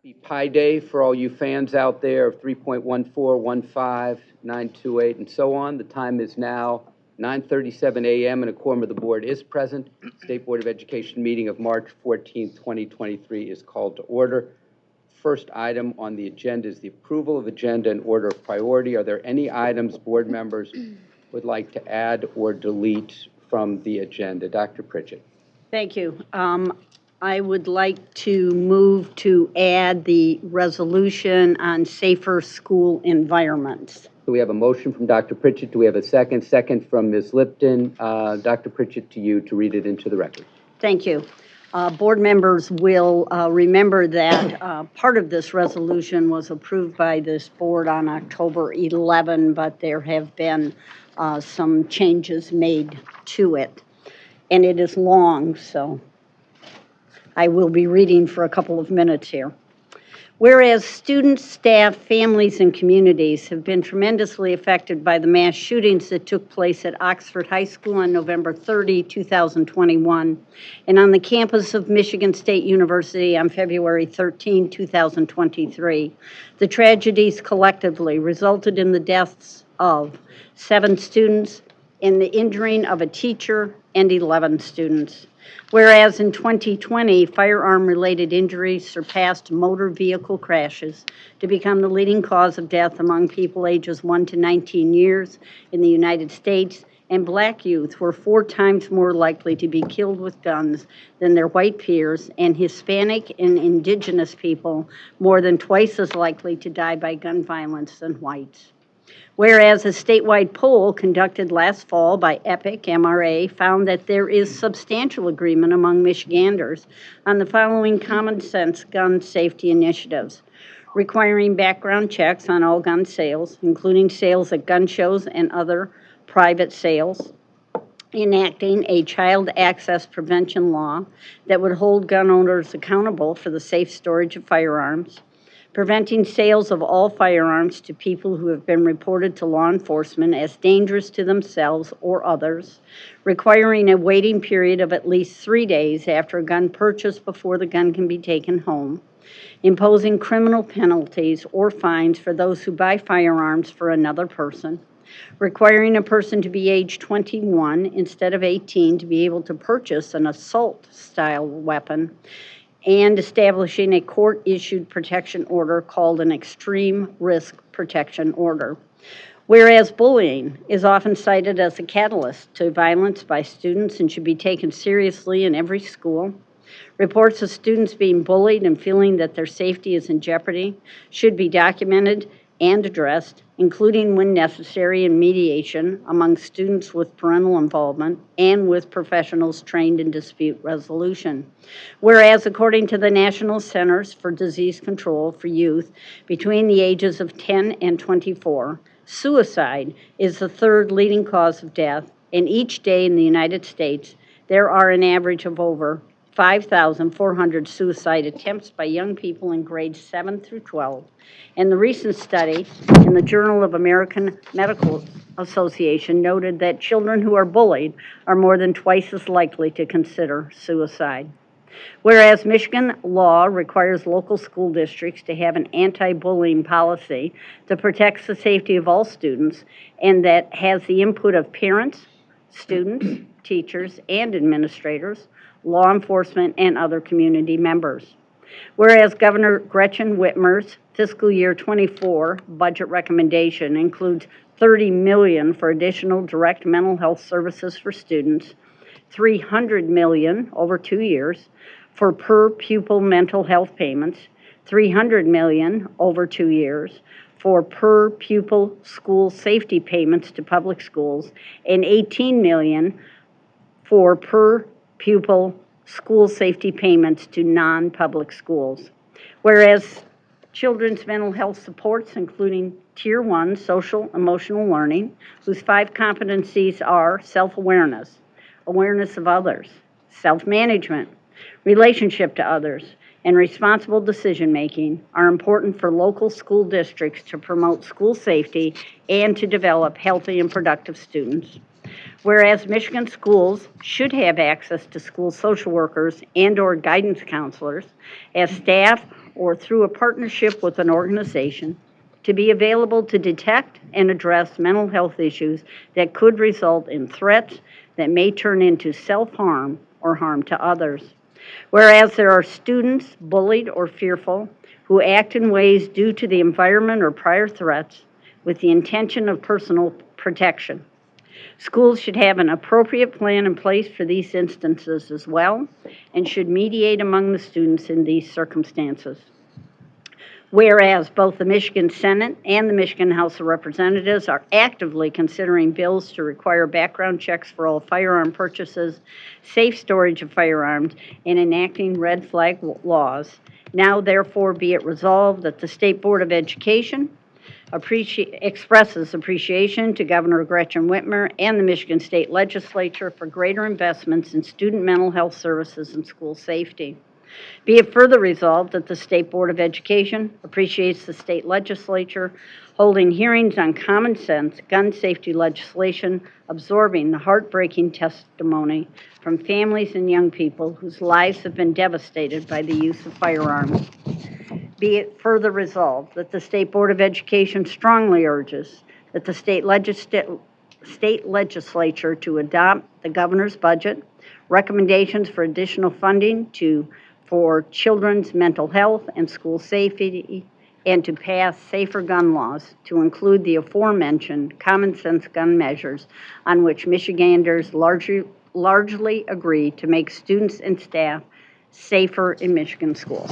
Happy Pi Day for all you fans out there of 3.14, 15, 928, and so on. The time is now 9:37 a.m. and a quorum of the board is present. State Board of Education meeting of March 14, 2023 is called to order. First item on the agenda is the approval of agenda in order of priority. Are there any items board members would like to add or delete from the agenda? Dr. Pritchett. Thank you. I would like to move to add the resolution on safer school environments. So we have a motion from Dr. Pritchett. Do we have a second? Second from Ms. Lipton. Dr. Pritchett, to you to read it into the record. Thank you. Board members will remember that part of this resolution was approved by this board on October 11, but there have been some changes made to it. And it is long, so I will be reading for a couple of minutes here. Whereas students, staff, families, and communities have been tremendously affected by the mass shootings that took place at Oxford High School on November 30, 2021, and on the campus of Michigan State University on February 13, 2023, the tragedies collectively resulted in the deaths of 7 students and the injuring of a teacher and 11 students. Whereas in 2020, firearm-related injuries surpassed motor vehicle crashes to become the leading cause of death among people ages 1 to 19 years in the United States, and Black youth were 4 times more likely to be killed with guns than their white peers, and Hispanic and Indigenous people more than twice as likely to die by gun violence than whites. Whereas a statewide poll conducted last fall by EPIC MRA found that there is substantial agreement among Michiganders on the following common sense gun safety initiatives: requiring background checks on all gun sales, including sales at gun shows and other private sales, enacting a child access prevention law that would hold gun owners accountable for the safe storage of firearms, preventing sales of all firearms to people who have been reported to law enforcement as dangerous to themselves or others, requiring a waiting period of at least 3 days after a gun purchase before the gun can be taken home, imposing criminal penalties or fines for those who buy firearms for another person, requiring a person to be age 21 instead of 18 to be able to purchase an assault-style weapon, and establishing a court-issued protection order called an extreme risk protection order. Whereas bullying is often cited as a catalyst to violence by students and should be taken seriously in every school, reports of students being bullied and feeling that their safety is in jeopardy should be documented and addressed, including when necessary in mediation among students with parental involvement and with professionals trained in dispute resolution. Whereas, according to the National Centers for Disease Control for youth between the ages of 10 and 24, suicide is the 3rd leading cause of death, and each day in the United States, there are an average of over 5,400 suicide attempts by young people in grades 7 through 12. And the recent study in the Journal of American Medical Association noted that children who are bullied are more than twice as likely to consider suicide. Whereas Michigan law requires local school districts to have an anti-bullying policy that protects the safety of all students and that has the input of parents, students, teachers, and administrators, law enforcement, and other community members. Whereas Governor Gretchen Whitmer's fiscal year 24 budget recommendation includes $30 million for additional direct mental health services for students, $300 million over 2 years for per pupil mental health payments, $300 million over 2 years for per pupil school safety payments to public schools, and $18 million for per pupil school safety payments to non-public schools. Whereas children's mental health supports, including Tier 1 social emotional learning, whose 5 competencies are self-awareness, awareness of others, self-management, relationship to others, and responsible decision-making, are important for local school districts to promote school safety and to develop healthy and productive students. Whereas Michigan schools should have access to school social workers and/or guidance counselors, as staff or through a partnership with an organization to be available to detect and address mental health issues that could result in threats that may turn into self-harm or harm to others. Whereas there are students bullied or fearful who act in ways due to the environment or prior threats with the intention of personal protection. Schools should have an appropriate plan in place for these instances as well and should mediate among the students in these circumstances. Whereas both the Michigan Senate and the Michigan House of Representatives are actively considering bills to require background checks for all firearm purchases, safe storage of firearms, and enacting red flag laws, now therefore be it resolved that the State Board of Education expresses appreciation to Governor Gretchen Whitmer and the Michigan State Legislature for greater investments in student mental health services and school safety. Be it further resolved that the State Board of Education appreciates the state legislature holding hearings on common sense gun safety legislation, absorbing the heartbreaking testimony from families and young people whose lives have been devastated by the use of firearms. Be it further resolved that the State Board of Education strongly urges that the state legislature to adopt the governor's budget, recommendations for additional funding for children's mental health and school safety, and to pass safer gun laws to include the aforementioned common sense gun measures on which Michiganders largely agree to make students and staff safer in Michigan schools.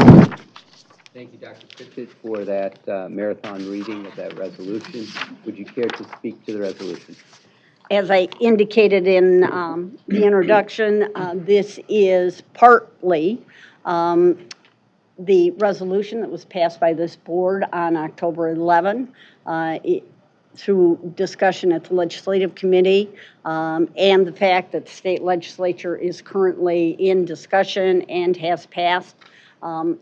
Thank you, Dr. Pritchett, for that marathon reading of that resolution. Would you care to speak to the resolution? As I indicated in the introduction, this is partly the resolution that was passed by this board on October 11 through discussion at the legislative committee and the fact that the state legislature is currently in discussion and has passed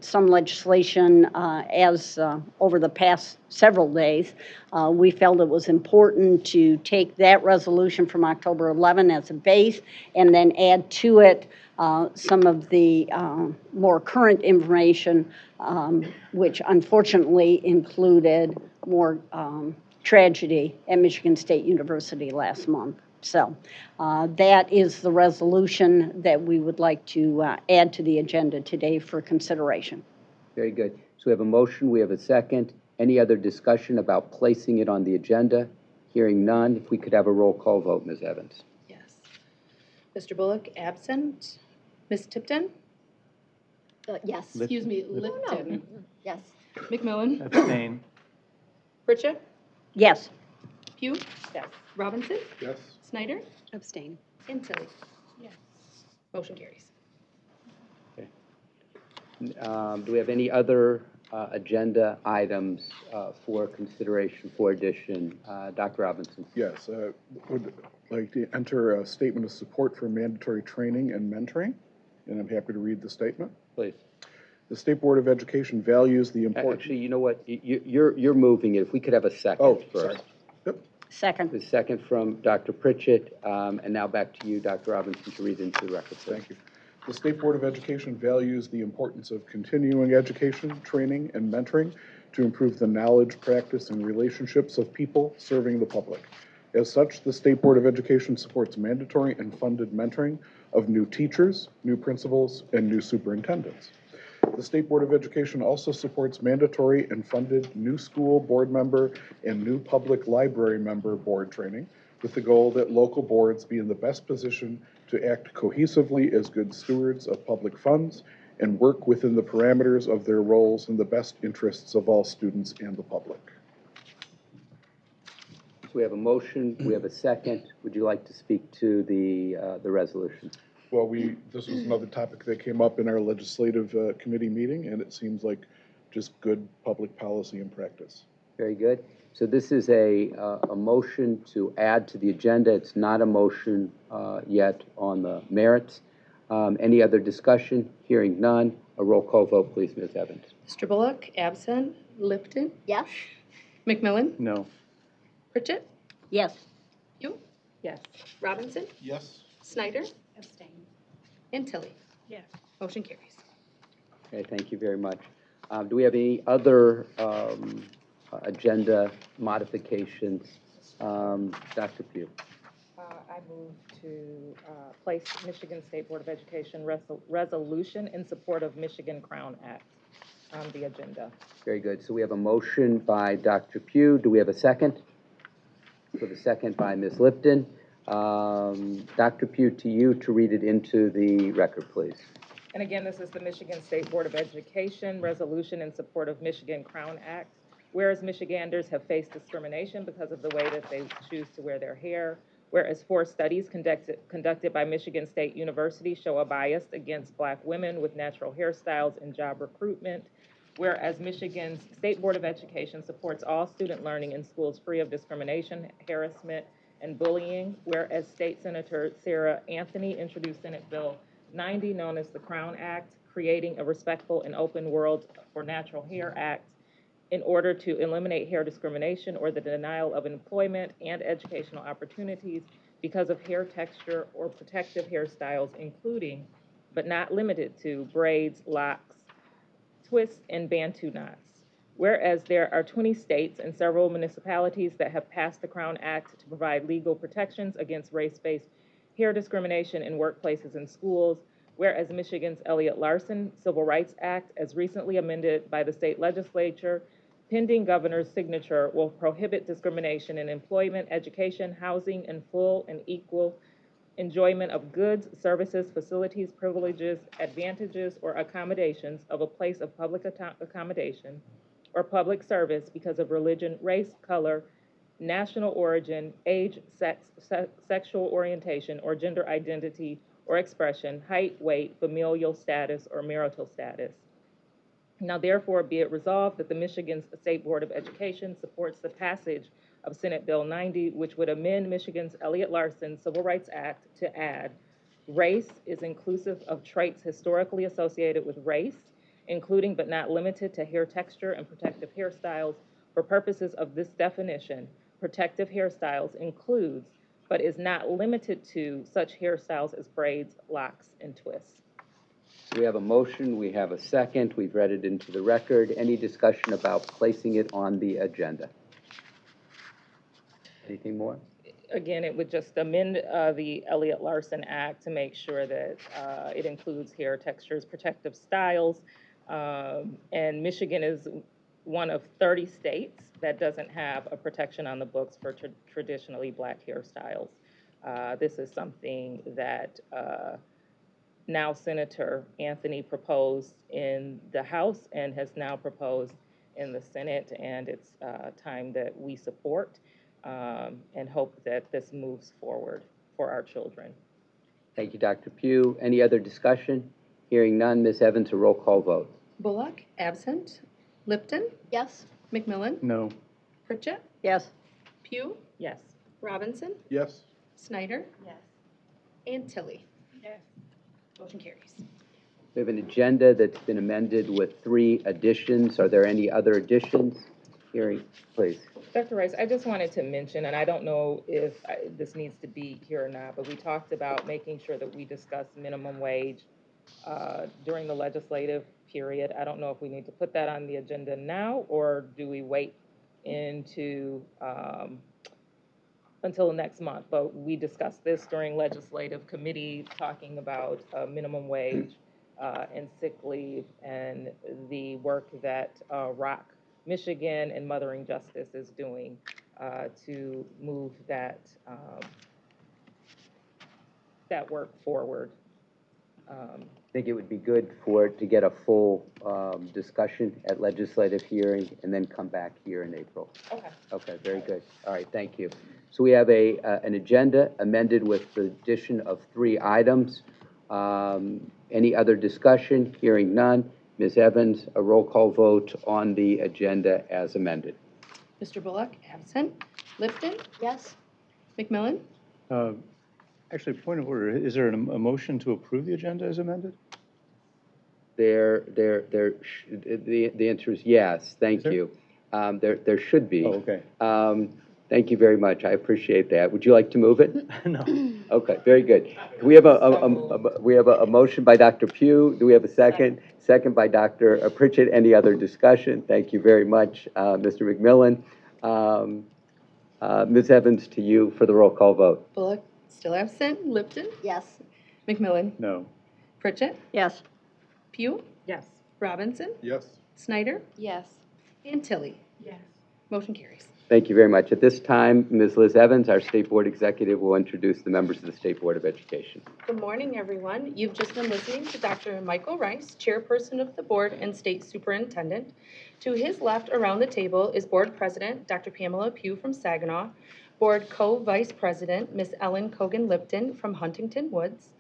some legislation over the past several days. We felt it was important to take that resolution from October 11 as a base and then add to it some of the more current information, which unfortunately included more tragedy at Michigan State University last month. So that is the resolution that we would like to add to the agenda today for consideration. Very good. So we have a motion, we have a second. Any other discussion about placing it on the agenda? Hearing none, if we could have a roll call vote, Ms. Evans. Yes. Mr. Bullock, absent. Ms. Tipton? Yes. Excuse me, Lipton. Yes. McMillan? Abstain. Pritchett? Yes. Pugh? Yes. Robinson? Yes. Snyder? Abstain. And Tilly? Yes. Motion carries. Do we have any other agenda items for consideration for addition? Dr. Robinson. Yes, would like to enter a statement of support for mandatory training and mentoring, and I'm happy to read the statement. Please. The State Board of Education values the importance. Actually, you know what? You're moving it. If we could have a second first. Sorry. Yep. Second. The second from Dr. Pritchett, and now back to you, Dr. Robinson, to read into the record. Thank you. The State Board of Education values the importance of continuing education, training, and mentoring to improve the knowledge, practice, and relationships of people serving the public. As such, the State Board of Education supports mandatory and funded mentoring of new teachers, new principals, and new superintendents. The State Board of Education also supports mandatory and funded new school board member and new public library member board training, with the goal that local boards be in the best position to act cohesively as good stewards of public funds and work within the parameters of their roles in the best interests of all students and the public. So we have a motion, we have a second. Would you like to speak to the resolution? Well, this was another topic that came up in our legislative committee meeting, and it seems like just good public policy and practice. Very good. So this is a motion to add to the agenda. It's not a motion yet on the merits. Any other discussion? Hearing none. A roll call vote, please, Ms. Evans. Mr. Bullock, absent. Lipton? Yes. McMillan? No. Pritchett? Yes. Pugh? Yes. Robinson? Yes. Snyder? Abstain. And Tilly? Yes. Motion carries. Okay, thank you very much. Do we have any other agenda modifications? Dr. Pugh? I move to place Michigan State Board of Education resolution in support of Michigan Crown Act on the agenda. Very good. So we have a motion by Dr. Pugh. Do we have a second? We have a second by Ms. Lipton. Dr. Pugh, to you to read it into the record, please. And again, this is the Michigan State Board of Education resolution in support of Michigan Crown Act. Whereas Michiganders have faced discrimination because of the way that they choose to wear their hair, whereas 4 studies conducted by Michigan State University show a bias against Black women with natural hairstyles in job recruitment, whereas Michigan's State Board of Education supports all student learning in schools free of discrimination, harassment, and bullying, whereas State Senator Sarah Anthony introduced Senate Bill 90, known as the Crown Act, creating a respectful and open world for natural hair act, in order to eliminate hair discrimination or the denial of employment and educational opportunities because of hair texture or protective hairstyles, including, but not limited to, braids, locks, twists, and bantu knots. Whereas there are 20 states and several municipalities that have passed the Crown Act to provide legal protections against race-based hair discrimination in workplaces and schools, whereas Michigan's Elliott Larson Civil Rights Act, as recently amended by the state legislature, pending governor's signature, will prohibit discrimination in employment, education, housing, and full and equal enjoyment of goods, services, facilities, privileges, advantages, or accommodations of a place of public accommodation or public service because of religion, race, color, national origin, age, sex, sexual orientation, or gender identity or expression, height, weight, familial status, or marital status. Now, therefore, be it resolved that the Michigan State Board of Education supports the passage of Senate Bill 90, which would amend Michigan's Elliott Larson Civil Rights Act to add, race is inclusive of traits historically associated with race, including but not limited to hair texture and protective hairstyles. For purposes of this definition, protective hairstyles includes, but is not limited to, such hairstyles as braids, locks, and twists. So we have a motion, we have a second, we've read it into the record. Any discussion about placing it on the agenda? Anything more? Again, it would just amend the Elliott Larson Act to make sure that it includes hair textures, protective styles, and Michigan is one of 30 states that doesn't have a protection on the books for traditionally Black hairstyles. This is something that now Senator Anthony proposed in the House and has now proposed in the Senate, and it's time that we support and hope that this moves forward for our children. Thank you, Dr. Pugh. Any other discussion? Hearing none, Ms. Evans, a roll call vote. Bullock, absent. Lipton, Yes? McMillan, No. Pritchett, Yes. Pugh, Yes. Robinson, Yes. Snyder, Yes. and Tilly. Yes. Motion carries. We have an agenda that's been amended with 3 additions. Are there any other additions? Hearing, please. Dr. Rice, I just wanted to mention, and I don't know if this needs to be here or not, but we talked about making sure that we discuss minimum wage during the legislative period. I don't know if we need to put that on the agenda now, or do we wait into until next month? But we discussed this during legislative committee, talking about minimum wage and sick leave and the work that Rock, Michigan, and Mothering Justice is doing to move that that work forward. I think it would be good to get a full discussion at legislative hearing and then come back here in April. Okay. Okay, very good. All right, thank you. So we have an agenda amended with the addition of 3 items. Any other discussion? Hearing none. Ms. Evans, a roll call vote on the agenda as amended. Mr. Bullock, absent. Lipton, Yes? McMillan, Actually, point of order, is there a motion to approve the agenda as amended? The answer is yes, thank Is there? you. There should be. Oh, okay. Thank you very much. I appreciate that. Would you like to move it? No. Okay, very good. We have a motion by Dr. Pugh. Do we have a second? Second by Dr. Pritchett. Any other discussion? Thank you very much, Mr. McMillan. Ms. Evans, to you for the roll call vote. Bullock, still absent. Lipton, Yes. McMillan, No. Pritchett, Yes. Pugh, Yes. Robinson, Yes. Snyder, Yes. and Tilly. Yes. Motion carries. Thank you very much. At this time, Ms. Liz Evans, our State Board Executive, will introduce the members of the State Board of Education. Good morning, everyone. You've just been listening to Dr. Michael Rice, Chairperson of the Board and State Superintendent. To his left around the table is Board President Dr. Pamela Pugh from Saginaw, Board Co-Vice President Ms. Ellen Cogan-Lipton from Huntington Woods,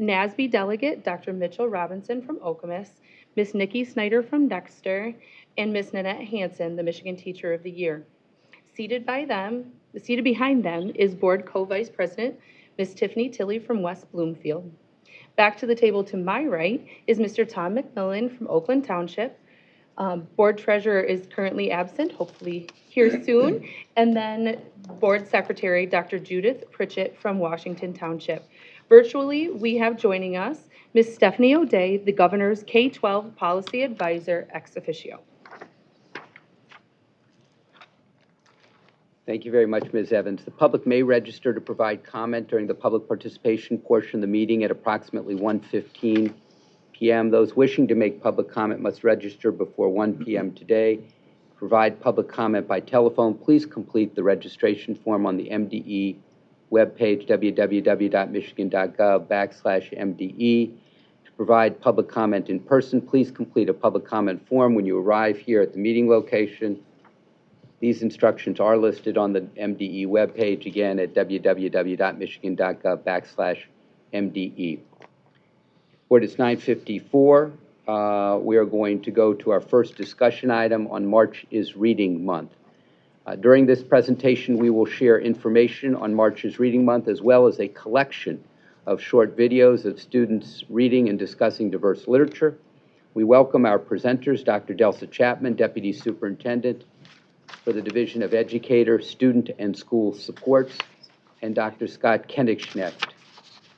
NASB Delegate Dr. Mitchell Robinson from Okemos, Ms. Nikki Snyder from Dexter, and Ms. Nanette Hansen, the Michigan Teacher of the Year. Seated behind them is Board Co-Vice President Ms. Tiffany Tilley from West Bloomfield. Back to the table to my right is Mr. Tom McMillan from Oakland Township. Board Treasurer is currently absent, hopefully here soon. And then Board Secretary Dr. Judith Pritchett from Washington Township. Virtually, we have joining us Ms. Stephanie O'Day, the Governor's K-12 Policy Advisor ex officio. Thank you very much, Ms. Evans. The public may register to provide comment during the public participation portion of the meeting at approximately 1:15 p.m. Those wishing to make public comment must register before 1 p.m. today. To provide public comment by telephone, please complete the registration form on the MDE webpage, www.michigan.gov/MDE. To provide public comment in person, please complete a public comment form when you arrive here at the meeting location. These instructions are listed on the MDE webpage, again, at www.michigan.gov/MDE. Board, it's 9:54. We are going to go to our first discussion item on March is Reading Month. During this presentation, we will share information on March is Reading Month, as well as a collection of short videos of students reading and discussing diverse literature. We welcome our presenters, Dr. Delsa Chapman, Deputy Superintendent for the Division of Educator, Student, and School Supports, and Dr. Scott Kenigsnecht,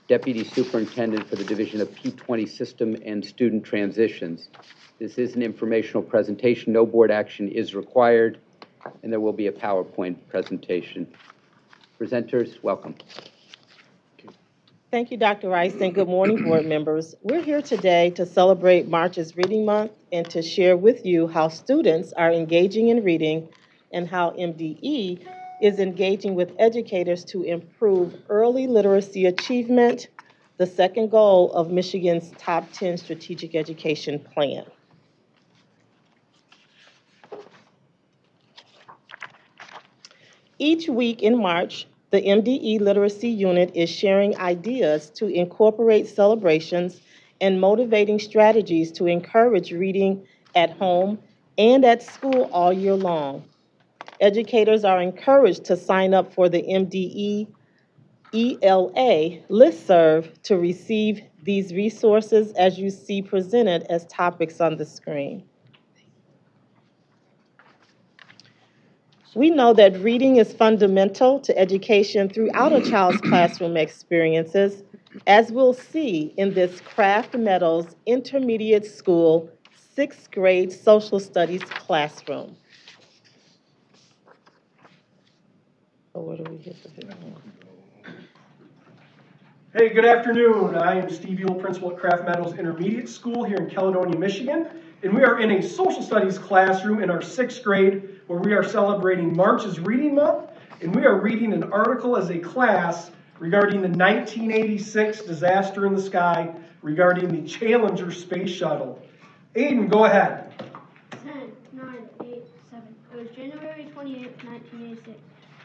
Deputy Superintendent for the Division of P20 System and Student Transitions. This is an informational presentation. No board action is required, and there will be a PowerPoint presentation. Presenters, welcome. Thank you, Dr. Rice, and good morning, board members. We're here today to celebrate March is Reading Month and to share with you how students are engaging in reading and how MDE is engaging with educators to improve early literacy achievement, the second goal of Michigan's Top 10 Strategic Education Plan. Each week in March, the MDE Literacy Unit is sharing ideas to incorporate celebrations and motivating strategies to encourage reading at home and at school all year long. Educators are encouraged to sign up for the MDE ELA listserv to receive these resources as you see presented as topics on the screen. We know that reading is fundamental to education throughout a child's classroom experiences, as we'll see in this Kraft Meadows Intermediate School 6th grade social studies classroom. So where do we get the video? Hey, good afternoon. I am Steve Ewell, principal at Kraft Meadows Intermediate School here in Caledonia, Michigan. And we are in a social studies classroom in our 6th grade where we are celebrating March is Reading Month. And we are reading an article as a class regarding the 1986 disaster in the sky regarding the Challenger space shuttle. Aiden, go ahead. 10, 9, 8, 7. It was January 28, 1986.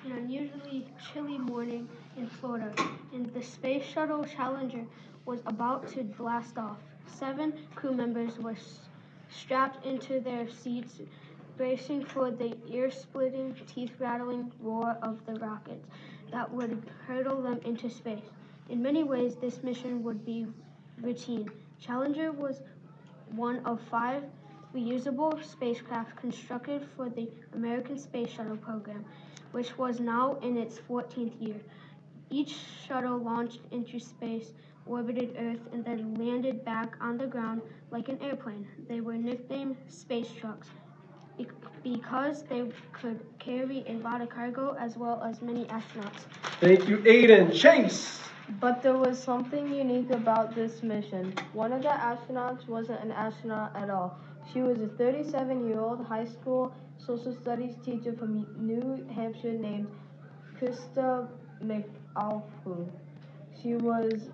An unusually chilly morning in Florida, and the space shuttle Challenger was about to blast off. 7 crew members were strapped into their seats, bracing for the ear-splitting, teeth-rattling roar of the rockets that would hurtle them into space. In many ways, this mission would be routine. Challenger was one of 5 reusable spacecraft constructed for the American Space Shuttle program. which was now in its 14th year. Each shuttle launched into space, orbited Earth, and then landed back on the ground like an airplane. They were nicknamed space trucks because they could carry a lot of cargo as well as many astronauts. Thank you, Aiden. Chase. But there was something unique about this mission. One of the astronauts wasn't an astronaut at all. She was a 37-year-old high school social studies teacher from New Hampshire named Krista McAlphu. She was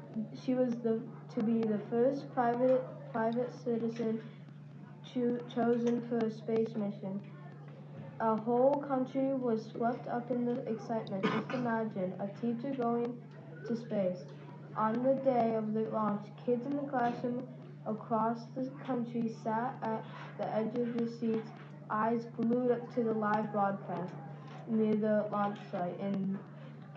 to be the first private citizen chosen for a space mission. A whole country was swept up in the excitement. Just imagine a teacher going to space. On the day of the launch, kids in the classroom across the country sat at the edge of their seats, eyes glued up to the live broadcast near the launch site in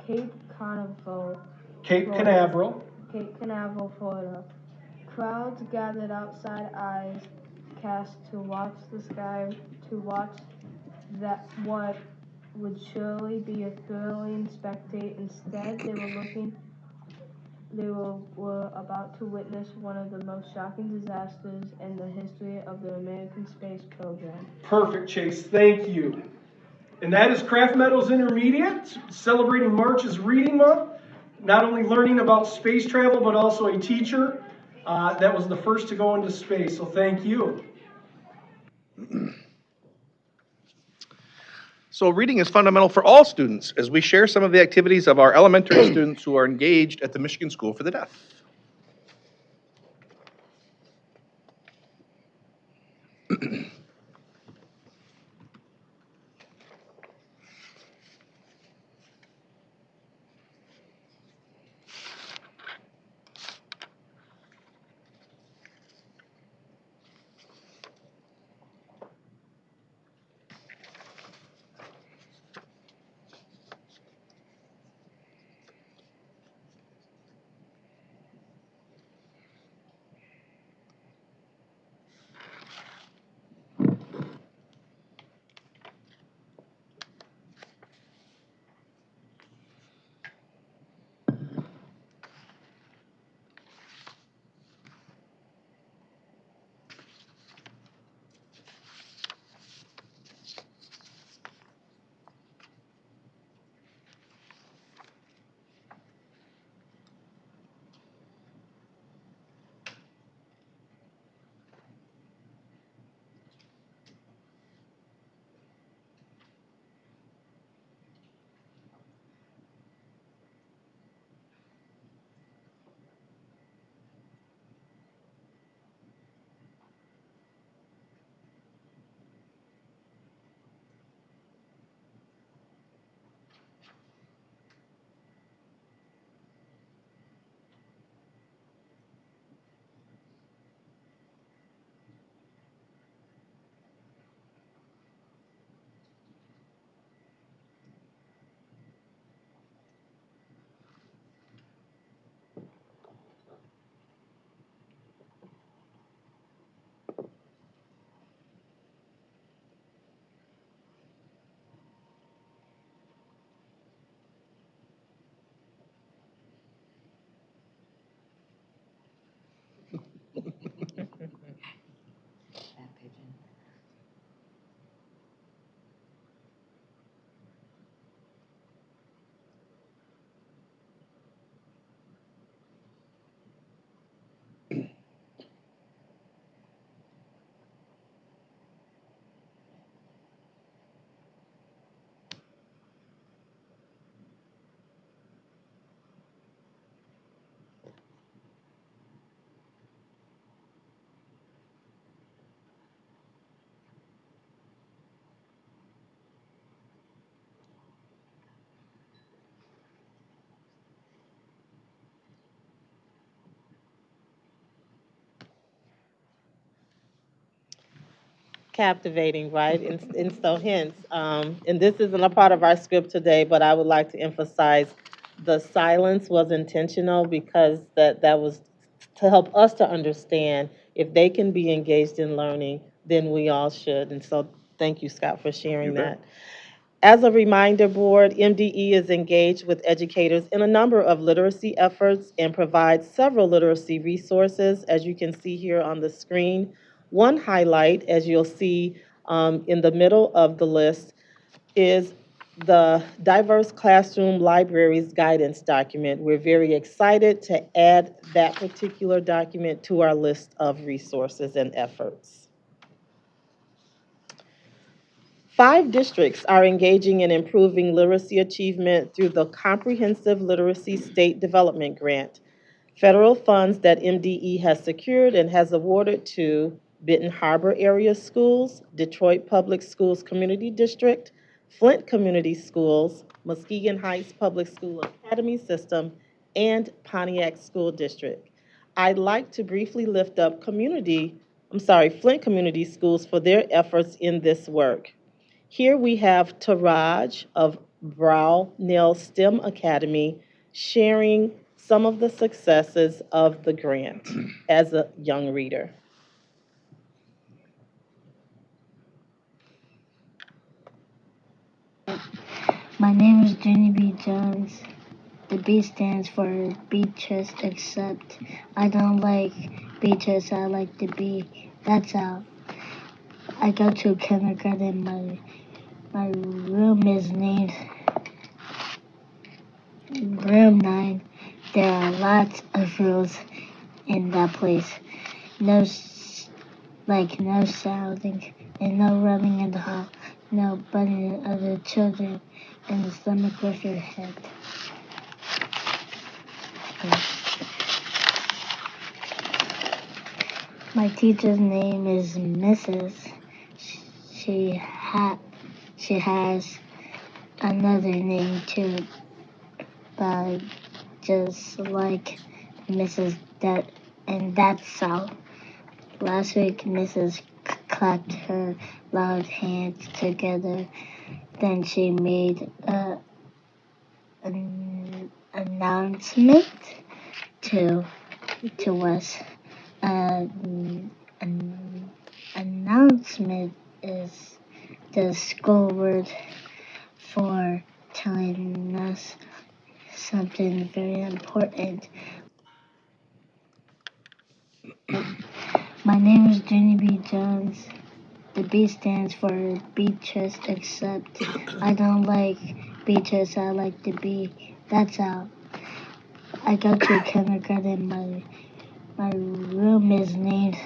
Cape Canaveral, Cape Canaveral, Florida. Crowds gathered outside, eyes cast to watch the sky, to watch that what would surely be a thrilling spectacle. Instead, they were about to witness one of the most shocking disasters in the history of the American space program. Perfect, Chase. Thank you. And that is Craft Meadows Intermediate, celebrating March's Reading Month. Not only learning about space travel, but also a teacher that was the first to go into space. So thank you. So reading is fundamental for all students as we share some of the activities of our elementary students who are engaged at the Michigan School for the Deaf. Captivating, right? And so hence, and this isn't a part of our script today, but I would like to emphasize the silence was intentional because that was to help us to understand if they can be engaged in learning, then we all should. And so thank you, Scott, for sharing You bet. that. As a reminder, Board, MDE is engaged with educators in a number of literacy efforts and provides several literacy resources, as you can see here on the screen. One highlight, as you'll see in the middle of the list, is the Diverse Classroom Libraries Guidance document. We're very excited to add that particular document to our list of resources and efforts. 5 districts are engaging in improving literacy achievement through the Comprehensive Literacy State Development Grant, federal funds that MDE has secured and has awarded to Benton Harbor Area Schools, Detroit Public Schools Community District, Flint Community Schools, Muskegon Heights Public School Academy System, and Pontiac School District. I'd like to briefly lift up Flint Community Schools for their efforts in this work. Here we have Taraj of Brownell STEM Academy sharing some of the successes of the grant as a young reader. My name is Jenny B. Jones. The B stands for beaches, except I don't like beaches, I like the B. That's all. I go to kindergarten. My room is named Room 9. There are lots of rules in that place. No shouting and no rubbing in the hall. No butting other children in the stomach with your head. My teacher's name is Mrs. She has another name too, but just like Mrs. And that's all. Last week, Mrs. clapped her loud hands together. Then she made an announcement to us. An announcement is the school word for telling us something very important. My name is Jenny B. Jones. The B stands for beaches, except I don't like beaches, I like the B. That's all. I go to kindergarten. My room is named.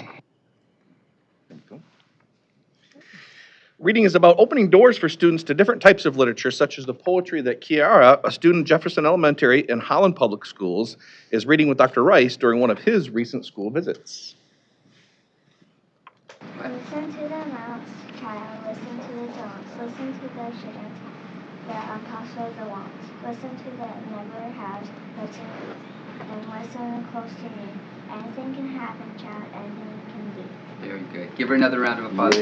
Reading is about opening doors for students to different types of literature, such as the poetry that Kiara, a student at Jefferson Elementary and Holland Public Schools, is reading with Dr. Rice during one of his recent school visits. Listen to the mouse, child, listen to the dogs, listen to the chickens that are tossed over the walls. Listen to the never has, listen and listen close to me. Anything can happen, child, anything can be. Very good. Give her another round of applause.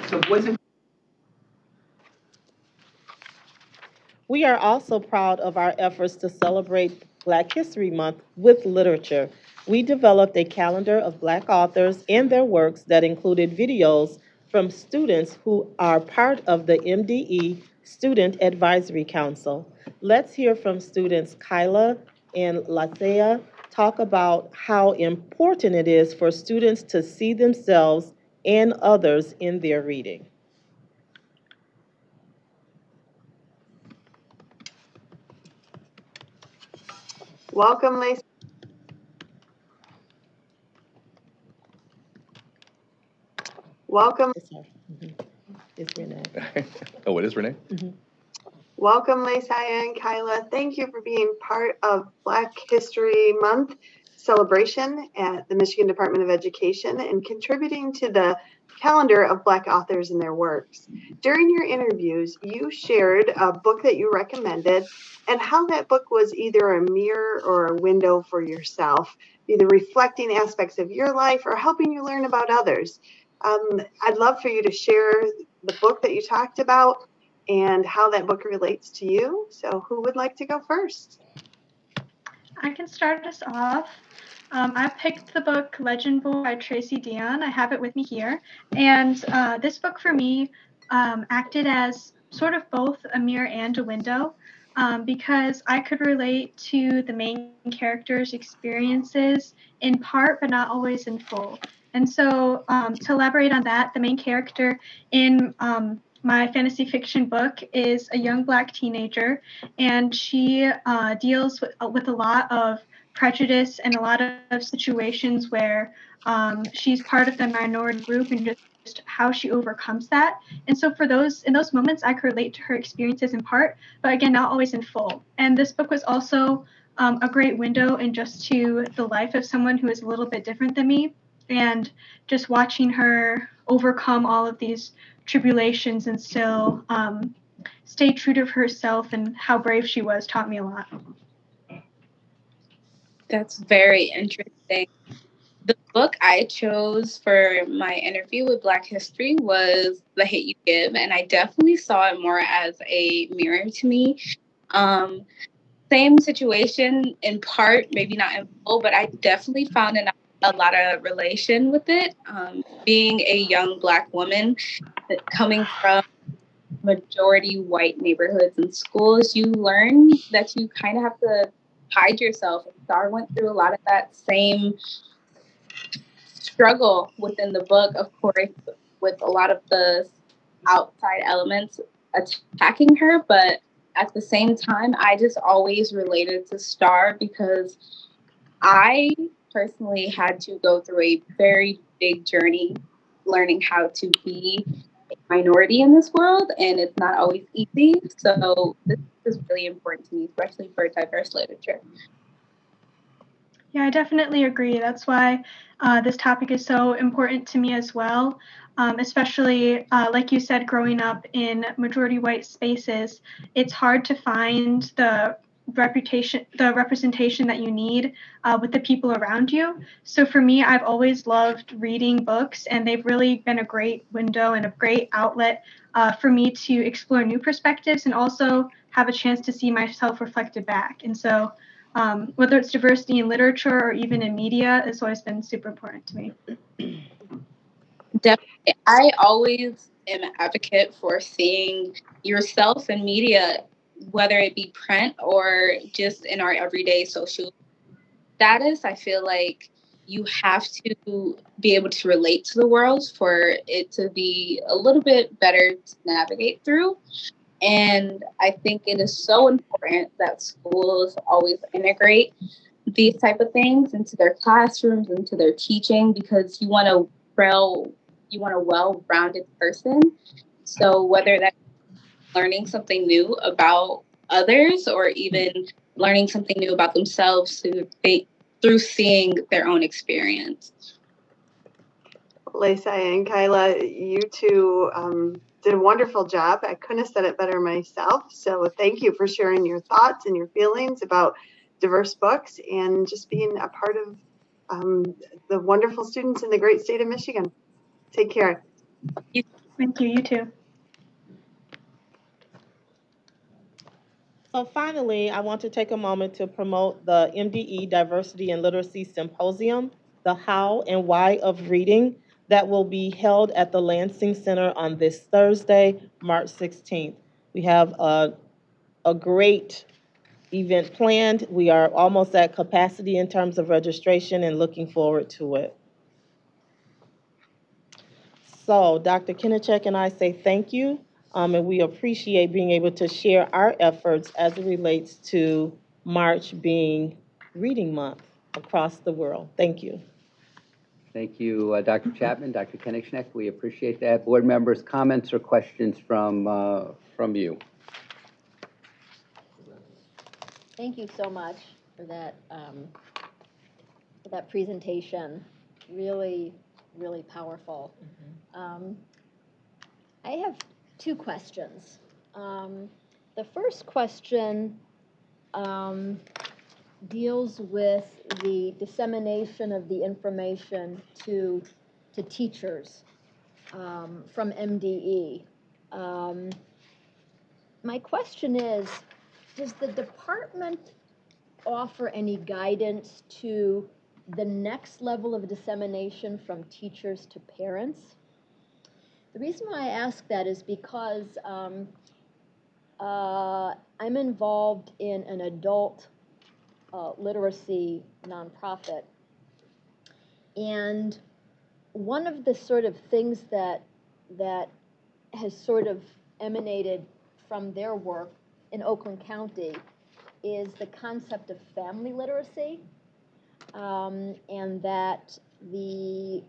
So wasn't We are also proud of our efforts to celebrate Black History Month with literature. We developed a calendar of Black authors and their works that included videos from students who are part of the MDE Student Advisory Council. Let's hear from students Kyla and Lathea talk about how important it is for students to see themselves and others in their reading. Welcome, Lacey. Welcome. It's Renee. Oh, it is Renee? Mm-hmm. Welcome, Lacey and Kyla. Thank you for being part of Black History Month celebration at the Michigan Department of Education and contributing to the calendar of Black authors and their works. During your interviews, you shared a book that you recommended and how that book was either a mirror or a window for yourself, either reflecting aspects of your life or helping you learn about others. I'd love for you to share the book that you talked about and how that book relates to you. So who would like to go first? I can start us off. I picked the book Legend Boy by Tracy Dion. I have it with me here. And this book for me acted as sort of both a mirror and a window because I could relate to the main character's experiences in part, but not always in full. And so to elaborate on that, the main character in my fantasy fiction book is a young Black teenager, and she deals with a lot of prejudice and a lot of situations where she's part of the minority group and just how she overcomes that. And so in those moments, I could relate to her experiences in part, but again, not always in full. And this book was also a great window and just to the life of someone who is a little bit different than me, and just watching her overcome all of these tribulations and still stay true to herself and how brave she was taught me a lot. That's very interesting. The book I chose for my interview with Black History was The Hate You Give, and I definitely saw it more as a mirror to me. Same situation in part, maybe not in full, but I definitely found a lot of relation with it. Being a young Black woman coming from majority white neighborhoods and schools, you learn that you kind of have to hide yourself. And Star went through a lot of that same struggle within the book, of course, with a lot of the outside elements attacking her. But at the same time, I just always related to Star because I personally had to go through a very big journey learning how to be a minority in this world, and it's not always easy. So this is really important to me, especially for diverse literature. Yeah, I definitely agree. That's why this topic is so important to me as well, especially like you said, growing up in majority white spaces, it's hard to find the representation that you need with the people around you. So for me, I've always loved reading books, and they've really been a great window and a great outlet for me to explore new perspectives and also have a chance to see myself reflected back. And so whether it's diversity in literature or even in media, it's always been super important to me. Definitely. I always am an advocate for seeing yourself in media, whether it be print or just in our everyday social status. I feel like you have to be able to relate to the world for it to be a little bit better to navigate through. And I think it is so important that schools always integrate these type of things into their classrooms, into their teaching, because you want a well-rounded person. So whether that's learning something new about others or even learning something new about themselves through seeing their own experience. Lisa and Kyla, you two did a wonderful job. I couldn't have said it better myself. So thank you for sharing your thoughts and your feelings about diverse books and just being a part of the wonderful students in the great state of Michigan. Take care. Thank you. You too. So finally, I want to take a moment to promote the MDE Diversity and Literacy Symposium, the How and Why of Reading, that will be held at the Lansing Center on this Thursday, March 16th. We have a great event planned. We are almost at capacity in terms of registration and looking forward to it. So Dr. Kinnichek and I say thank you, and we appreciate being able to share our efforts as it relates to March being Reading Month across the world. Thank you. Thank you, Dr. Chapman, Dr. Kennichnek. We appreciate that. Board members, comments or questions from you? Thank you so much for that presentation. Really, really powerful. I have two questions. The first question deals with the dissemination of the information to teachers from MDE. My question is, does the department offer any guidance to the next level of dissemination from teachers to parents? The reason why I ask that is because I'm involved in an adult literacy nonprofit, and one of the sort of things that has sort of emanated from their work in Oakland County is the concept of family literacy, and that the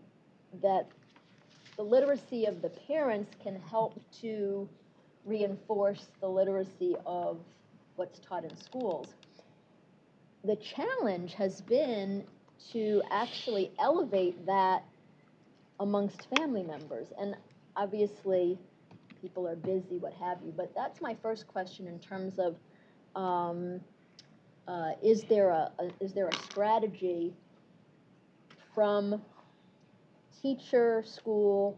literacy of the parents can help to reinforce the literacy of what's taught in schools. The challenge has been to actually elevate that amongst family members. And obviously, people are busy, what have you. But that's my first question in terms of, is there a strategy from teacher, school,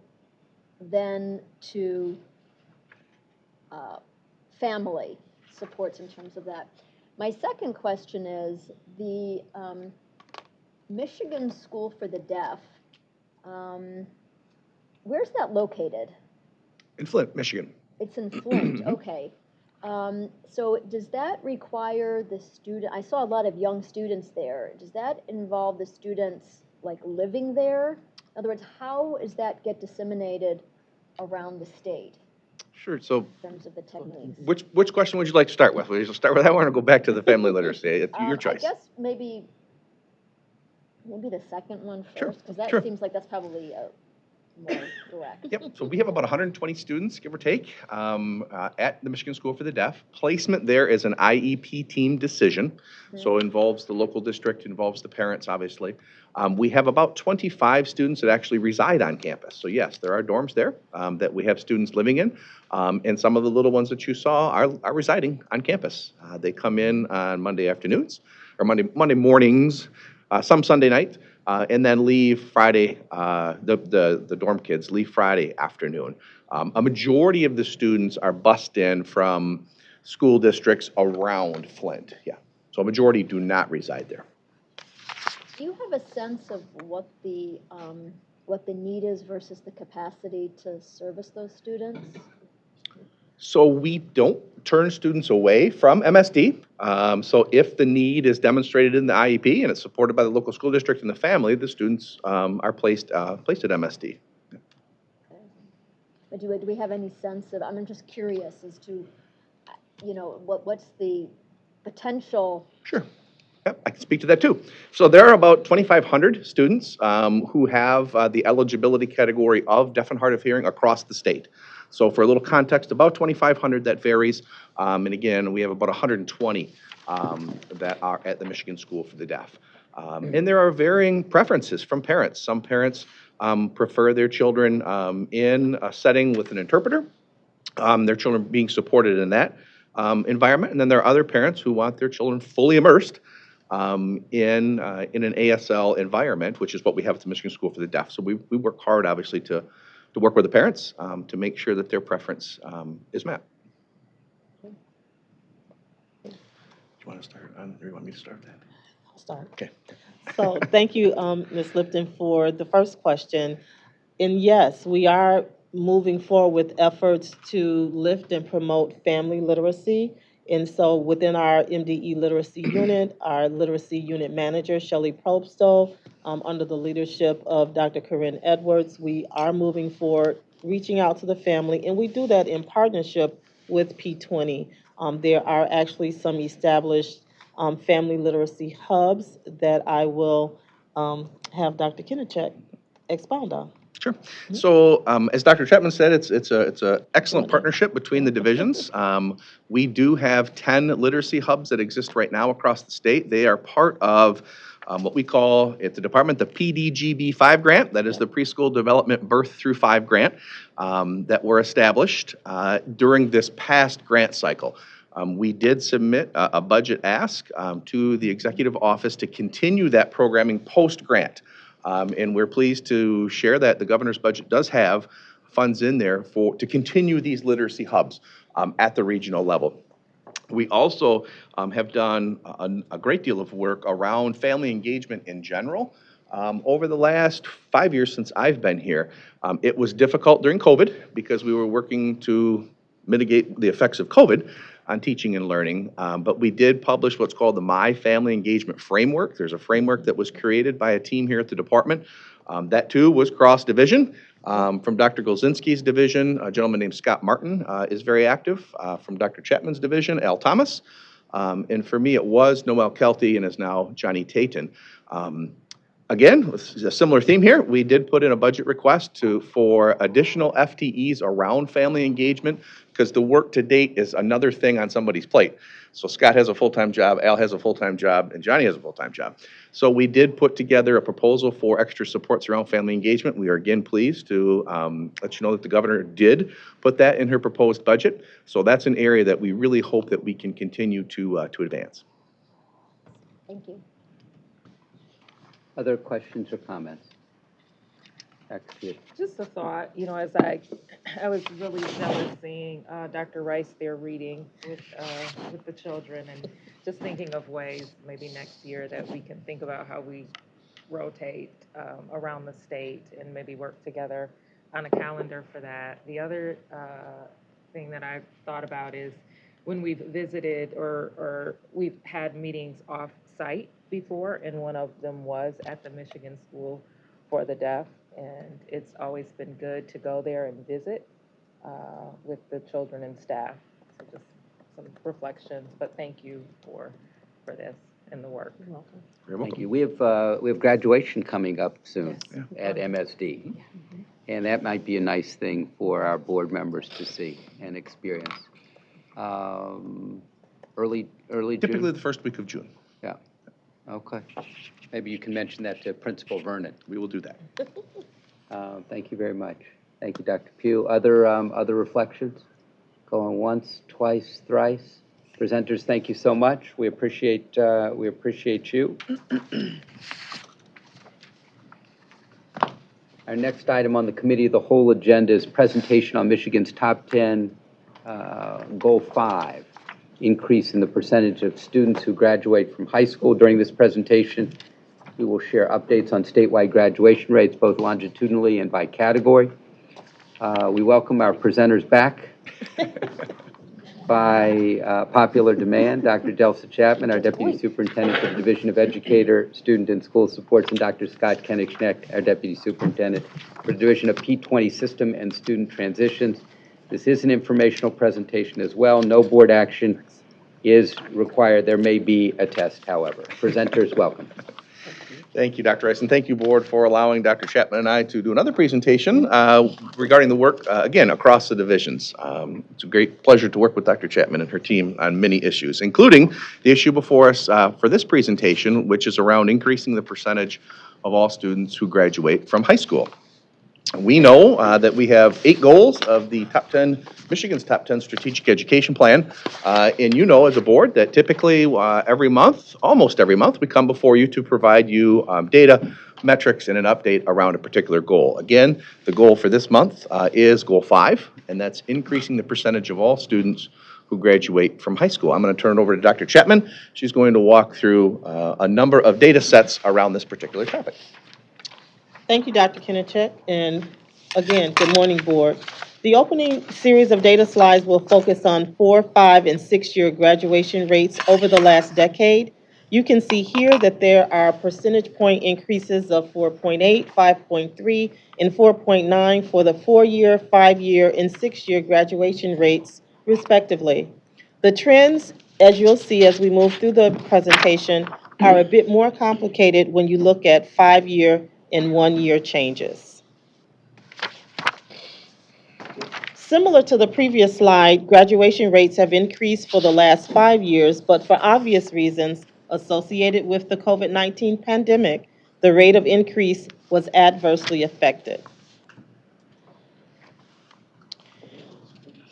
then to family supports in terms of that? My second question is the Michigan School for the Deaf. Where's that located? In Flint, Michigan. It's in Flint, okay. So does that require the student, I saw a lot of young students there. Does that involve the students like living there? In other words, how does that get disseminated around the state Sure. So in terms of the techniques? which question would you like to start with? Would you start with that one or go back to the family literacy? It's your choice. I guess maybe the second one Sure, first, because that sure. seems like that's probably more direct. Yep, so we have about 120 students, give or take, at the Michigan School for the Deaf. Placement there is an IEP team decision, so it involves the local district, involves the parents, obviously. We have about 25 students that actually reside on campus. So yes, there are dorms there that we have students living in, and some of the little ones that you saw are residing on campus. They come in on Monday afternoons, or Monday mornings, some Sunday night, and then leave Friday, the dorm kids leave Friday afternoon. A majority of the students are bused in from school districts around Flint, yeah. So a majority do not reside there. Do you have a sense of what the need is versus the capacity to service those students? So we don't turn students away from MSD. So if the need is demonstrated in the IEP and it's supported by the local school district and the family, the students are placed at MSD. But do we have any sense of, I'm just curious as to, what's the potential? Sure. Yep, I can speak to that too. So there are about 2,500 students who have the eligibility category of deaf and hard of hearing across the state. So for a little context, about 2,500, that varies. And again, we have about 120 that are at the Michigan School for the Deaf. And there are varying preferences from parents. Some parents prefer their children in a setting with an interpreter, their children being supported in that environment. And then there are other parents who want their children fully immersed in an ASL environment, which is what we have at the Michigan School for the Deaf. So we work hard, obviously, to work with the parents to make sure that their preference is met. Do you want to start on, or you want me to start that? I'll start. Okay. So thank you, Ms. Lipton, for the first question. And yes, we are moving forward with efforts to lift and promote family literacy. And so within our MDE literacy unit, our literacy unit manager, Shelley Probstow, under the leadership of Dr. Corinne Edwards, we are moving forward, reaching out to the family, and we do that in partnership with P20. There are actually some established family literacy hubs that I will have Dr. Kinnichek expound on. Sure. So as Dr. Chapman said, it's a excellent partnership between the divisions. We do have 10 literacy hubs that exist right now across the state. They are part of what we call at the department the PDGB 5 grant. That is the Preschool Development Birth Through 5 grant that were established during this past grant cycle. We did submit a budget ask to the executive office to continue that programming post-grant. And we're pleased to share that the governor's budget does have funds in there to continue these literacy hubs at the regional level. We also have done a great deal of work around family engagement in general. Over the last 5 years since I've been here, it was difficult during COVID because we were working to mitigate the effects of COVID on teaching and learning. But we did publish what's called the My Family Engagement Framework. There's a framework that was created by a team here at the department. That too was cross-division. From Dr. Golzinski's division, a gentleman named Scott Martin is very active. From Dr. Chapman's division, Al Thomas. And for me, it was Noel Kelty and is now Johnny Tayton. Again, a similar theme here. We did put in a budget request for additional FTEs around family engagement because the work to date is another thing on somebody's plate. So Scott has a full-time job, Al has a full-time job, and Johnny has a full-time job. So we did put together a proposal for extra supports around family engagement. We are again pleased to let you know that the governor did put that in her proposed budget. So that's an area that we really hope that we can continue to advance. Thank you. Other questions or comments? Back to you. Just a thought, you know, as I was really jealous seeing Dr. Rice there reading with the children, and just thinking of ways maybe next year that we can think about how we rotate around the state and maybe work together on a calendar for that. The other thing that I've thought about is when we've visited or we've had meetings off-site before, and one of them was at the Michigan School for the Deaf, and it's always been good to go there and visit with the children and staff. So just some reflections, but thank you for this and the work. You're welcome. You're welcome. Thank you. We have graduation coming up soon at MSD, and that might be a nice thing for our board members to see and experience. Early June? Typically the first week of June. Yeah. Okay. Maybe you can mention that to Principal Vernon. We will do that. Thank you very much. Thank you, Dr. Pugh. Other reflections? Going once, twice, thrice. Presenters, thank you so much. We appreciate you. Our next item on the Committee of the Whole agenda is presentation on Michigan's top 10, Goal 5, increase in the percentage of students who graduate from high school. During this presentation, we will share updates on statewide graduation rates, both longitudinally and by category. We welcome our presenters back. By popular demand, Dr. Delsa Chapman, our Deputy Superintendent for the Division of Educator, Student and School Supports, and Dr. Scott Koenigsnecht, our Deputy Superintendent for the Division of P20 System and Student Transitions. This is an informational presentation as well. No board action is required. There may be a test, however. Presenters, welcome. Thank you, Dr. Rice, and thank you, Board, for allowing Dr. Chapman and I to do another presentation regarding the work, again, across the divisions. It's a great pleasure to work with Dr. Chapman and her team on many issues, including the issue before us for this presentation, which is around increasing the percentage of all students who graduate from high school. We know that we have 8 goals of the Michigan's top 10 strategic education plan. And you know as a board that typically every month, almost every month, we come before you to provide you data, metrics, and an update around a particular goal. Again, the goal for this month is Goal 5, and that's increasing the percentage of all students who graduate from high school. I'm going to turn it over to Dr. Chapman. She's going to walk through a number of data sets around this particular topic. Thank you, Dr. Koenigsnecht, and again, good morning, Board. The opening series of data slides will focus on 4-, 5-, and 6-year graduation rates over the last decade. You can see here that there are percentage point increases of 4.8, 5.3, and 4.9 for the 4-year, 5-year, and 6-year graduation rates, respectively. The trends, as you'll see as we move through the presentation, are a bit more complicated when you look at 5-year and 1-year changes. Similar to the previous slide, graduation rates have increased for the last 5 years, but for obvious reasons associated with the COVID-19 pandemic, the rate of increase was adversely affected.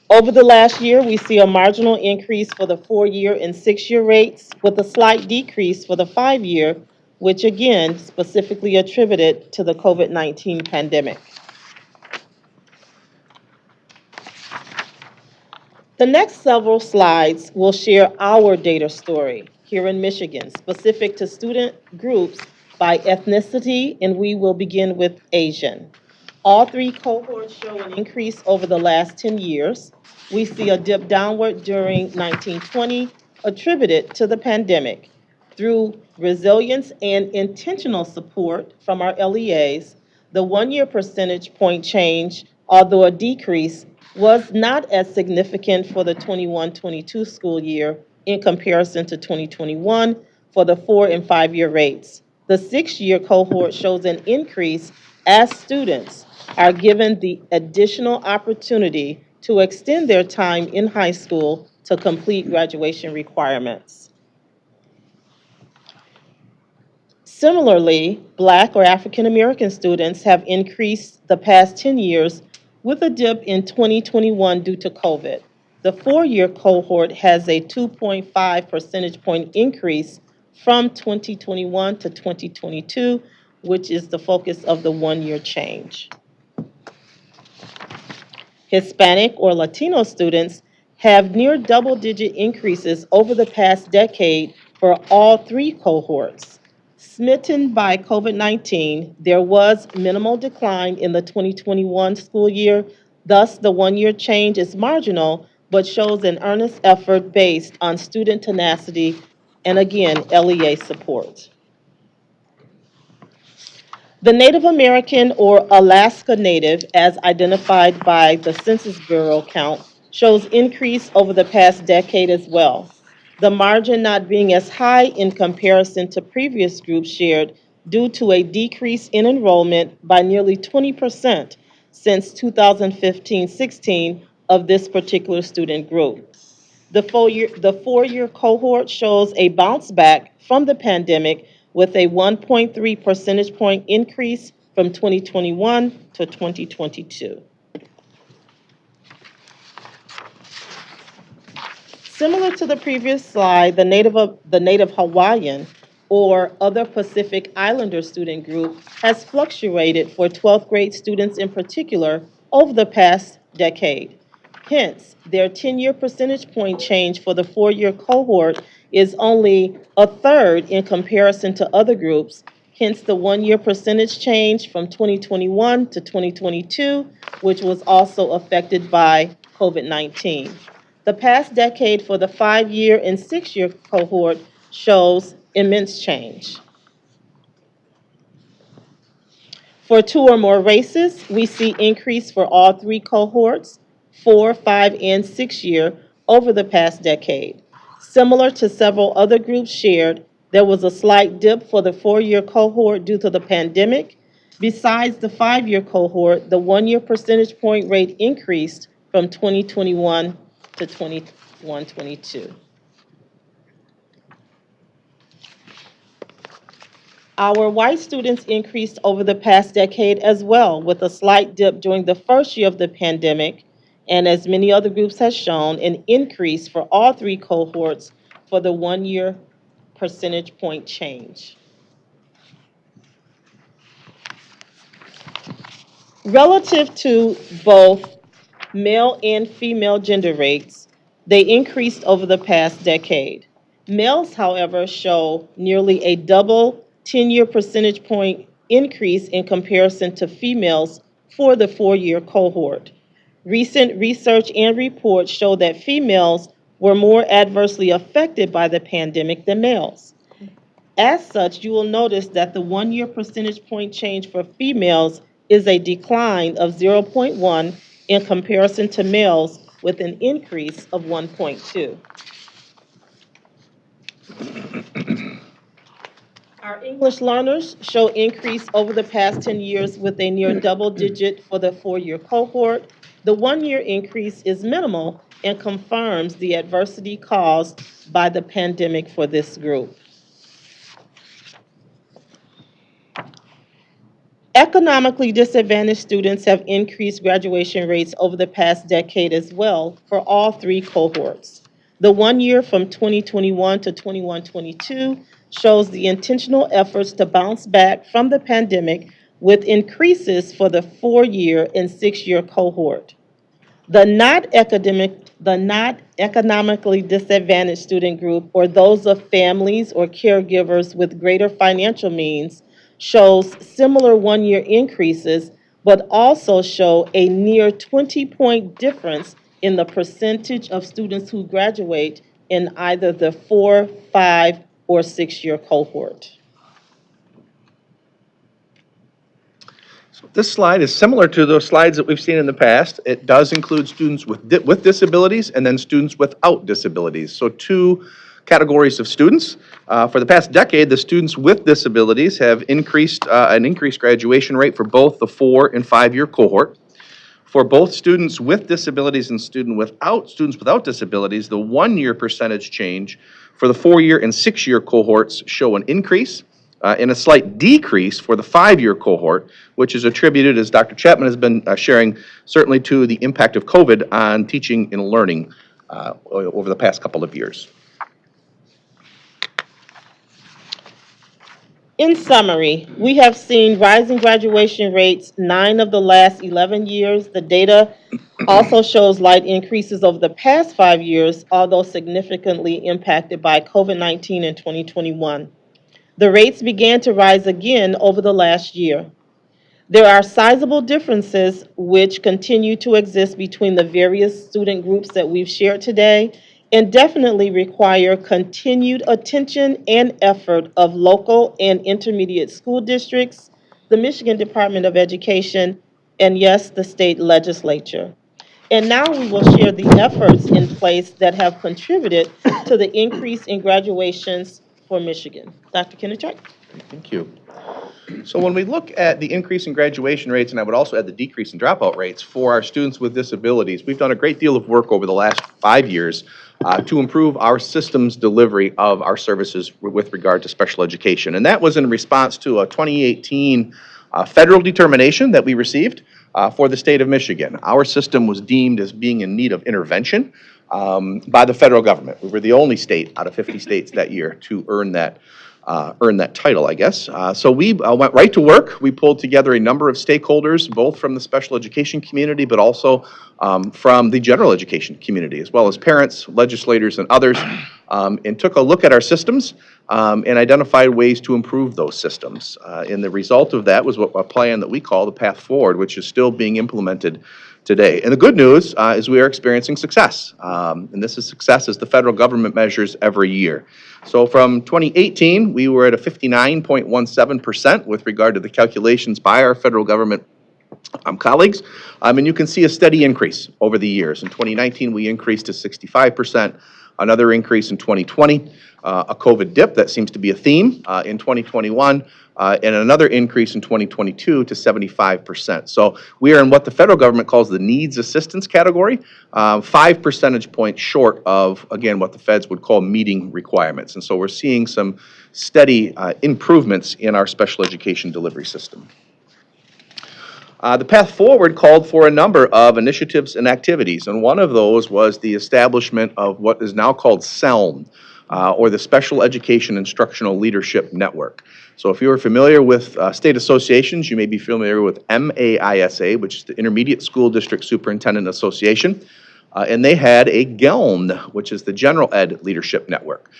Over the last year, we see a marginal increase for the 4-year and 6-year rates, with a slight decrease for the 5-year, which again specifically attributed to the COVID-19 pandemic. The next several slides will share our data story here in Michigan, specific to student groups by ethnicity, and we will begin with Asian. All three cohorts show an increase over the last 10 years. We see a dip downward during 1920, attributed to the pandemic. Through resilience and intentional support from our LEAs, the one-year percentage point change, although a decrease, was not as significant for the 21-22 school year in comparison to 2021 for the 4 and 5-year rates. The 6-year cohort shows an increase as students are given the additional opportunity to extend their time in high school to complete graduation requirements. Similarly, Black or African American students have increased the past 10 years with a dip in 2021 due to COVID. The 4-year cohort has a 2.5 percentage point increase from 2021 to 2022, which is the focus of the one-year change. Hispanic or Latino students have near double-digit increases over the past decade for all three cohorts. Smitten by COVID-19, there was minimal decline in the 2021 school year. Thus, the one-year change is marginal, but shows an earnest effort based on student tenacity and, again, LEA support. The Native American or Alaska Native, as identified by the Census Bureau count, shows increase over the past decade as well. The margin not being as high in comparison to previous groups shared due to a decrease in enrollment by nearly 20% since 2015-16 of this particular student group. The 4-year cohort shows a bounce back from the pandemic with a 1.3 percentage point increase from 2021 to 2022. Similar to the previous slide, the Native Hawaiian or other Pacific Islander student group has fluctuated for 12th grade students in particular over the past decade. Hence, their 10-year percentage point change for the 4-year cohort is only a third in comparison to other groups. Hence, the one-year percentage change from 2021 to 2022, which was also affected by COVID-19. The past decade for the 5-year and 6-year cohort shows immense change. For 2 or more races, we see increase for all three cohorts, 4, 5, and 6-year over the past decade. Similar to several other groups shared, there was a slight dip for the 4-year cohort due to the pandemic. Besides the 5-year cohort, the 1-year percentage point rate increased from 2021 to 21-22. Our white students increased over the past decade as well, with a slight dip during the first year of the pandemic, and as many other groups have shown, an increase for all three cohorts for the 1-year percentage point change. Relative to both male and female gender rates, they increased over the past decade. Males, however, show nearly a double 10-year percentage point increase in comparison to females for the 4-year cohort. Recent research and reports show that females were more adversely affected by the pandemic than males. As such, you will notice that the 1-year percentage point change for females is a decline of 0.1 in comparison to males with an increase of 1.2. Our English learners show increase over the past 10 years with a near double digit for the 4-year cohort. The 1-year increase is minimal and confirms the adversity caused by the pandemic for this group. Economically disadvantaged students have increased graduation rates over the past decade as well for all three cohorts. The 1-year from 2021 to 21-22 shows the intentional efforts to bounce back from the pandemic with increases for the 4-year and 6-year cohort. The not economically disadvantaged student group, or those of families or caregivers with greater financial means, shows similar one-year increases, but also show a near 20-point difference in the percentage of students who graduate in either the 4, 5, or 6-year cohort. This slide is similar to those slides that we've seen in the past. It does include students with disabilities and then students without disabilities. So two categories of students. For the past decade, the students with disabilities have increased an increased graduation rate for both the 4 and 5-year cohort. For both students with disabilities and students without disabilities, the 1-year percentage change for the 4-year and 6-year cohorts show an increase and a slight decrease for the 5-year cohort, which is attributed, as Dr. Chapman has been sharing, certainly to the impact of COVID on teaching and learning over the past couple of years. In summary, we have seen rising graduation rates 9 of the last 11 years. The data also shows slight increases over the past 5 years, although significantly impacted by COVID-19 in 2021. The rates began to rise again over the last year. There are sizable differences which continue to exist between the various student groups that we've shared today, and definitely require continued attention and effort of local and intermediate school districts, the Michigan Department of Education, and yes, the state legislature. And now we will share the efforts in place that have contributed to the increase in graduations for Michigan. Dr. Kinnichuk? Thank you. So when we look at the increase in graduation rates, and I would also add the decrease in dropout rates for our students with disabilities, we've done a great deal of work over the last 5 years to improve our system's delivery of our services with regard to special education. And that was in response to a 2018 federal determination that we received for the state of Michigan. Our system was deemed as being in need of intervention by the federal government. We were the only state out of 50 states that year to earn that title, I guess. So we went right to work. We pulled together a number of stakeholders, both from the special education community, but also from the general education community, as well as parents, legislators, and others, and took a look at our systems and identified ways to improve those systems. And the result of that was a plan that we call the Path Forward, which is still being implemented today. And the good news is we are experiencing success. And this is success as the federal government measures every year. So from 2018, we were at a 59.17% with regard to the calculations by our federal government colleagues. And you can see a steady increase over the years. In 2019, we increased to 65%, another increase in 2020, a COVID dip that seems to be a theme in 2021, and another increase in 2022 to 75%. So we are in what the federal government calls the needs assistance category, 5 percentage points short of, again, what the feds would call meeting requirements. And so we're seeing some steady improvements in our special education delivery system. The Path Forward called for a number of initiatives and activities, and one of those was the establishment of what is now called SELM, or the Special Education Instructional Leadership Network. So if you're familiar with state associations, you may be familiar with MAISA, which is the Intermediate School District Superintendent Association, and they had a GELN, which is the General Ed Leadership Network.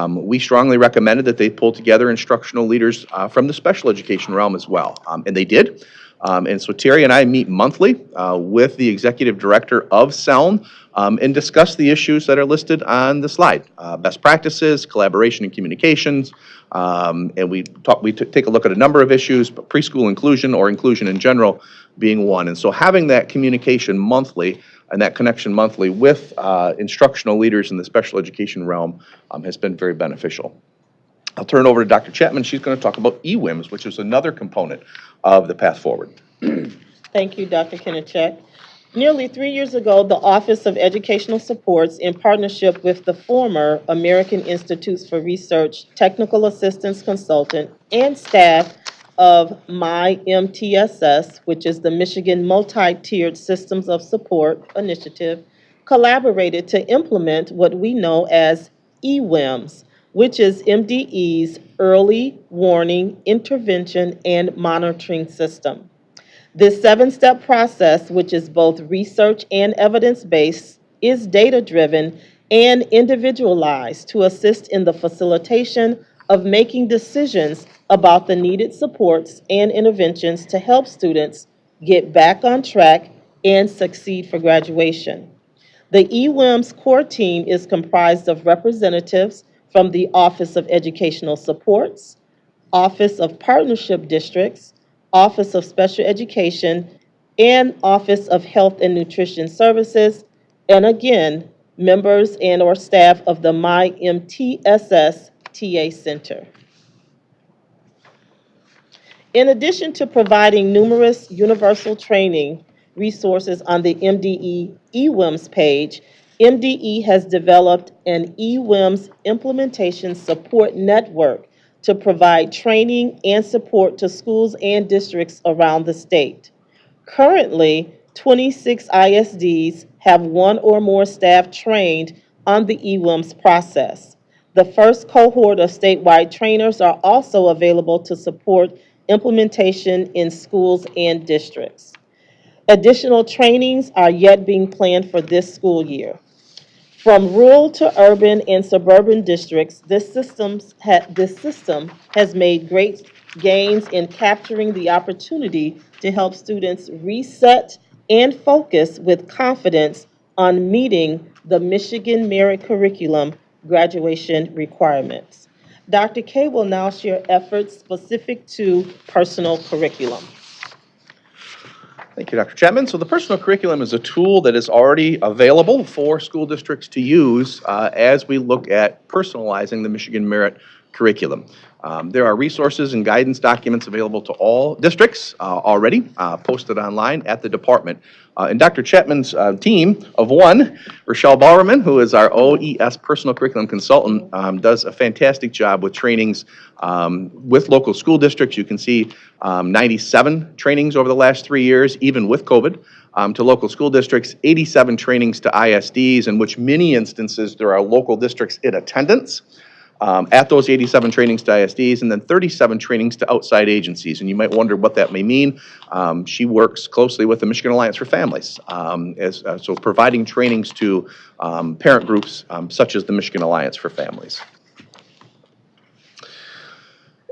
We strongly recommended that they pull together instructional leaders from the special education realm as well, and they did. And so Terry and I meet monthly with the executive director of SELM and discuss the issues that are listed on the slide. Best practices, collaboration and communications, and we take a look at a number of issues, but preschool inclusion or inclusion in general being one. And so having that communication monthly and that connection monthly with instructional leaders in the special education realm has been very beneficial. I'll turn it over to Dr. Chapman. She's going to talk about EWIMS, which is another component of the Path Forward. Thank you, Dr. Kinnichuk. Nearly 3 years ago, the Office of Educational Supports, in partnership with the former American Institutes for Research Technical Assistance Consultant and staff of MyMTSS, which is the Michigan Multi-Tiered Systems of Support Initiative, collaborated to implement what we know as EWIMS, which is MDE's Early Warning, Intervention, and Monitoring System. This seven-step process, which is both research and evidence-based, is data-driven and individualized to assist in the facilitation of making decisions about the needed supports and interventions to help students get back on track and succeed for graduation. The EWIMS core team is comprised of representatives from the Office of Educational Supports, Office of Partnership Districts, Office of Special Education, and Office of Health and Nutrition Services, and again, members and/or staff of the MyMTSS TA Center. In addition to providing numerous universal training resources on the MDE eWIMS page, MDE has developed an eWIMS implementation support network to provide training and support to schools and districts around the state. Currently, 26 ISDs have one or more staff trained on the eWIMS process. The first cohort of statewide trainers are also available to support implementation in schools and districts. Additional trainings are yet being planned for this school year. From rural to urban and suburban districts, this system has made great gains in capturing the opportunity to help students reset and focus with confidence on meeting the Michigan Merit Curriculum graduation requirements. Dr. K will now share efforts specific to personal curriculum. Thank you, Dr. Chapman. So the personal curriculum is a tool that is already available for school districts to use as we look at personalizing the Michigan Merit Curriculum. There are resources and guidance documents available to all districts already posted online at the department. And Dr. Chapman's team of one, Rochelle Bowerman, who is our OES personal curriculum consultant, does a fantastic job with trainings with local school districts. You can see 97 trainings over the last 3 years, even with COVID, to local school districts, 87 trainings to ISDs, in which many instances there are local districts in attendance. At those 87 trainings to ISDs, and then 37 trainings to outside agencies. And you might wonder what that may mean. She works closely with the Michigan Alliance for Families, so providing trainings to parent groups such as the Michigan Alliance for Families.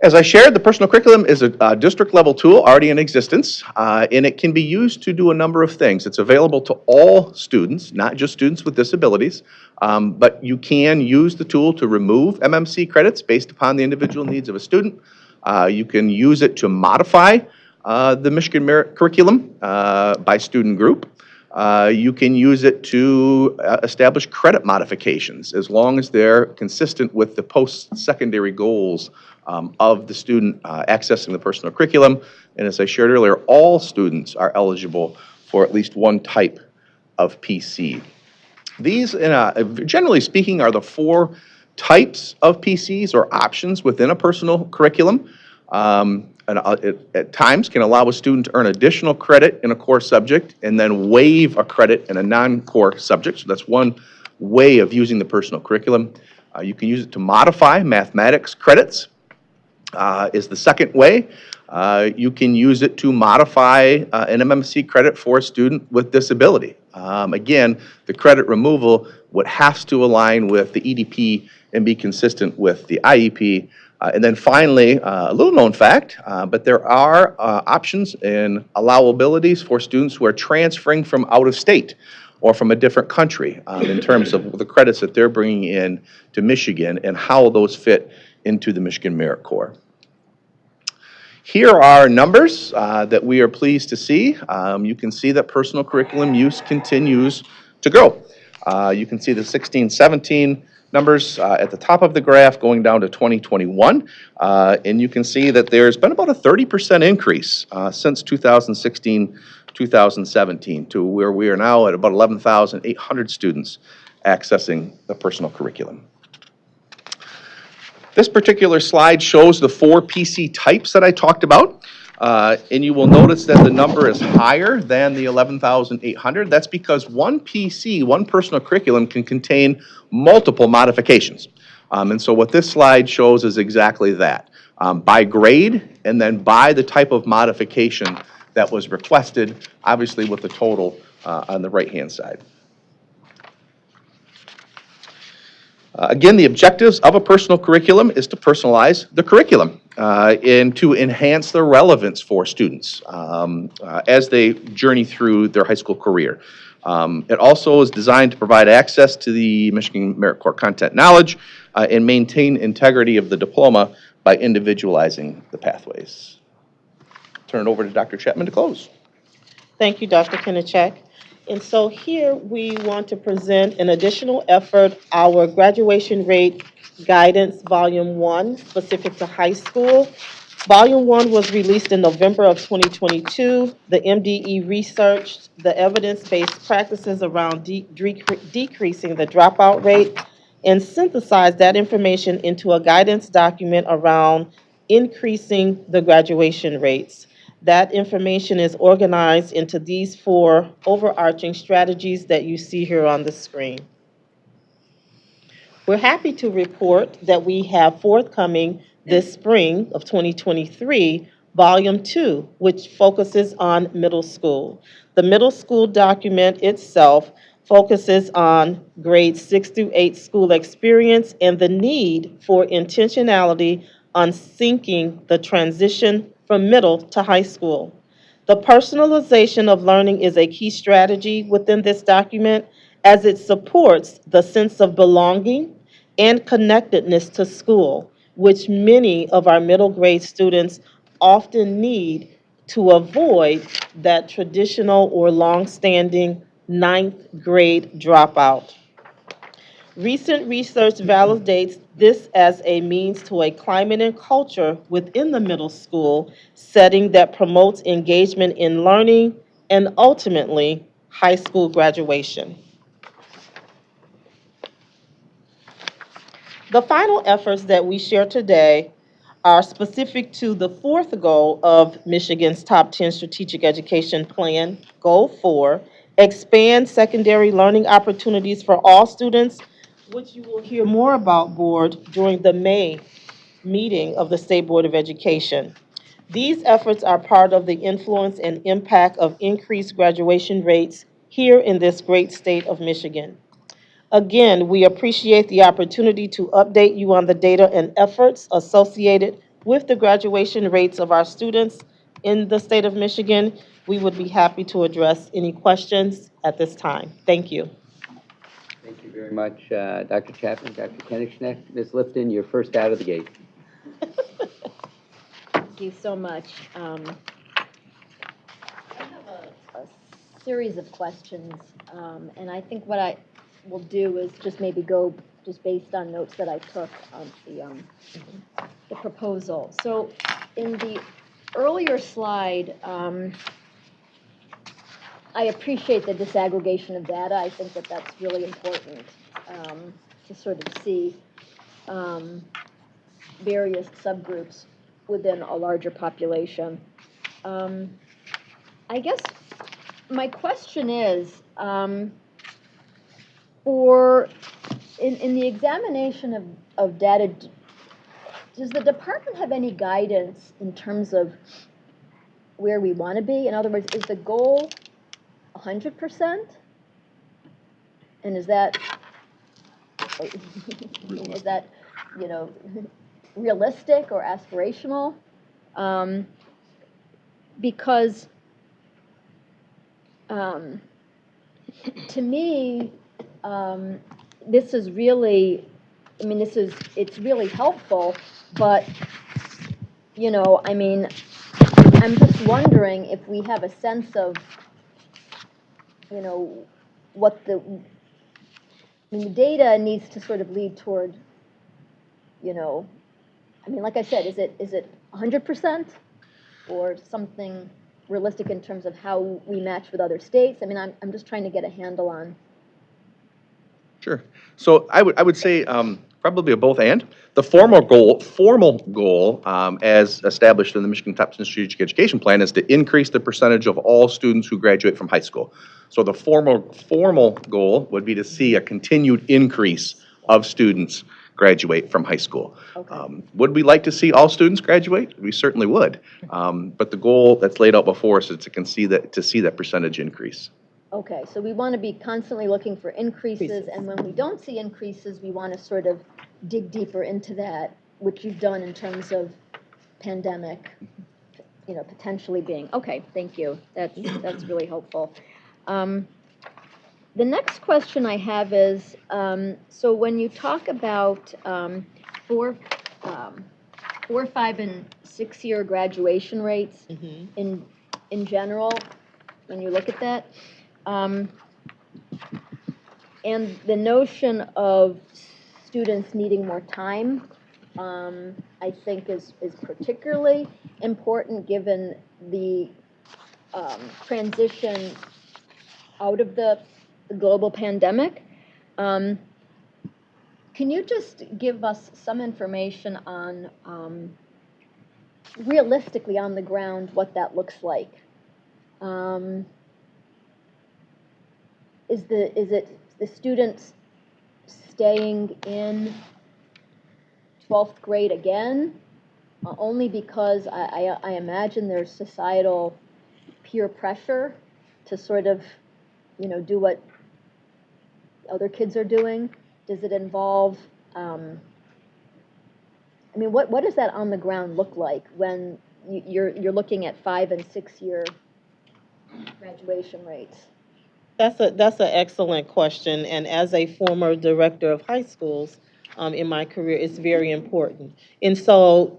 As I shared, the personal curriculum is a district-level tool already in existence, and it can be used to do a number of things. It's available to all students, not just students with disabilities, but you can use the tool to remove MMC credits based upon the individual needs of a student. You can use it to modify the Michigan Merit Curriculum by student group. You can use it to establish credit modifications as long as they're consistent with the post-secondary goals of the student accessing the personal curriculum. And as I shared earlier, all students are eligible for at least one type of PC. These, generally speaking, are the 4 types of PCs or options within a personal curriculum. At times can allow a student to earn additional credit in a core subject and then waive a credit in a non-core subject. So that's one way of using the personal curriculum. You can use it to modify mathematics credits. Is the second way. You can use it to modify an MMC credit for a student with disability. Again, the credit removal would have to align with the EDP and be consistent with the IEP. And then finally, a little known fact, but there are options and allowabilities for students who are transferring from out of state or from a different country in terms of the credits that they're bringing in to Michigan and how those fit into the Michigan Merit Corps. Here are numbers that we are pleased to see. You can see that personal curriculum use continues to grow. You can see the 16-17 numbers at the top of the graph going down to 2021. And you can see that there's been about a 30% increase since 2016-2017 to where we are now at about 11,800 students accessing the personal curriculum. This particular slide shows the 4 PC types that I talked about, and you will notice that the number is higher than the 11,800. That's because one PC, one personal curriculum, can contain multiple modifications. And so what this slide shows is exactly that. By grade and then by the type of modification that was requested, obviously with the total on the right-hand side. Again, the objectives of a personal curriculum is to personalize the curriculum and to enhance the relevance for students as they journey through their high school career. It also is designed to provide access to the Michigan AmeriCorps content knowledge and maintain integrity of the diploma by individualizing the pathways. Turn it over to Dr. Chapman to close. Thank you, Dr. Kinnichek. And so here we want to present an additional effort, our graduation rate guidance, volume 1, specific to high school. Volume 1 was released in November of 2022. The MDE researched the evidence-based practices around decreasing the dropout rate and synthesized that information into a guidance document around increasing the graduation rates. That information is organized into these 4 overarching strategies that you see here on the screen. We're happy to report that we have forthcoming this spring of 2023, Volume 2, which focuses on middle school. The middle school document itself focuses on grades 6 through 8 school experience and the need for intentionality on syncing the transition from middle to high school. The personalization of learning is a key strategy within this document as it supports the sense of belonging and connectedness to school, which many of our middle grade students often need to avoid that traditional or long-standing 9th grade dropout. Recent research validates this as a means to a climate and culture within the middle school setting that promotes engagement in learning and ultimately high school graduation. The final efforts that we share today are specific to the 4th goal of Michigan's Top 10 Strategic Education Plan, Goal 4, expand secondary learning opportunities for all students, which you will hear more about, Board, during the May meeting of the State Board of Education. These efforts are part of the influence and impact of increased graduation rates here in this great state of Michigan. Again, we appreciate the opportunity to update you on the data and efforts associated with the graduation rates of our students in the state of Michigan. We would be happy to address any questions at this time. Thank you. Thank you very much, Dr. Chapman, Dr. Kinnichek. Ms. Lifton, you're first out of the gate. Thank you so much. I have a series of questions, and I think what I will do is just maybe go just based on notes that I took on the proposal. So in the earlier slide, I appreciate the disaggregation of data. I think that that's really important to sort of see various subgroups within a larger population. I guess my question is, in the examination of data, does the department have any guidance in terms of where we want to be? In other words, is the goal 100%? And is that, realistic or aspirational? Because to me, this is really, it's really helpful, but, I'm just wondering if we have a sense of, what the data needs to sort of lead toward, like I said, is it 100% or something realistic in terms of how we match with other states? I'm just trying to get a handle on. Sure. So I would say probably a both and. The formal goal as established in the Michigan Top 10 Strategic Education Plan is to increase the percentage of all students who graduate from high school. So the formal goal would be to see a continued increase of students graduate from high school. Okay. Would we like to see all students graduate? We certainly would. But the goal that's laid out before us is to see that percentage increase. Okay, so we want to be constantly looking for increases, and when we don't see increases, we want to sort of dig deeper into that, which you've done in terms of pandemic, potentially being, okay, thank you. That's really helpful. The next question I have is, so when you talk about 4, 5, and 6-year graduation rates in general, when you look at that, and the notion of students needing more time, I think is particularly important given the transition out of the global pandemic. Can you just give us some information on, realistically on the ground, what that looks like? Is it the students staying in 12th grade again, only because I imagine there's societal peer pressure to sort of, do what other kids are doing? Does it involve, what does that on the ground look like when you're looking at 5 and 6-year graduation rates? That's an excellent question, and as a former director of high schools in my career, it's very important. And so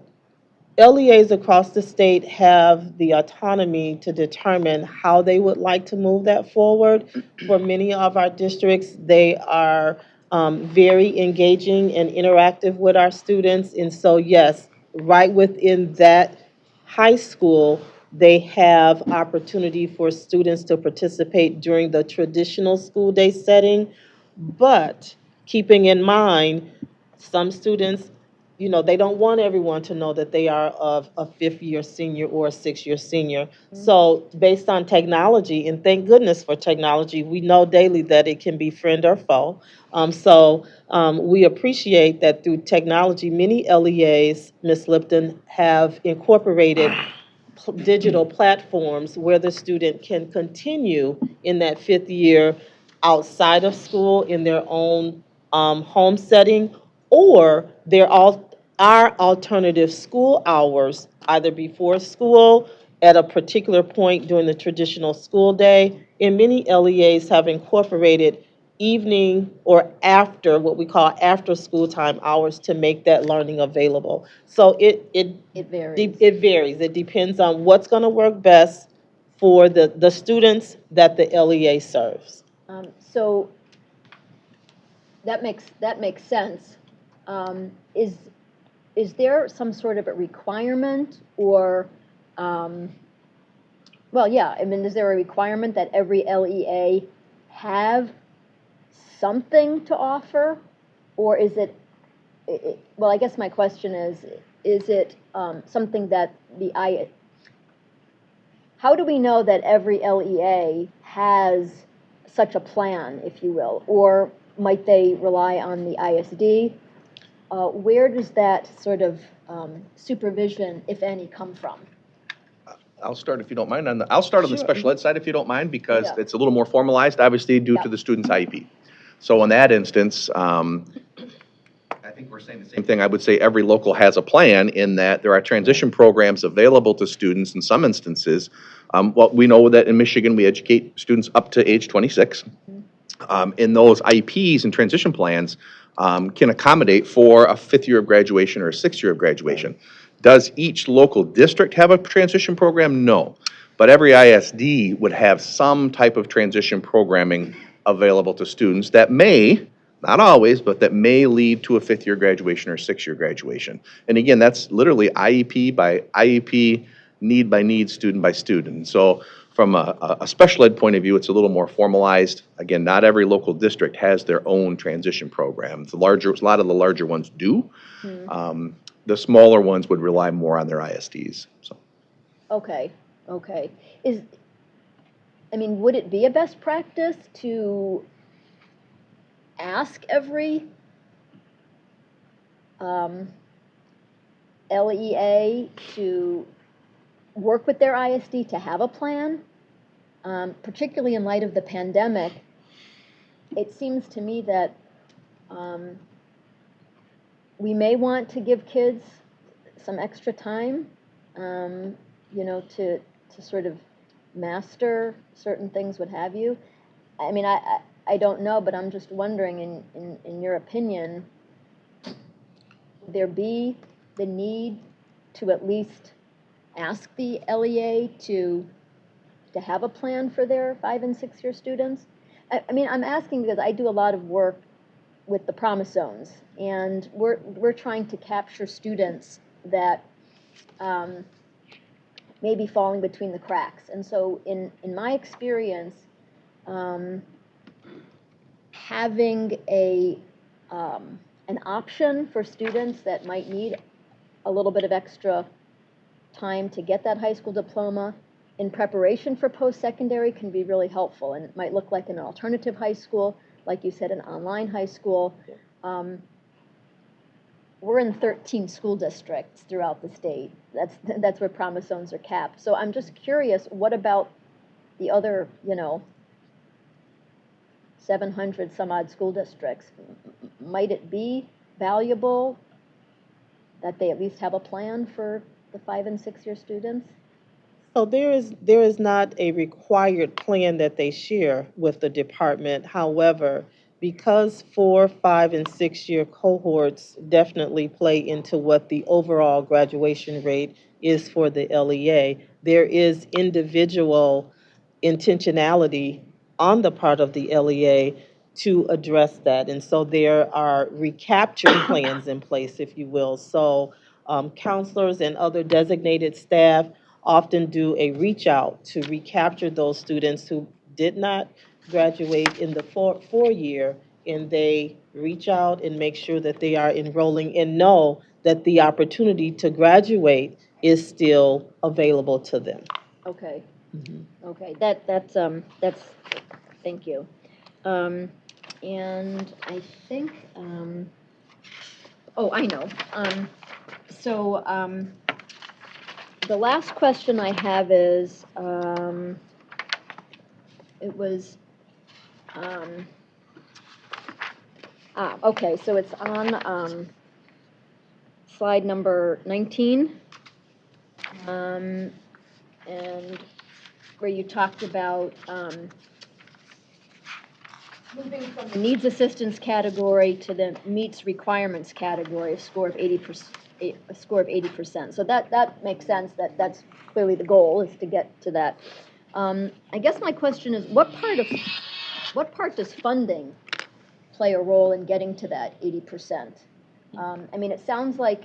LEAs across the state have the autonomy to determine how they would like to move that forward. For many of our districts, they are very engaging and interactive with our students. And so, yes, right within that high school, they have opportunity for students to participate during the traditional school day setting. But keeping in mind, some students, they don't want everyone to know that they are of a 5th-year senior or a 6-year senior. So based on technology, and thank goodness for technology, we know daily that it can be friend or foe. We appreciate that through technology, many LEAs, Ms. Lipton, have incorporated digital platforms where the student can continue in that 5th year outside of school in their own home setting, or there are alternative school hours, either before school, at a particular point during the traditional school day, and many LEAs have incorporated evening or after, what we call after school time hours, to make that learning available. So it varies. It varies. It depends on what's going to work best for the students that the LEA serves. So that makes sense. Is there some sort of a requirement, or is there a requirement that every LEA have something to offer, or is it, well, I guess my question is it something that how do we know that every LEA has such a plan, if you will, or might they rely on the ISD? Where does that sort of supervision, if any, come from? I'll start if you don't mind. I'll start on the Sure. special ed side if you don't mind, because Yeah. it's a little more formalized, obviously, due to the student's IEP. So in that instance, I think we're saying the same thing. I would say every local has a plan in that there are transition programs available to students in some instances. We know that in Michigan, we educate students up to age 26. In those IEPs and transition plans can accommodate for a 5th year of graduation or a 6th year of graduation. Does each local district have a transition program? No. But every ISD would have some type of transition programming available to students that may, not always, but that may lead to a 5th year graduation or 6th year graduation. And again, that's literally IEP by IEP, need by need, student by student. So from a special ed point of view, it's a little more formalized. Again, not every local district has their own transition program. A lot of the larger ones do. The smaller ones would rely more on their ISDs. So. Okay. Would it be a best practice to ask every LEA to work with their ISD to have a plan, particularly in light of the pandemic. It seems to me that we may want to give kids some extra time, to sort of master certain things, what have you. I mean, I don't know, but I'm just wondering, in your opinion, would there be the need to at least ask the LEA to have a plan for their 5- and 6-year students? I mean, I'm asking because I do a lot of work with the promise zones, and we're trying to capture students that may be falling between the cracks. And so in my experience, having an option for students that might need a little bit of extra time to get that high school diploma in preparation for post-secondary can be really helpful. And it might look like an alternative high school, like you said, an online high school. We're in 13 school districts throughout the state. That's where promise zones are capped. So I'm just curious, what about the other, 700 some odd school districts? Might it be valuable that they at least have a plan for the 5- and 6-year students? So there is not a required plan that they share with the department. However, because 4-, 5-, and 6-year cohorts definitely play into what the overall graduation rate is for the LEA, there is individual intentionality on the part of the LEA to address that. And so there are recapture plans in place, if you will. So counselors and other designated staff often do a reach out to recapture those students who did not graduate in the 4-year, and they reach out and make sure that they are enrolling and know that the opportunity to graduate is still available to them. Okay. Okay, that's thank you. And I think, I know. The last question I have is, it was, okay, so it's on slide number 19, and where you talked about moving from the needs assistance category to the meets requirements category, a score of 80%. So that makes sense. That's clearly the goal, is to get to that. I guess my question is, what part does funding play a role in getting to that 80%? I mean, it sounds like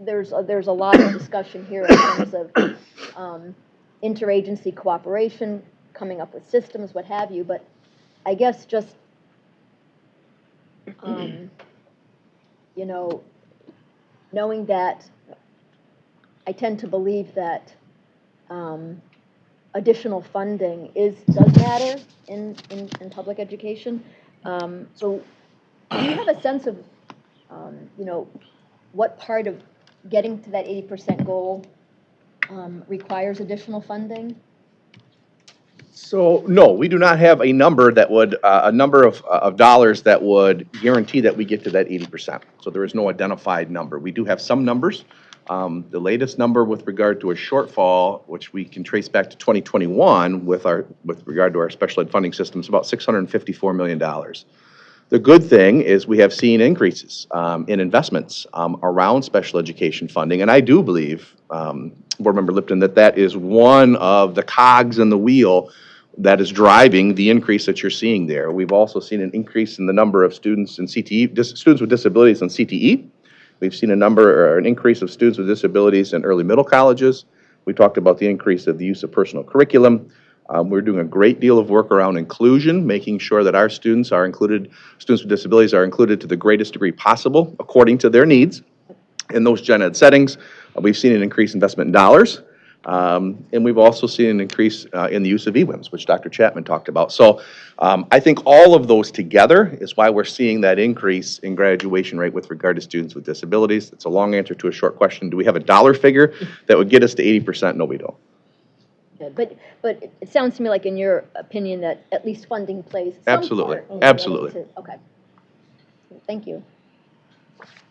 there's a lot of discussion here in terms of interagency cooperation, coming up with systems, what have you, but I guess just, knowing that I tend to believe that additional funding does matter in public education. So do you have a sense of, what part of getting to that 80% goal requires additional funding? So, no, we do not have a number that would, a number of dollars that would guarantee that we get to that 80%. So there is no identified number. We do have some numbers. The latest number with regard to a shortfall, which we can trace back to 2021 with regard to our special ed funding system, is about $654 million. The good thing is we have seen increases in investments around special education funding, and I do believe, Board Member Lipton, that is one of the cogs in the wheel that is driving the increase that you're seeing there. We've also seen an increase in the number of students in CTE, students with disabilities in CTE. We've seen an increase of students with disabilities in early middle colleges. We talked about the increase of the use of personal curriculum. We're doing a great deal of work around inclusion, making sure that our students with disabilities are included to the greatest degree possible according to their needs in those gen ed settings. We've seen an increased investment in dollars. And we've also seen an increase in the use of EWIMs, which Dr. Chapman talked about. So I think all of those together is why we're seeing that increase in graduation rate with regard to students with disabilities. It's a long answer to a short question. Do we have a dollar figure that would get us to 80%? No, we don't. Yeah, but it sounds to me like, in your opinion, that at least funding plays some Absolutely. part. Absolutely. Okay. Thank you.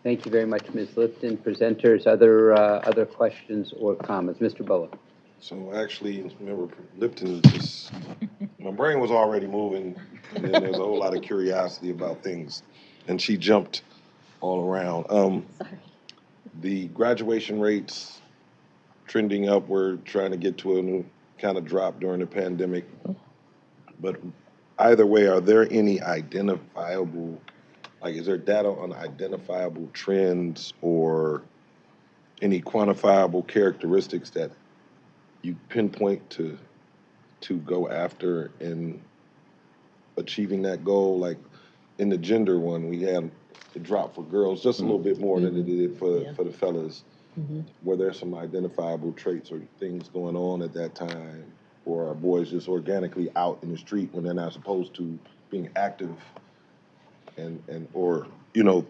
Thank you very much, Ms. Lipton. Presenters, other questions or comments? Mr. Bullock. So actually, remember, Lipton just, my brain was already moving, and then there's a whole lot of curiosity about things, and she jumped all around. Sorry. The graduation rates trending upward, trying to get to a new kind of drop during the pandemic. But either way, are there any identifiable, like, is there data on identifiable trends or any quantifiable characteristics that you pinpoint to go after in achieving that goal? Like in the gender one, we had it drop for girls just a little bit more than it did for the fellas. Were there some identifiable traits or things going on at that time, or are boys just organically out in the street when they're not supposed to, being active and or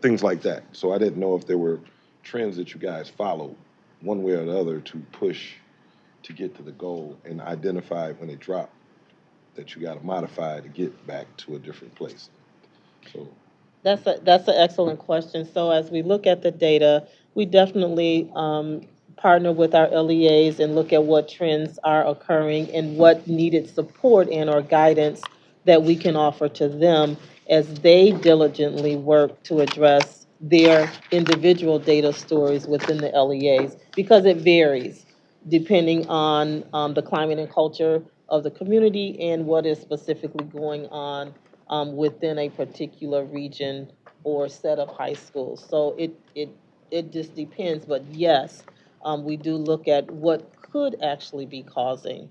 things like that? So I didn't know if there were trends that you guys followed one way or the other to push to get to the goal, and identify when it dropped that you got to modify to get back to a different place. So That's an excellent question. So as we look at the data, we definitely partner with our LEAs and look at what trends are occurring and what needed support and or guidance that we can offer to them as they diligently work to address their individual data stories within the LEAs, because it varies depending on the climate and culture of the community and what is specifically going on within a particular region or set of high schools. So it just depends, but yes, we do look at what could actually be causing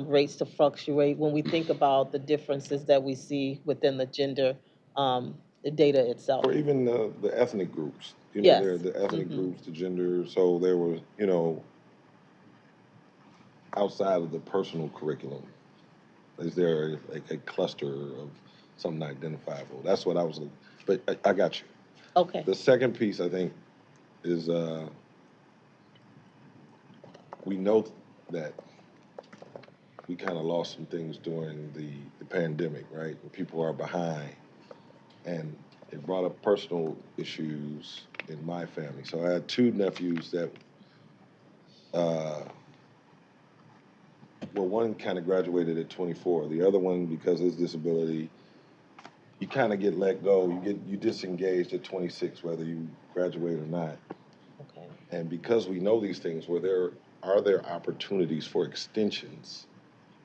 rates to fluctuate when we think about the differences that we see within the gender the data itself. or even the ethnic groups, Yes. there are the ethnic groups, the gender. So there was, outside of the personal curriculum, is there a cluster of something identifiable? That's what I was, but I got you. Okay. The second piece, I think, is we know that we kind of lost some things during the pandemic, right? And people are behind. And it brought up personal issues in my family. So I had two nephews that, one kind of graduated at 24. The other one, because of his disability, you kind of get let go. You disengaged at 26, whether you graduate or not. Okay. And because we know these things, are there opportunities for extensions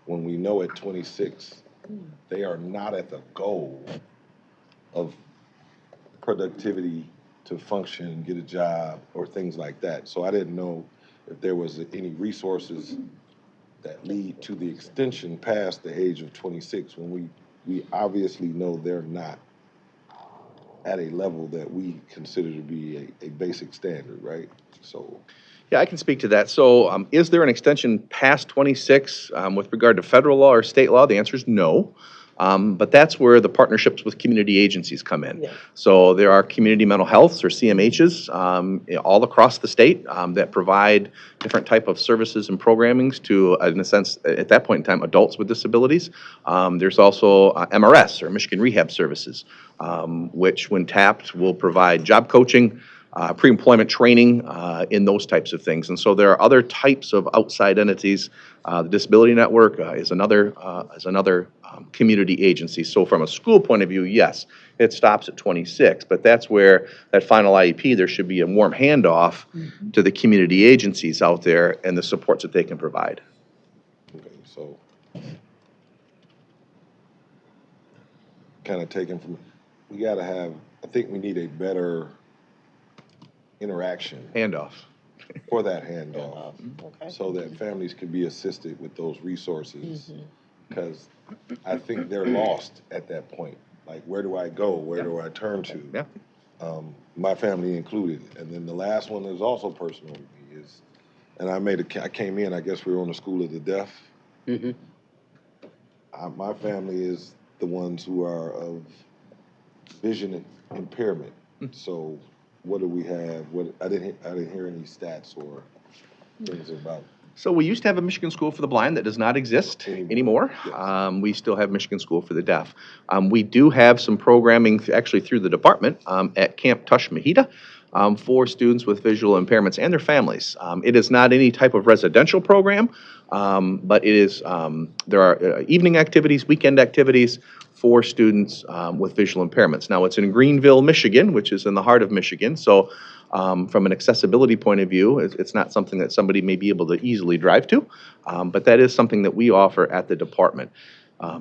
when we know at 26 they are not at the goal of productivity to function, get a job, or things like that? So I didn't know if there was any resources that lead to the extension past the age of 26 when we obviously know they're not at a level that we consider to be a basic standard, right? So. Yeah, I can speak to that. So is there an extension past 26 with regard to federal law or state law? The answer is no. But that's where the partnerships with community agencies come in. Yeah. So there are community mental healths or CMHs all across the state that provide different type of services and programmings to, in a sense, at that point in time, adults with disabilities. There's also MRS or Michigan Rehab Services, which when tapped will provide job coaching, pre-employment training in those types of things. And so there are other types of outside entities. The Disability Network is another community agency. So from a school point of view, yes, it stops at 26, but that's where that final IEP, there should be a warm handoff to the community agencies out there and the supports that they can provide. Okay, so kind of taken from, we got to have, I think we need a better interaction Handoff. for that handoff, Okay. so that families can be assisted with those resources, because I think they're lost at that point. Like, where do I go? Where do I turn to? Yeah. My family included. And then the last one is also personal to me is and I came in, I guess we were on the School of the Deaf. Mm-hmm. My family is the ones who are of vision impairment. So what do we have? I didn't hear any stats or things about. So we used to have a Michigan School for the Blind that does not exist anymore. Yes. We still have Michigan School for the Deaf. We do have some programming actually through the department at Camp Tushmahita for students with visual impairments and their families. It is not any type of residential program, but it is, there are evening activities, weekend activities for students with visual impairments. Now, it's in Greenville, Michigan, which is in the heart of Michigan, so from an accessibility point of view, it's not something that somebody may be able to easily drive to, but that is something that we offer at the department.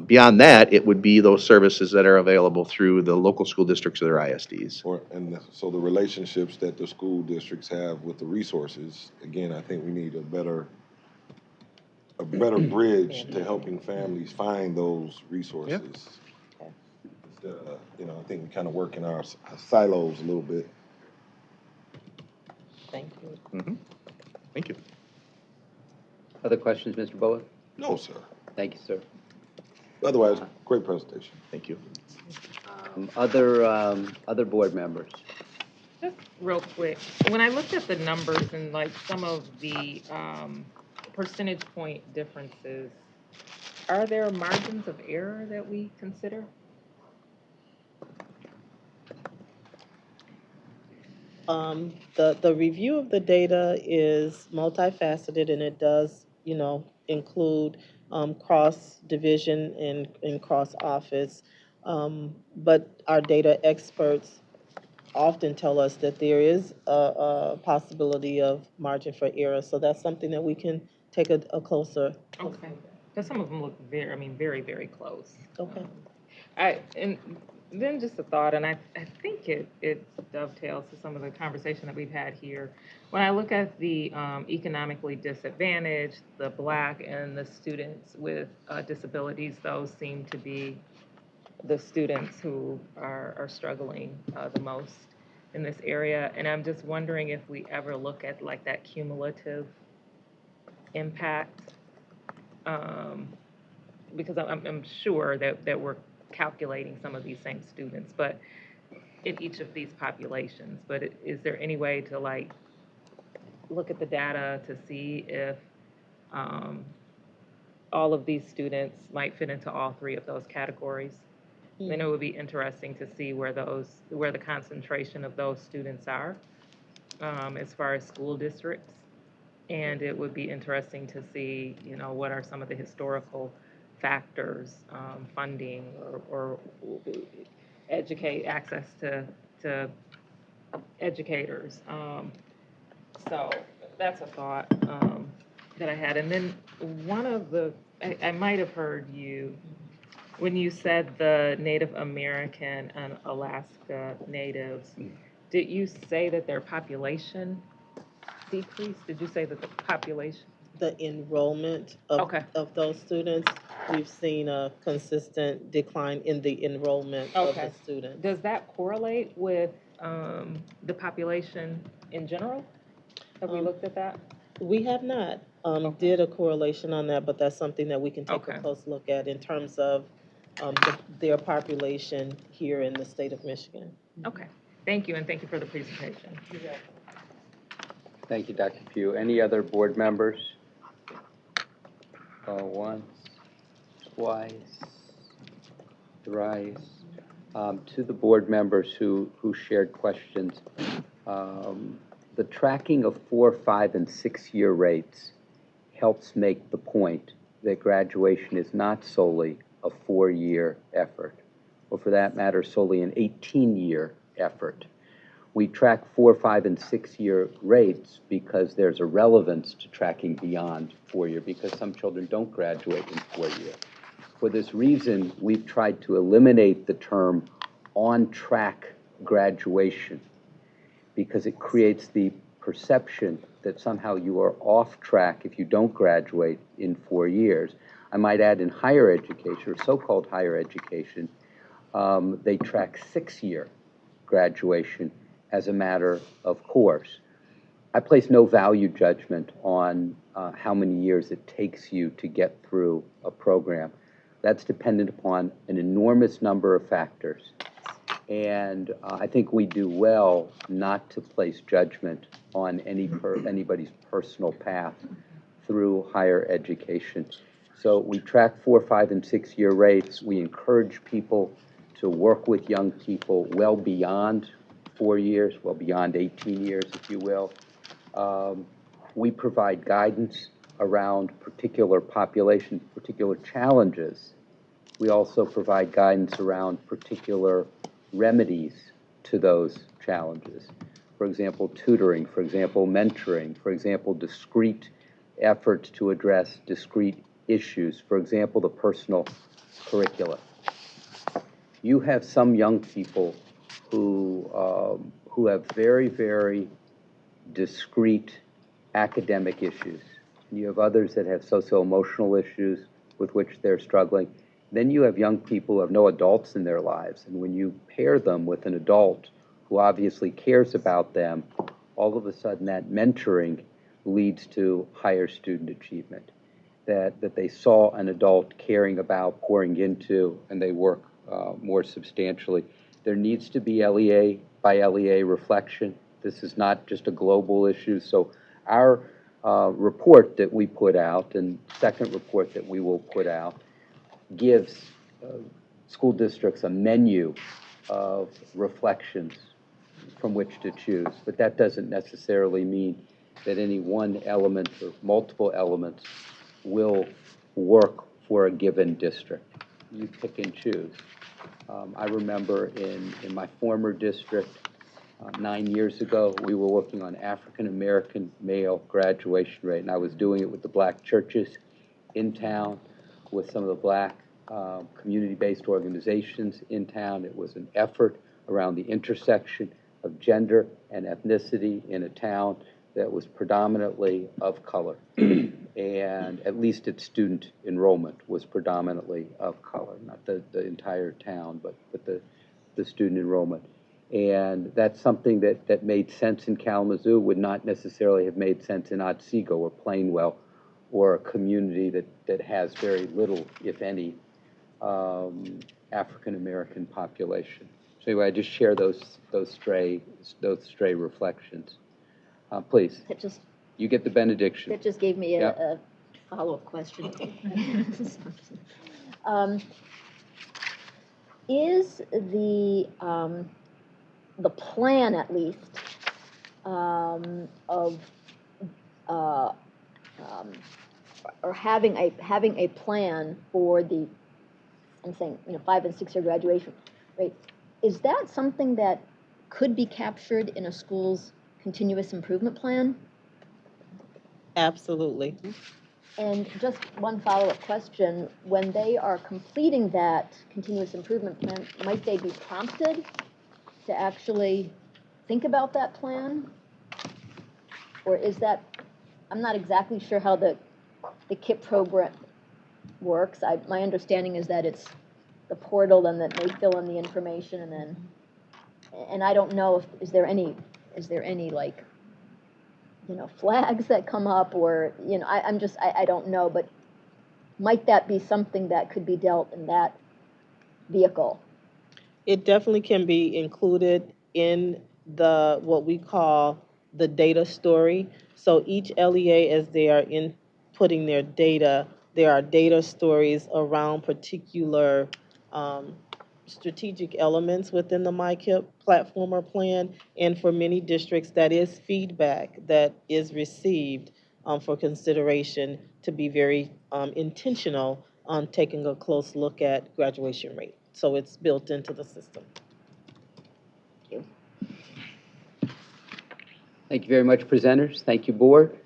Beyond that, it would be those services that are available through the local school districts or their ISDs. So the relationships that the school districts have with the resources, again, I think we need a better bridge to helping families find those resources. Instead of, I think we kind of work in our silos a little bit. Thank you. Mm-hmm. Thank you. Other questions, Mr. Bullock? No, sir. Thank you, sir. Otherwise, great presentation. Thank you. Other board members? Just real quick, when I looked at the numbers and like some of the percentage point differences, are there margins of error that we consider? The review of the data is multifaceted, and it does, include cross division and cross office. But our data experts often tell us that there is a possibility of margin for error. So that's something that we can take a closer. Okay. Because some of them look very, very close. Okay. And then just a thought, and I think it dovetails to some of the conversation that we've had here. When I look at the economically disadvantaged, the Black, and the students with disabilities, those seem to be the students who are struggling the most in this area. And I'm just wondering if we ever look at like that cumulative impact, because I'm sure that we're calculating some of these same students, but in each of these populations. But is there any way to like look at the data to see if all of these students might fit into all three of those categories? I know it would be interesting to see where the concentration of those students are as far as school districts. And it would be interesting to see, what are some of the historical factors, funding or access to educators. So that's a thought that I had. And then I might have heard you, when you said the Native American and Alaska Natives, did you say that their population decreased? Did you say that the population? The enrollment of those students, we've seen a consistent decline in the enrollment of the students. Does that correlate with the population in general? Have we looked at that? We have not did a correlation on that, but that's something that we can take a close look at in terms of their population here in the state of Michigan. Okay. Thank you, and thank you for the presentation. Thank you, Dr. Pugh. Any other board members? Once, twice, thrice. To the board members who shared questions, the tracking of 4, 5, and 6-year rates helps make the point that graduation is not solely a 4-year effort, or for that matter, solely an 18-year effort. We track 4, 5, and 6-year rates because there's a relevance to tracking beyond 4-year, because some children don't graduate in 4-year. For this reason, we've tried to eliminate the term on-track graduation, because it creates the perception that somehow you are off track if you don't graduate in 4 years. I might add, in higher education, or so-called higher education, they track 6-year graduation as a matter of course. I place no value judgment on how many years it takes you to get through a program. That's dependent upon an enormous number of factors. And I think we do well not to place judgment on anybody's personal path through higher education. So we track 4, 5, and 6-year rates. We encourage people to work with young people well beyond 4 years, well beyond 18 years, if you will. We provide guidance around particular population, particular challenges. We also provide guidance around particular remedies to those challenges. For example, tutoring, for example, mentoring, for example, discrete efforts to address discrete issues, for example, the personal curricula. You have some young people who have very, very discrete academic issues. You have others that have socio-emotional issues with which they're struggling. Then you have young people who have no adults in their lives. And when you pair them with an adult who obviously cares about them, all of a sudden that mentoring leads to higher student achievement. That they saw an adult caring about, pouring into, and they work more substantially. There needs to be LEA by LEA reflection. This is not just a global issue. So our report that we put out, and second report that we will put out, gives school districts a menu of reflections from which to choose. But that doesn't necessarily mean that any one element or multiple elements will work for a given district. You pick and choose. I remember in my former district, 9 years ago, we were working on African American male graduation rate, and I was doing it with the black churches in town, with some of the black community-based organizations in town. It was an effort around the intersection of gender and ethnicity in a town that was predominantly of color, and at least its student enrollment was predominantly of color, not the entire town, but the student enrollment. And that's something that made sense in Kalamazoo, would not necessarily have made sense in Otsego or Plainwell, or a community that has very little, if any, African American population. So anyway, I just share those stray reflections. Please, you get the benediction. That just gave me a follow-up question. Is the plan, at least, of or having a plan for the, I'm saying, 5 and 6 year graduation rate, is that something that could be captured in a school's continuous improvement plan? Absolutely. And just one follow-up question, when they are completing that continuous improvement plan, might they be prompted to actually think about that plan? Or is that, I'm not exactly sure how the KIP program works. My understanding is that it's the portal and that they fill in the information, and I don't know if, is there any like, flags that come up, or, I don't know, but might that be something that could be dealt in that vehicle? It definitely can be included in what we call the data story. So each LEA, as they are inputting their data, there are data stories around particular strategic elements within the MyKIP platform or plan. And for many districts, that is feedback that is received for consideration to be very intentional on taking a close look at graduation rate. So it's built into the system. Thank you. Thank you very much, presenters. Thank you, board.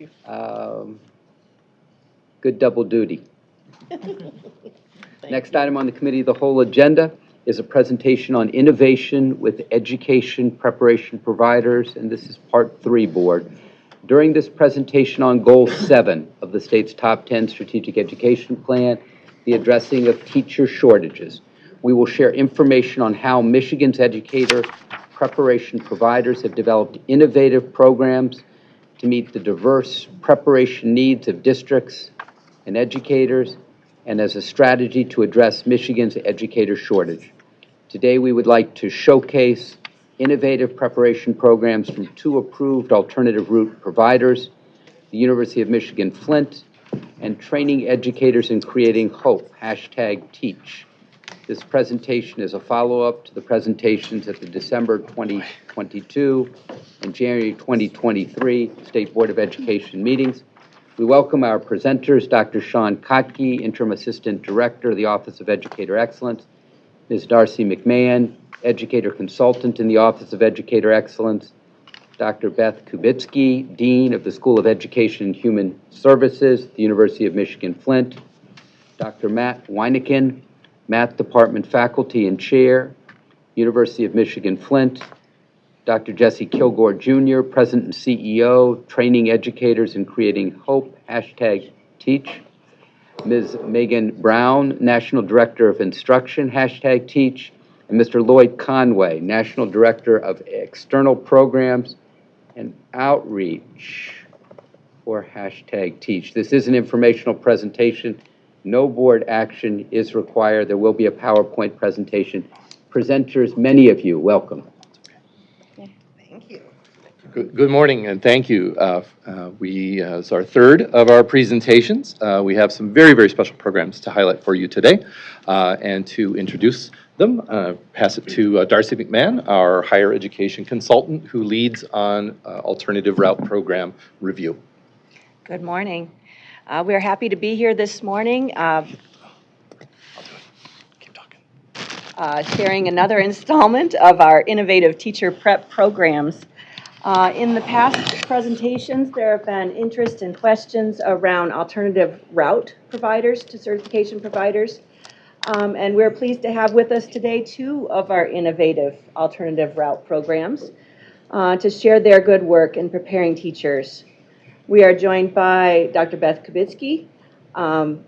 Good double duty. Next item on the committee of the whole agenda is a presentation on innovation with education preparation providers, and this is part 3, board. During this presentation on Goal 7 of the state's top 10 strategic education plan, the addressing of teacher shortages, we will share information on how Michigan's educator preparation providers have developed innovative programs to meet the diverse preparation needs of districts and educators, and as a strategy to address Michigan's educator shortage. Today, we would like to showcase innovative preparation programs from two approved alternative route providers, the University of Michigan Flint, and training educators in creating hope, #Teach. This presentation is a follow-up to the presentations at the December 2022 and January 2023 State Board of Education meetings. We welcome our presenters, Dr. Sean Kotke, Interim Assistant Director of the Office of Educator Excellence, Ms. Darcy McMahon, Educator Consultant in the Office of Educator Excellence, Dr. Beth Kubitsky, Dean of the School of Education and Human Services at the University of Michigan Flint, Dr. Matt Weiniken, Math Department Faculty and Chair, University of Michigan Flint, Dr. Jesse Kilgore Jr., President and CEO, Training Educators in Creating Hope, #Teach, Ms. Megan Brown, National Director of Instruction, #Teach, and Mr. Lloyd Conway, National Director of External Programs and Outreach for #Teach. This is an informational presentation. No board action is required. There will be a PowerPoint presentation. Presenters, many of you, welcome. Thank you. Good morning, and thank you. It's our third of our presentations. We have some very, very special programs to highlight for you today. And to introduce them, pass it to Darcy McMahon, our higher education consultant who leads on alternative route program review. Good morning. We're happy to be here this morning, sharing another installment of our innovative teacher prep programs. In the past presentations, there have been interest and questions around alternative route providers to certification providers. And we're pleased to have with us today two of our innovative alternative route programs to share their good work in preparing teachers. We are joined by Dr. Beth Kubitsky and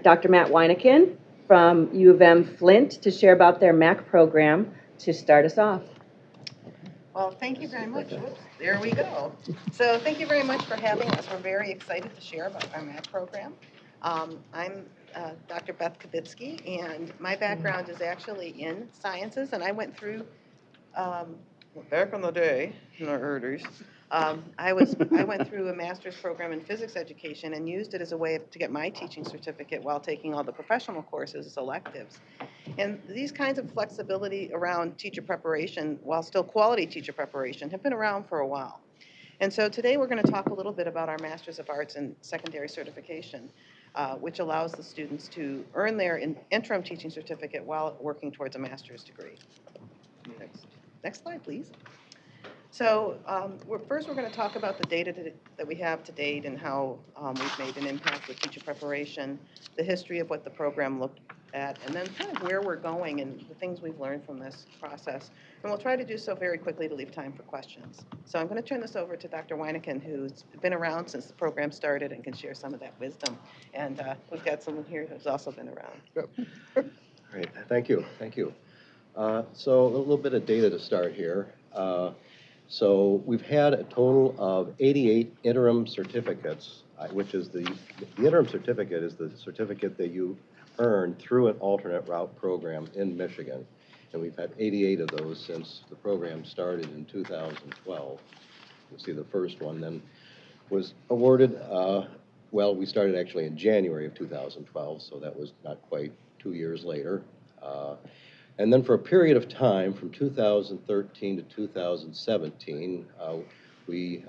Dr. Matt Weiniken from U of M Flint to share about their MAC program to start us off. Well, thank you very much. Oops, there we go. So thank you very much for having us. We're very excited to share about our MAC program. I'm Dr. Beth Kubitsky, and my background is actually in sciences, and I went through, back in the day, in the 80s, I went through a master's program in physics education and used it as a way to get my teaching certificate while taking all the professional courses as electives. And these kinds of flexibility around teacher preparation, while still quality teacher preparation, have been around for a while. And so today we're going to talk a little bit about our Master's of Arts in Secondary Certification, which allows the students to earn their interim teaching certificate while working towards a master's degree. Next slide, please. So first we're going to talk about the data that we have to date and how we've made an impact with teacher preparation, the history of what the program looked at, and then kind of where we're going and the things we've learned from this process. And we'll try to do so very quickly to leave time for questions. So I'm going to turn this over to Dr. Weiniken, who's been around since the program started and can share some of that wisdom. And we've got someone here who's also been around. Yep. Great, thank you, thank you. So a little bit of data to start here. So we've had a total of 88 interim certificates, which is the interim certificate is the certificate that you earn through an alternate route program in Michigan. And we've had 88 of those since the program started in 2012. You'll see the first one then was awarded, well, we started actually in January of 2012, so that was not quite 2 years later. And then for a period of time, from 2013 to 2017, we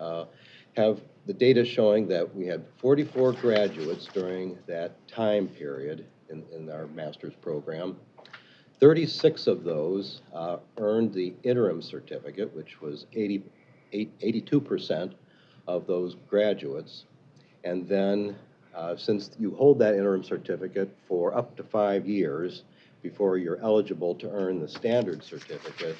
have the data showing that we had 44 graduates during that time period in our master's program. 36 of those earned the interim certificate, which was 82% of those graduates. And then since you hold that interim certificate for up to 5 years, before you're eligible to earn the standard certificate,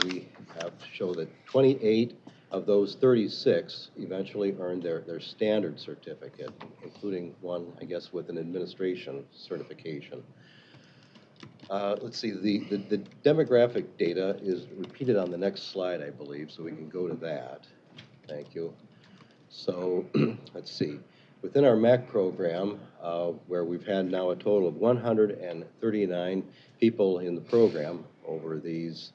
we have to show that 28 of those 36 eventually earned their standard certificate, including one, I guess, with an administration certification. Let's see, the demographic data is repeated on the next slide, I believe, so we can go to that. Thank you. So let's see. Within our MAC program, where we've had now a total of 139 people in the program over these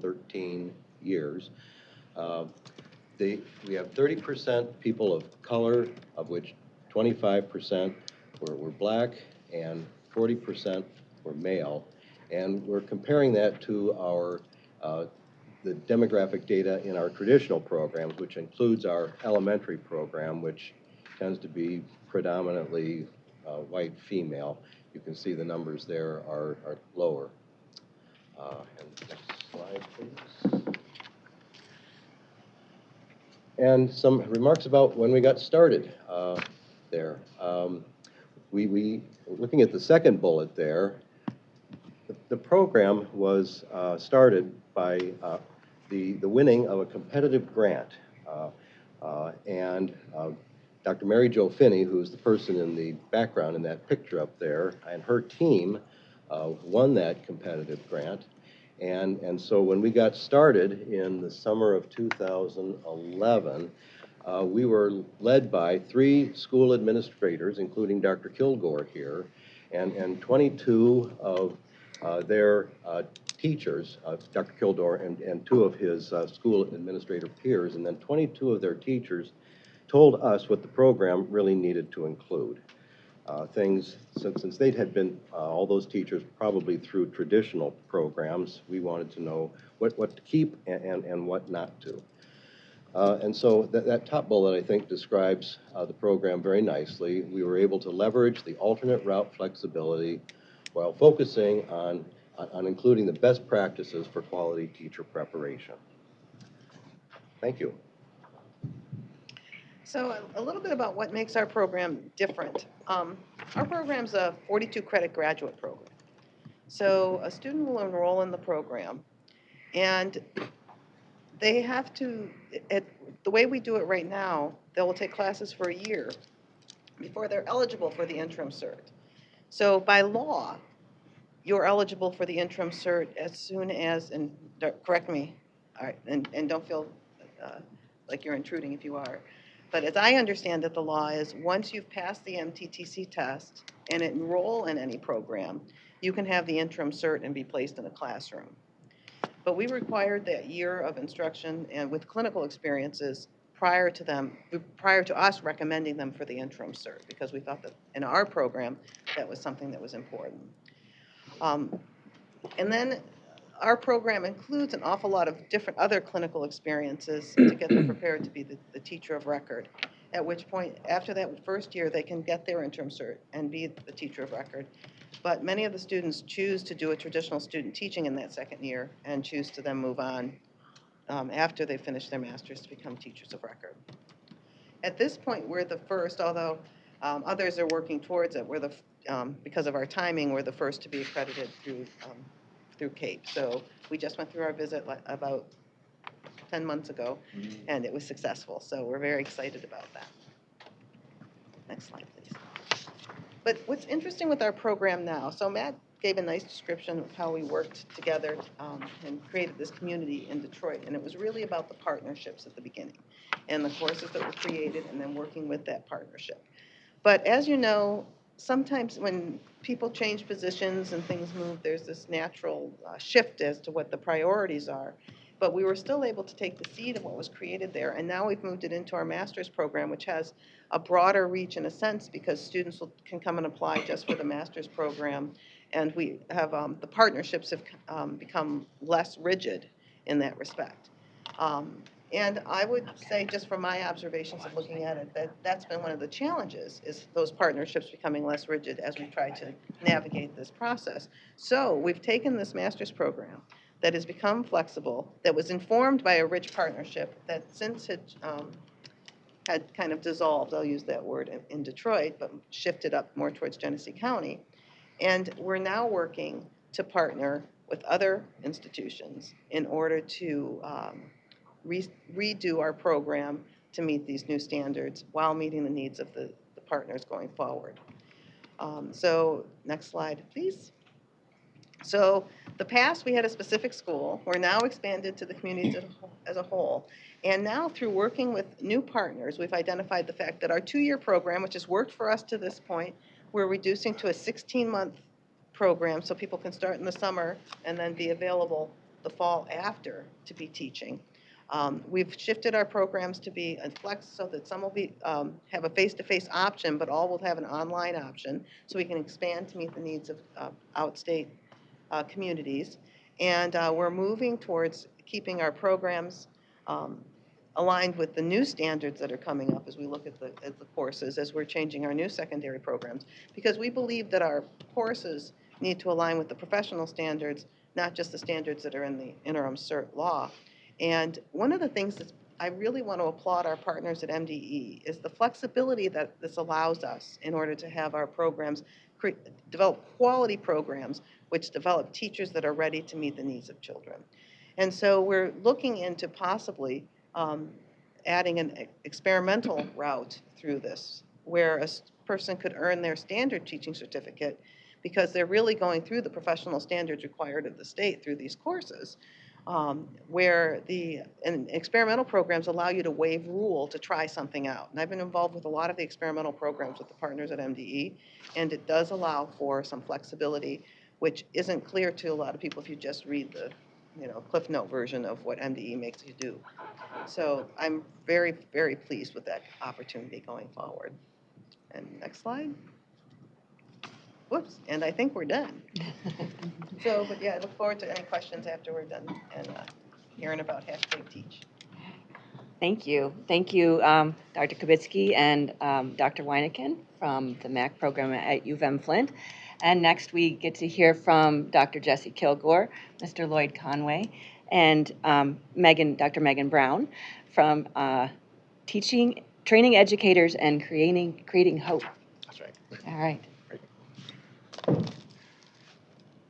13 years, we have 30% people of color, of which 25% were black and 40% were male. And we're comparing that to our the demographic data in our traditional programs, which includes our elementary program, which tends to be predominantly white female. You can see the numbers there are lower. And next slide, please. And some remarks about when we got started there. Looking at the second bullet there, the program was started by the winning of a competitive grant. And Dr. Mary Jo Finney, who's the person in the background in that picture up there, and her team won that competitive grant. And so when we got started in the summer of 2011, we were led by 3 school administrators, including Dr. Kilgore here, and 22 of their teachers, Dr. Kilgore and 2 of his school administrator peers, and then 22 of their teachers told us what the program really needed to include. Things, since they had been, all those teachers, probably through traditional programs, we wanted to know what to keep and what not to. And so that top bullet, I think, describes the program very nicely. We were able to leverage the alternate route flexibility while focusing on including the best practices for quality teacher preparation. Thank you. So a little bit about what makes our program different. Our program's a 42 credit graduate program. So a student will enroll in the program, and they have to, the way we do it right now, they will take classes for a year before they're eligible for the interim cert. So by law, you're eligible for the interim cert as soon as, and correct me, all right, and don't feel like you're intruding if you are. But as I understand it, the law is once you've passed the MTTC test and enroll in any program, you can have the interim cert and be placed in a classroom. But we required that year of instruction and with clinical experiences prior to us recommending them for the interim cert, because we thought that in our program, that was something that was important. And then our program includes an awful lot of different other clinical experiences to get them prepared to be the teacher of record, at which point, after that first year, they can get their interim cert and be the teacher of record. But many of the students choose to do a traditional student teaching in that second year and choose to then move on after they finish their master's to become teachers of record. At this point, we're the first, although others are working towards it, we're because of our timing, we're the first to be accredited through CAPE. So we just went through our visit about 10 months ago, and it was successful. So we're very excited about that. Next slide, please. But what's interesting with our program now, so Matt gave a nice description of how we worked together and created this community in Detroit. And it was really about the partnerships at the beginning and the courses that were created and then working with that partnership. But as you know, sometimes when people change positions and things move, there's this natural shift as to what the priorities are. But we were still able to take the seed of what was created there, and now we've moved it into our master's program, which has a broader reach in a sense because students can come and apply just for the master's program. And we have the partnerships have become less rigid in that respect. And I would say, just from my observations of looking at it, that's been one of the challenges, is those partnerships becoming less rigid as we try to navigate this process. So we've taken this master's program that has become flexible, that was informed by a rich partnership that since had kind of dissolved, I'll use that word, in Detroit, but shifted up more towards Genesee County. And we're now working to partner with other institutions in order to redo our program to meet these new standards while meeting the needs of the partners going forward. So next slide, please. So the past, we had a specific school. We're now expanded to the communities as a whole. And now through working with new partners, we've identified the fact that our 2-year program, which has worked for us to this point, we're reducing to a 16-month program so people can start in the summer and then be available the fall after to be teaching. We've shifted our programs to be a flex so that some will be have a face-to-face option, but all will have an online option, so we can expand to meet the needs of outstate communities. And we're moving towards keeping our programs aligned with the new standards that are coming up as we look at the courses, as we're changing our new secondary programs, because we believe that our courses need to align with the professional standards, not just the standards that are in the interim cert law. And one of the things that I really want to applaud our partners at MDE is the flexibility that this allows us in order to have our programs develop quality programs which develop teachers that are ready to meet the needs of children. And so we're looking into possibly adding an experimental route through this, where a person could earn their standard teaching certificate because they're really going through the professional standards required of the state through these courses, where and experimental programs allow you to waive rule to try something out. And I've been involved with a lot of the experimental programs with the partners at MDE, and it does allow for some flexibility, which isn't clear to a lot of people if you just read the Cliff Note version of what MDE makes you do. So I'm very, very pleased with that opportunity going forward. And next slide. Whoops, and I think we're done. So, but yeah, I look forward to any questions after we're done and hearing about #Teach. Thank you. Thank you, Dr. Kibitsky and Dr. Weineken from the MAC program at U of M Flint. And next we get to hear from Dr. Jesse Kilgore, Mr. Lloyd Conway, and Dr. Megan Brown from training educators and creating hope. That's right. All right.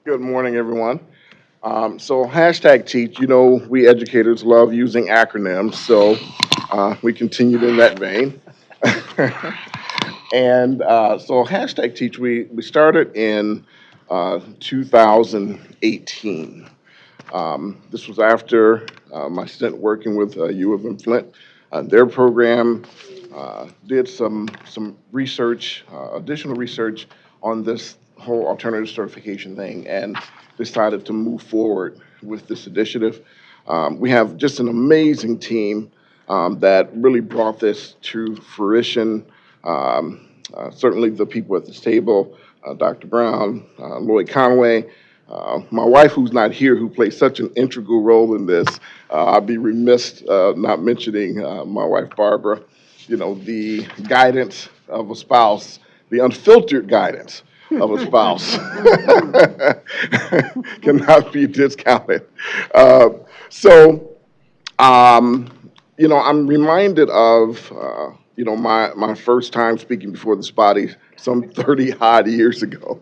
Good morning, everyone. So #Teach, we educators love using acronyms, so we continued in that vein. And so #Teach, we started in 2018. This was after my stint working with U of M Flint. Their program did some research, additional research on this whole alternative certification thing, and decided to move forward with this initiative. We have just an amazing team that really brought this to fruition. Certainly the people at this table, Dr. Brown, Lloyd Conway, my wife, who's not here, who plays such an integral role in this. I'd be remiss not mentioning my wife, Barbara. The guidance of a spouse, the unfiltered guidance of a spouse cannot be discounted. I'm reminded of, my first time speaking before this body some 30-odd years ago,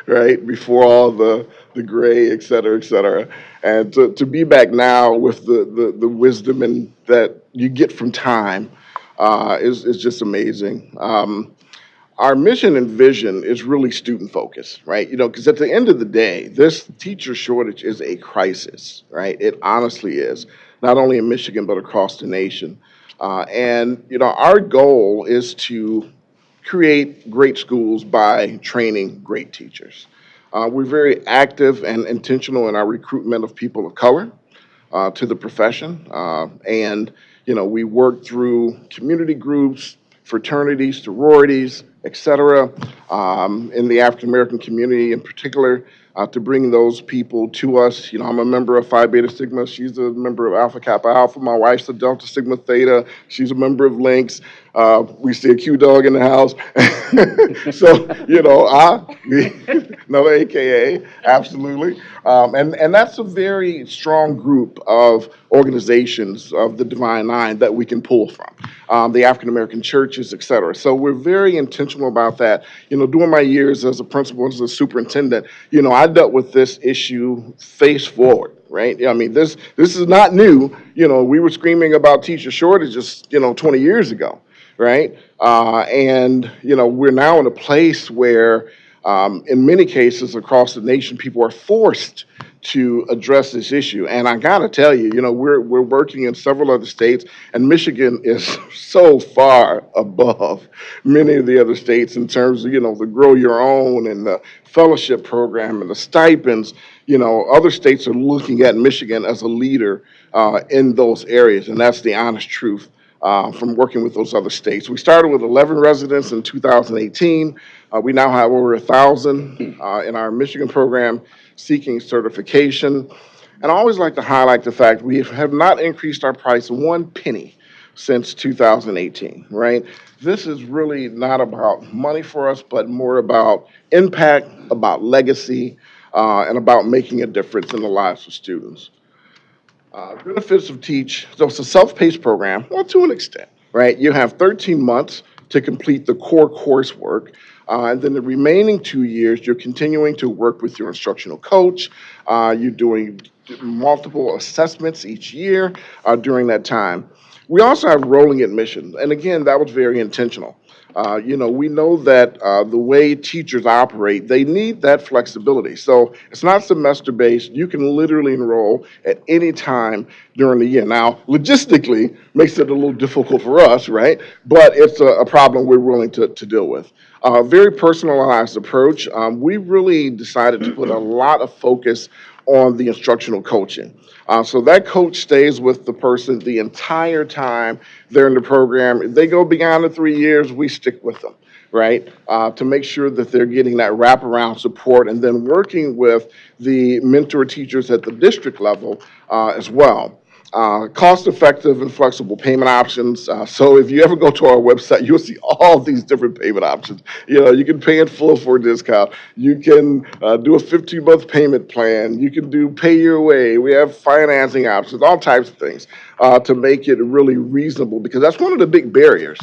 right? Before all the gray, et cetera, and to be back now with the wisdom and that you get from time is just amazing. Our mission and vision is really student focused, right? Because at the end of the day, this teacher shortage is a crisis, right? It honestly is, not only in Michigan, but across the nation. Our goal is to create great schools by training great teachers. We're very active and intentional in our recruitment of people of color to the profession. We work through community groups, fraternities, sororities, et cetera, in the African American community in particular, to bring those people to us. I'm a member of Phi Beta Sigma. She's a member of Alpha Kappa Alpha. My wife's a Delta Sigma Theta. She's a member of Lynx. We see a Q dog in the house. So, another AKA, absolutely. And that's a very strong group of organizations of the Divine Nine that we can pull from, the African American churches, et cetera. So we're very intentional about that. During my years as a principal and as a superintendent, I dealt with this issue face forward, right? This is not new. We were screaming about teacher shortages, 20 years ago, right? We're now in a place where In many cases across the nation, people are forced to address this issue. And I gotta tell you, we're working in several other states, and Michigan is so far above many of the other states in terms of, the Grow Your Own and the fellowship program and the stipends. Other states are looking at Michigan as a leader in those areas, and that's the honest truth. From working with those other states. We started with 11 residents in 2018. We now have over 1,000 in our Michigan program seeking certification. And I always like to highlight the fact we have not increased our price one penny since 2018, right? This is really not about money for us, but more about impact, about legacy, and about making a difference in the lives of students. Benefits of Teach, so it's a self-paced program, well, to an extent, right? You have 13 months to complete the core coursework, and then the remaining 2 years, you're continuing to work with your instructional coach. You're doing multiple assessments each year during that time. We also have rolling admissions, and again, that was very intentional. We know that the way teachers operate, they need that flexibility. So it's not semester-based. You can literally enroll at any time during the year. Now, logistically, makes it a little difficult for us, right? But it's a problem we're willing to deal with. Very personalized approach. We really decided to put a lot of focus on the instructional coaching. So that coach stays with the person the entire time they're in the program. If they go beyond the 3 years, we stick with them, right? To make sure that they're getting that wraparound support and then working with the mentor teachers at the district level as well. Cost-effective and flexible payment options. So if you ever go to our website, you'll see all these different payment options. You can pay in full for a discount. You can do a 15-month payment plan. You can do pay your way. We have financing options, all types of things to make it really reasonable, because that's one of the big barriers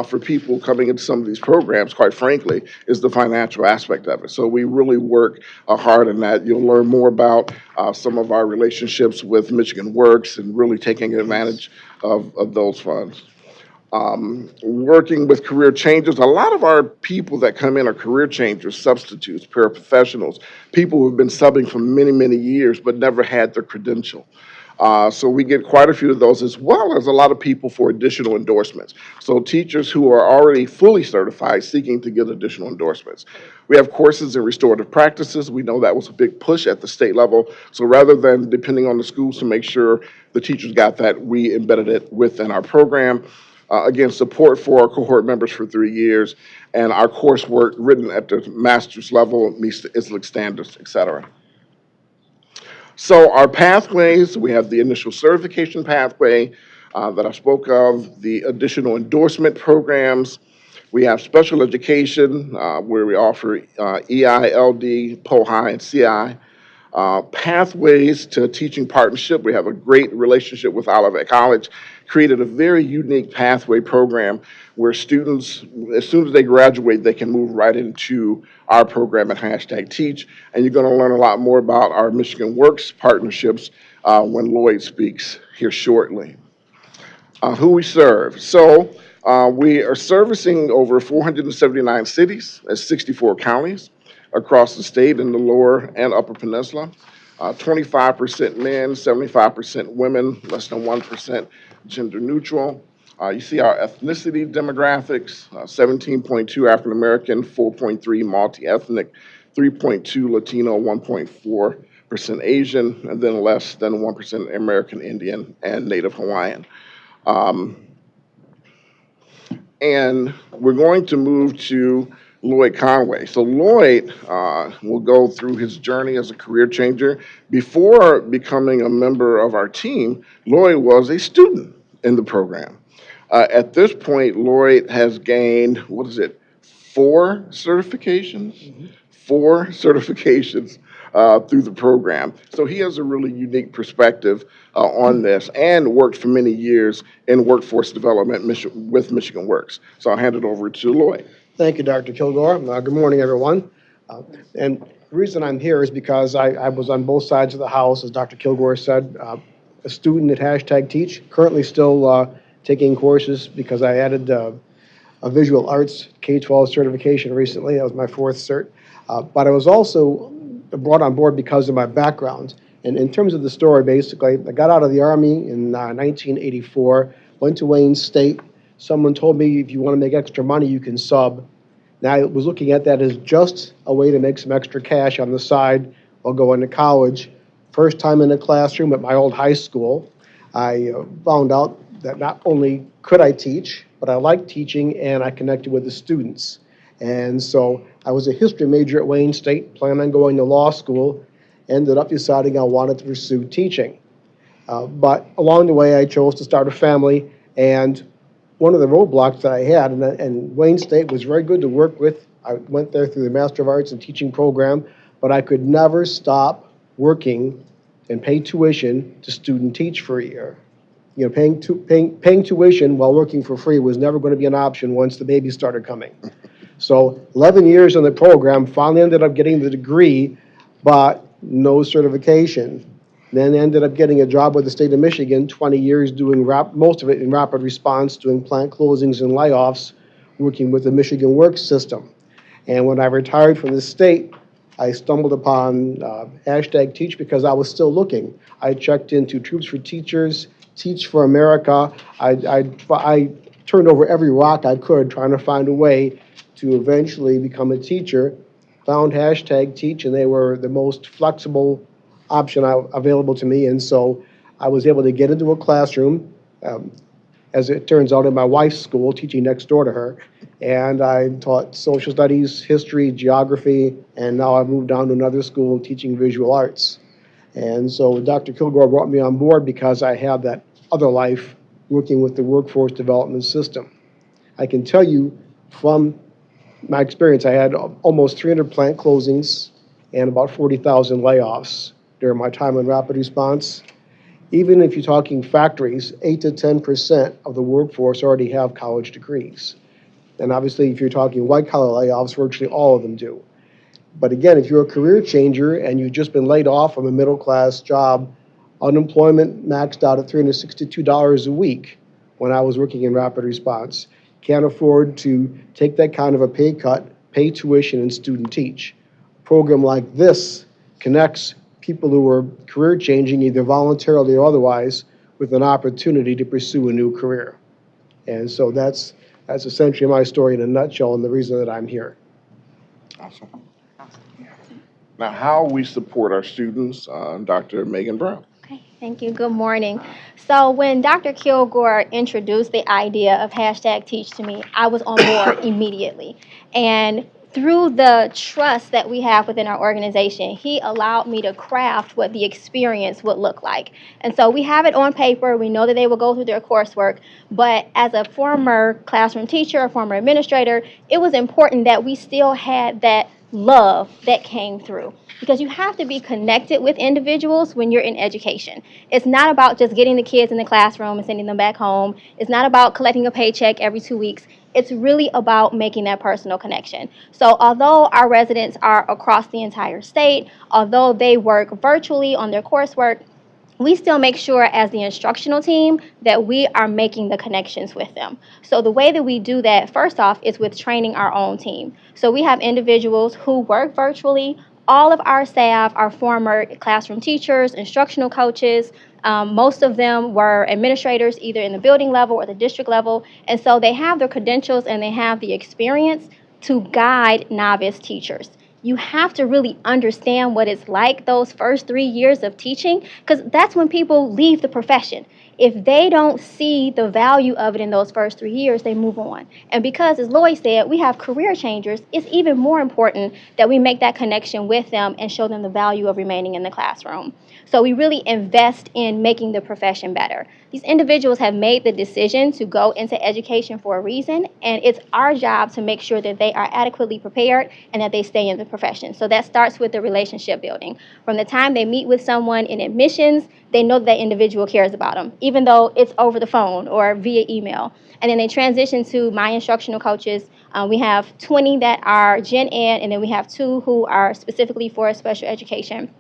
for people coming into some of these programs, quite frankly, is the financial aspect of it. So we really work hard on that. You'll learn more about some of our relationships with Michigan Works and really taking advantage of those funds. Working with career changers. A lot of our people that come in are career changers, substitutes, paraprofessionals, people who have been subbing for many, many years but never had their credential. So we get quite a few of those, as well as a lot of people for additional endorsements. So teachers who are already fully certified seeking to get additional endorsements. We have courses in restorative practices. We know that was a big push at the state level. So rather than depending on the schools to make sure the teachers got that, we embedded it within our program. Again, support for our cohort members for 3 years, and our coursework written at the master's level meets the ISLIC standards, et cetera. So our pathways, we have the initial certification pathway that I spoke of, the additional endorsement programs. We have special education where we offer EI, LD, POHI, and CI. Pathways to teaching partnership. We have a great relationship with Olivet College, created a very unique pathway program where students, as soon as they graduate, they can move right into our program at #Teach. And you're going to learn a lot more about our Michigan Works partnerships when Lloyd speaks here shortly. Who we serve. So we are servicing over 479 cities and 64 counties across the state in the lower and upper peninsula. 25% men, 75% women, less than 1% gender neutral. You see our ethnicity demographics, 17.2 African American, 4.3 multi-ethnic, 3.2 Latino, 1.4% Asian, and then less than 1% American Indian and Native Hawaiian. And we're going to move to Lloyd Conway. So Lloyd will go through his journey as a career changer. Before becoming a member of our team, Lloyd was a student in the program. At this point, Lloyd has gained, 4 certifications? Mm-hmm. 4 certifications through the program. So he has a really unique perspective on this, and worked for many years in workforce development with Michigan Works. So I'll hand it over to Lloyd. Thank you, Dr. Kilgore. Good morning, everyone. And the reason I'm here is because I was on both sides of the house, as Dr. Kilgore said, a student at #Teach, currently still taking courses because I added a visual arts K-12 certification recently. That was my 4th cert. But I was also brought on board because of my background. And in terms of the story, basically, I got out of the Army in 1984, went to Wayne State. Someone told me, if you want to make extra money, you can sub. Now, I was looking at that as just a way to make some extra cash on the side while going to college. First time in a classroom at my old high school, I found out that not only could I teach, but I liked teaching and I connected with the students. And so I was a history major at Wayne State, planned on going to law school, ended up deciding I wanted to pursue teaching. But along the way, I chose to start a family, and one of the roadblocks that I had, and Wayne State was very good to work with. I went there through the Master of Arts in Teaching program, but I could never stop working and pay tuition to student teach for a year. You know, paying tuition while working for free was never going to be an option once the babies started coming. So 11 years in the program, finally ended up getting the degree, but no certification. Then ended up getting a job with the state of Michigan, 20 years doing most of it in rapid response, doing plant closings and layoffs, working with the Michigan Works system. And when I retired from the state, I stumbled upon hashtag Teach because I was still looking. I checked into Troops for Teachers, Teach for America. I turned over every rock I could trying to find a way to eventually become a teacher. Found hashtag Teach, and they were the most flexible option available to me. And so I was able to get into a classroom, as it turns out, in my wife's school, teaching next door to her. And I taught social studies, history, geography, and now I've moved on to another school teaching visual arts. And so Dr. Kilgore brought me on board because I had that other life working with the workforce development system. I can tell you from my experience, I had almost 300 plant closings and about 40,000 layoffs during my time in rapid response. Even if you're talking factories, 8 to 10% of the workforce already have college degrees. And obviously, if you're talking white-collar layoffs, virtually all of them do. But again, if you're a career changer and you've just been laid off from a middle-class job, unemployment maxed out at $362 a week when I was working in rapid response. Can't afford to take that kind of a pay cut, pay tuition, and student teach. A program like this connects people who are career changing, either voluntarily or otherwise, with an opportunity to pursue a new career. And so that's essentially my story in a nutshell and the reason that I'm here. Awesome. Now, how we support our students, Dr. Megan Brown. Thank you. Good morning. So when Dr. Kilgore introduced the idea of hashtag Teach to me, I was on board immediately. And through the trust that we have within our organization, he allowed me to craft what the experience would look like. And so we have it on paper. We know that they will go through their coursework. But as a former classroom teacher, a former administrator, it was important that we still had that love that came through. Because you have to be connected with individuals when you're in education. It's not about just getting the kids in the classroom and sending them back home. It's not about collecting a paycheck every 2 weeks. It's really about making that personal connection. So although our residents are across the entire state, although they work virtually on their coursework, we still make sure as the instructional team that we are making the connections with them. So the way that we do that, first off, is with training our own team. So we have individuals who work virtually. All of our staff are former classroom teachers, instructional coaches. Most of them were administrators either in the building level or the district level. And so they have the credentials and they have the experience to guide novice teachers. You have to really understand what it's like those first 3 years of teaching, because that's when people leave the profession. If they don't see the value of it in those first 3 years, they move on. And because, as Lloyd said, we have career changers, it's even more important that we make that connection with them and show them the value of remaining in the classroom. So we really invest in making the profession better. These individuals have made the decision to go into education for a reason, and it's our job to make sure that they are adequately prepared and that they stay in the profession. So that starts with the relationship building. From the time they meet with someone in admissions, they know that individual cares about them, even though it's over the phone or via email. And then they transition to my instructional coaches. We have 20 that are Gen Ed, and then we have 2 who are specifically for special education.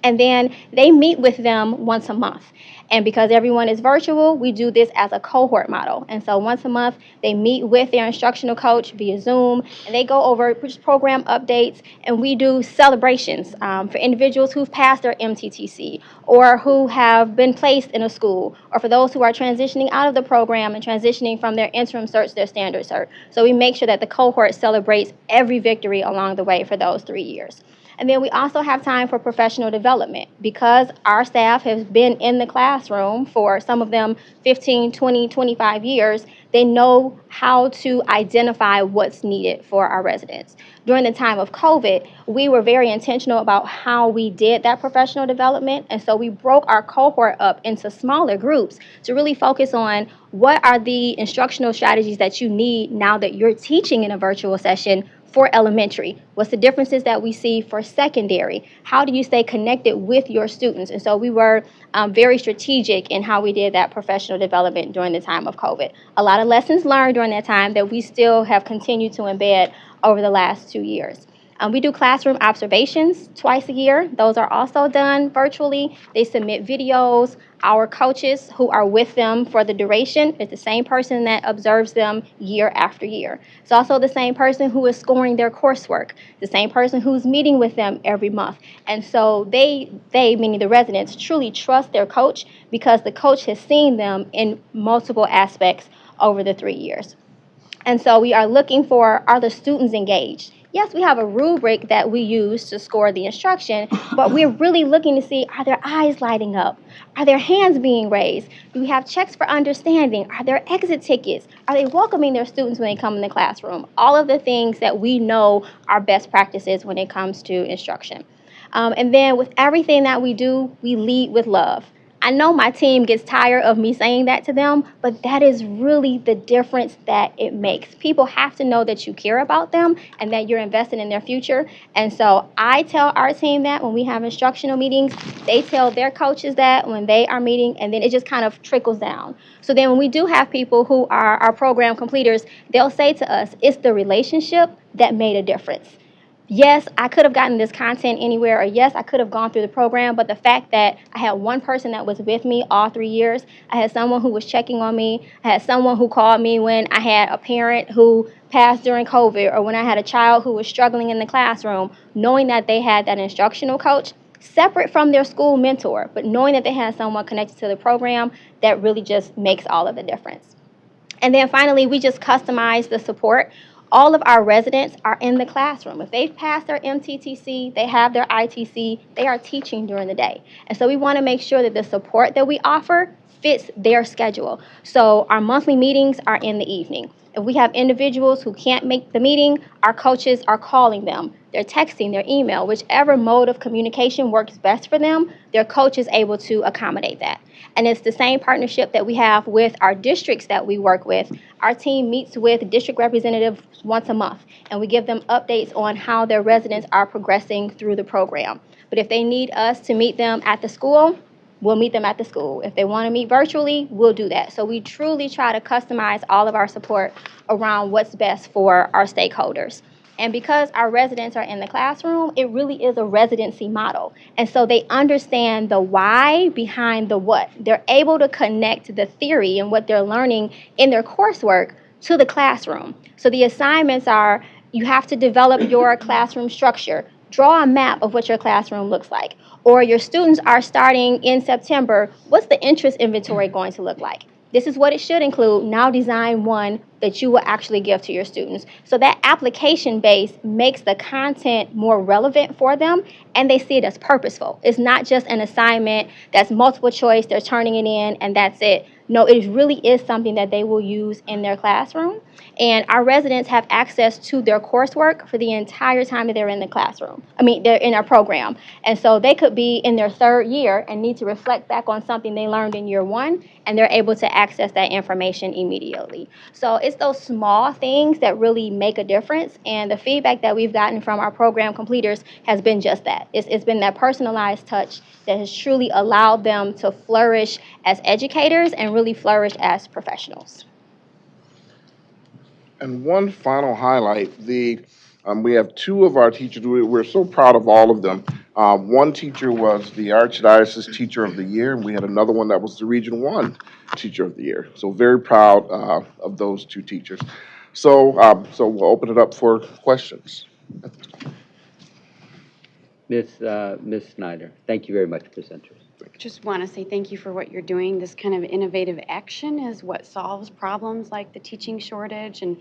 And then they meet with them once a month. And because everyone is virtual, we do this as a cohort model. And so once a month, they meet with their instructional coach via Zoom, and they go over just program updates, and we do celebrations for individuals who've passed their MTTC or who have been placed in a school, or for those who are transitioning out of the program and transitioning from their interim cert to their standard cert. So we make sure that the cohort celebrates every victory along the way for those 3 years. And then we also have time for professional development because our staff has been in the classroom for some of them 15, 20, 25 years. They know how to identify what's needed for our residents. During the time of COVID, we were very intentional about how we did that professional development. And so we broke our cohort up into smaller groups to really focus on what are the instructional strategies that you need now that you're teaching in a virtual session for elementary? What's the differences that we see for secondary? How do you stay connected with your students? And so we were very strategic in how we did that professional development during the time of COVID. A lot of lessons learned during that time that we still have continued to embed over the last 2 years. We do classroom observations twice a year. Those are also done virtually. They submit videos. Our coaches who are with them for the duration is the same person that observes them year after year. It's also the same person who is scoring their coursework, the same person who's meeting with them every month. And so they, meaning the residents, truly trust their coach because the coach has seen them in multiple aspects over the 3 years. And so we are looking for, are the students engaged? Yes, we have a rubric that we use to score the instruction, but we're really looking to see, are their eyes lighting up? Are their hands being raised? Do we have checks for understanding? Are there exit tickets? Are they welcoming their students when they come in the classroom? All of the things that we know are best practices when it comes to instruction. And then with everything that we do, we lead with love. I know my team gets tired of me saying that to them, but that is really the difference that it makes. People have to know that you care about them and that you're invested in their future. And so I tell our team that when we have instructional meetings, they tell their coaches that when they are meeting, and then it just kind of trickles down. So then when we do have people who are our program completers, they'll say to us, it's the relationship that made a difference. Yes, I could have gotten this content anywhere, or yes, I could have gone through the program, but the fact that I had one person that was with me all 3 years, I had someone who was checking on me, I had someone who called me when I had a parent who passed during COVID, or when I had a child who was struggling in the classroom, knowing that they had that instructional coach, separate from their school mentor, but knowing that they had someone connected to the program, that really just makes all of the difference. And then finally, we just customize the support. All of our residents are in the classroom. If they've passed their MTTC, they have their ITC, they are teaching during the day. And so we want to make sure that the support that we offer fits their schedule. So our monthly meetings are in the evening. If we have individuals who can't make the meeting, our coaches are calling them. They're texting, their email, whichever mode of communication works best for them, their coach is able to accommodate that. And it's the same partnership that we have with our districts that we work with. Our team meets with district representatives once a month, and we give them updates on how their residents are progressing through the program. But if they need us to meet them at the school, we'll meet them at the school. If they want to meet virtually, we'll do that. So we truly try to customize all of our support around what's best for our stakeholders. And because our residents are in the classroom, it really is a residency model. And so they understand the why behind the what. They're able to connect the theory and what they're learning in their coursework to the classroom. So the assignments are, you have to develop your classroom structure. Draw a map of what your classroom looks like. Or your students are starting in September. What's the interest inventory going to look like? This is what it should include. Now design one that you will actually give to your students. So that application base makes the content more relevant for them, and they see it as purposeful. It's not just an assignment that's multiple choice, they're turning it in, and that's it. No, it really is something that they will use in their classroom. And our residents have access to their coursework for the entire time that they're in the classroom. They're in our program. And so they could be in their 3rd year and need to reflect back on something they learned in year 1, and they're able to access that information immediately. So it's those small things that really make a difference. And the feedback that we've gotten from our program completers has been just that. It's been that personalized touch that has truly allowed them to flourish as educators and really flourish as professionals. And one final highlight, we have 2 of our teachers, we're so proud of all of them. One teacher was the Archdiocese Teacher of the Year, and we had another one that was the Region 1 Teacher of the Year. So very proud of those two teachers. So we'll open it up for questions. Ms. Snyder, thank you very much, presenters. Just want to say thank you for what you're doing. This kind of innovative action is what solves problems like the teaching shortage, and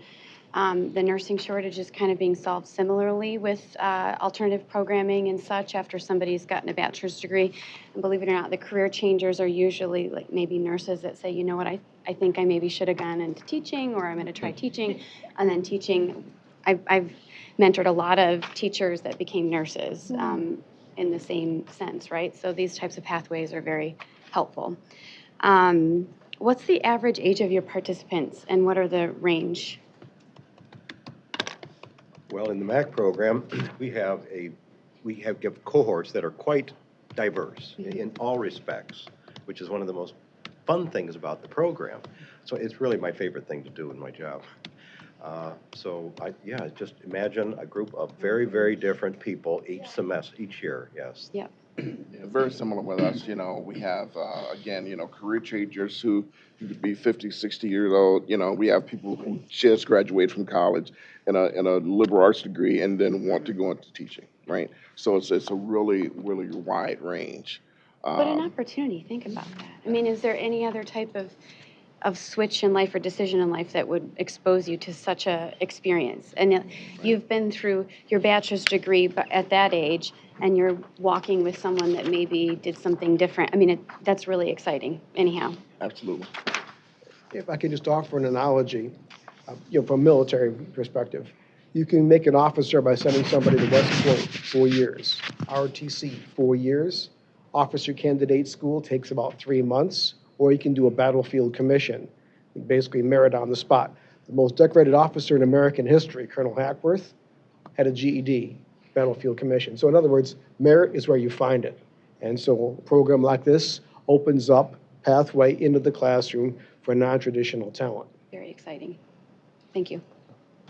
the nursing shortage is kind of being solved similarly with alternative programming and such after somebody's gotten a bachelor's degree. And believe it or not, the career changers are usually like maybe nurses that say, you know what, I think I maybe should have gone into teaching, or I'm going to try teaching. And then teaching, I've mentored a lot of teachers that became nurses. In the same sense, right? So these types of pathways are very helpful. What's the average age of your participants, and what are the range? Well, in the MAC program, we have cohorts that are quite diverse in all respects, which is one of the most fun things about the program. So it's really my favorite thing to do in my job. Just imagine a group of very, very different people each semester, each year, yes. Yep. Yeah, very similar with us. We have, again, career changers who could be 50, 60 years old. We have people who just graduate from college in a liberal arts degree and then want to go into teaching, right? So it's a really, really wide range. What an opportunity, think about that. I mean, is there any other type of switch in life or decision in life that would expose you to such a experience? And you've been through your bachelor's degree at that age, and you're walking with someone that maybe did something different. I mean, that's really exciting, anyhow. Absolutely. If I could just offer an analogy, from a military perspective, you can make an officer by sending somebody to West Point 4 years, ROTC 4 years, officer candidate school takes about 3 months, or you can do a battlefield commission, basically merit on the spot. The most decorated officer in American history, Colonel Hackworth, had a GED, battlefield commission. So in other words, merit is where you find it. And so a program like this opens up pathway into the classroom for non-traditional talent. Very exciting. Thank you.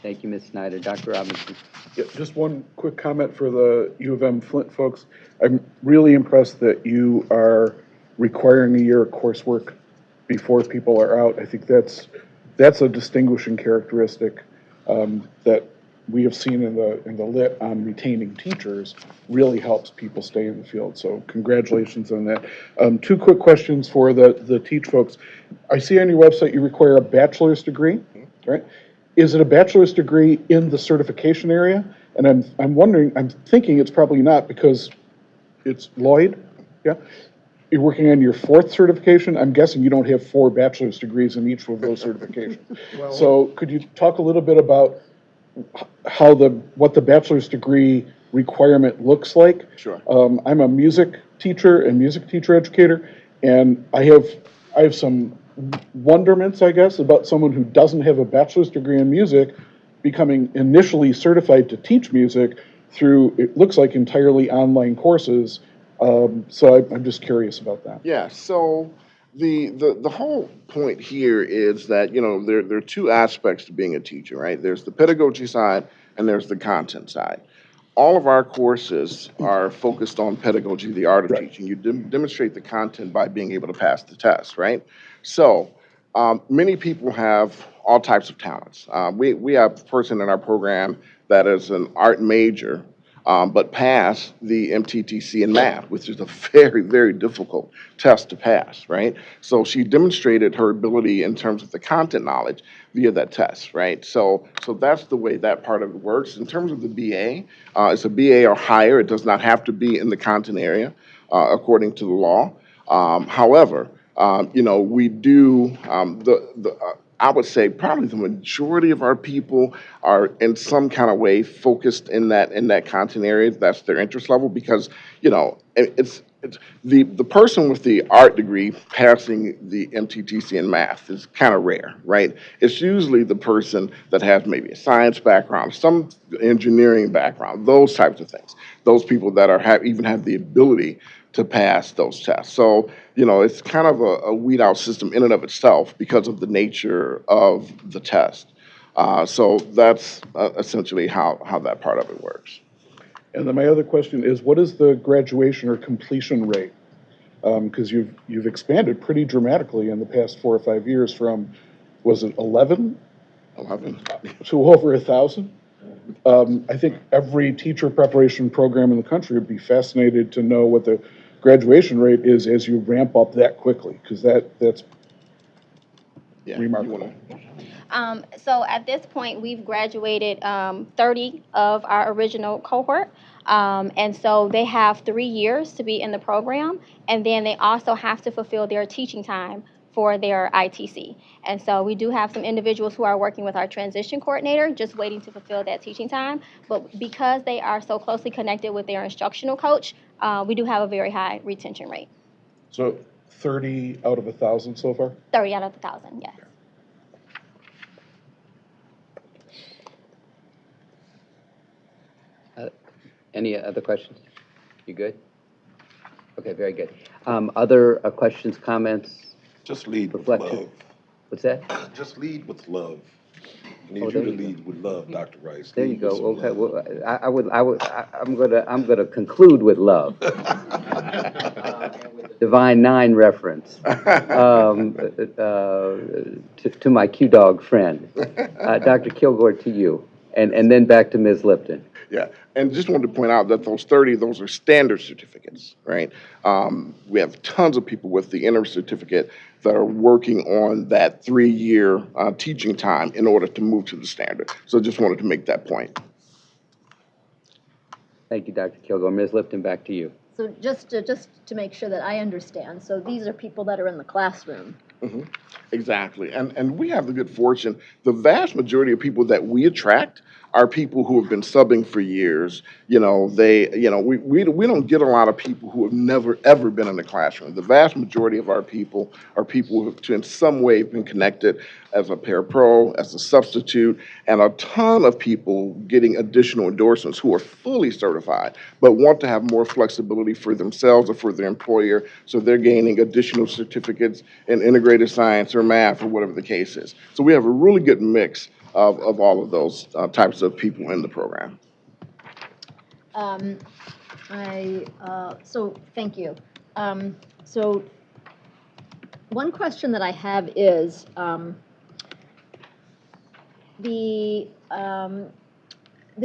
Thank you, Ms. Snyder. Dr. Robinson. Yeah, just one quick comment for the U of M Flint folks. I'm really impressed that you are requiring a year of coursework before people are out. I think that's a distinguishing characteristic that we have seen in the lit on retaining teachers really helps people stay in the field. So congratulations on that. Two quick questions for the teach folks. I see on your website you require a bachelor's degree, right? Is it a bachelor's degree in the certification area? And I'm thinking it's probably not, because it's Lloyd, yeah? You're working on your 4th certification. I'm guessing you don't have 4 bachelor's degrees in each of those certifications. So could you talk a little bit about what the bachelor's degree requirement looks like? Sure. I'm a music teacher and music teacher educator, and I have some wonderments, I guess, about someone who doesn't have a bachelor's degree in music becoming initially certified to teach music through, it looks like, entirely online courses. So I'm just curious about that. Yeah, so the whole point here is that, there are 2 aspects to being a teacher, right? There's the pedagogy side and there's the content side. All of our courses are focused on pedagogy, the art of teaching. You demonstrate the content by being able to pass the test, right? So many people have all types of talents. We have a person in our program that is an art major, but passed the MTTC in math, which is a very, very difficult test to pass, right? So she demonstrated her ability in terms of the content knowledge via that test, right? So that's the way that part of it works. In terms of the BA, it's a BA or higher. It does not have to be in the content area, according to the law. However, we do I would say probably the majority of our people are in some kind of way focused in that content area. That's their interest level, because it's the person with the art degree passing the MTTC in math is kind of rare, right? It's usually the person that has maybe a science background, some engineering background, those types of things. Those people that even have the ability to pass those tests. So, it's kind of a weed out system in and of itself because of the nature of the test. So that's essentially how that part of it works. And then my other question is, what is the graduation or completion rate? Because you've expanded pretty dramatically in the past 4 or 5 years from, was it 11 to over 1,000? I think every teacher preparation program in the country would be fascinated to know what the graduation rate is as you ramp up that quickly, because that's remarkable. So at this point, we've graduated 30 of our original cohort. And so they have 3 years to be in the program, and then they also have to fulfill their teaching time for their ITC. And so we do have some individuals who are working with our transition coordinator, just waiting to fulfill that teaching time. But because they are so closely connected with their instructional coach, we do have a very high retention rate. So 30 out of 1,000 so far? 30 out of 1,000, yes. Any other questions? You good? Okay, very good. Other questions, comments? Just lead with reflections? love. What's that? Just lead with love. I need Oh, you there to you go. lead with love, Dr. Rice. There you Lead go. with some Okay, love. well, I'm gonna conclude with love. Divine Nine reference to my Q Dog friend. Dr. Kilgore, to you, and then back to Ms. Lipton. Yeah, and just wanted to point out that those 30, those are standard certificates, right? We have tons of people with the inner certificate that are working on that 3-year teaching time in order to move to the standard. So just wanted to make that point. Thank you, Dr. Kilgore. Ms. Lipton, back to you. So just to make sure that I understand, so these are people that are in the classroom. Mm-hmm. Exactly, and we have the good fortune, the vast majority of people that we attract are people who have been subbing for years. We don't get a lot of people who have never, ever been in the classroom. The vast majority of our people are people who have in some way been connected as a parapro, as a substitute, and a ton of people getting additional endorsements who are fully certified, but want to have more flexibility for themselves or for their employer, so they're gaining additional certificates in integrated science or math or whatever the case is. So we have a really good mix of all of those types of people in the program. So thank you. So one question that I have is the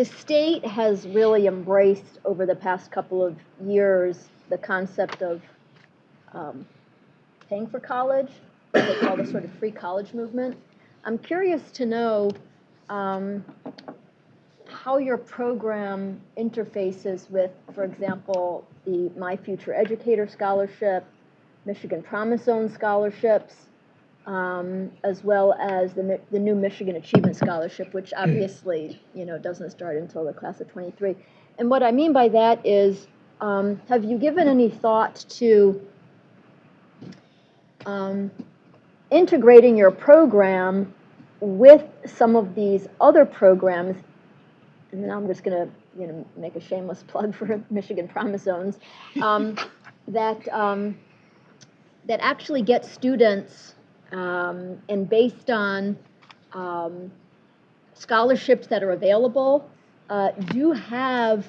state has really embraced over the past couple of years the concept of paying for college, what they call the sort of free college movement. I'm curious to know how your program interfaces with, for example, the My Future Educator Scholarship, Michigan Promise Zone scholarships, as well as the new Michigan Achievement Scholarship, which obviously, doesn't start until the class of 23. And what I mean by that is, have you given any thought to integrating your program with some of these other programs? And now I'm just going to make a shameless plug for Michigan Promise Zones, that actually get students, and based on scholarships that are available, do have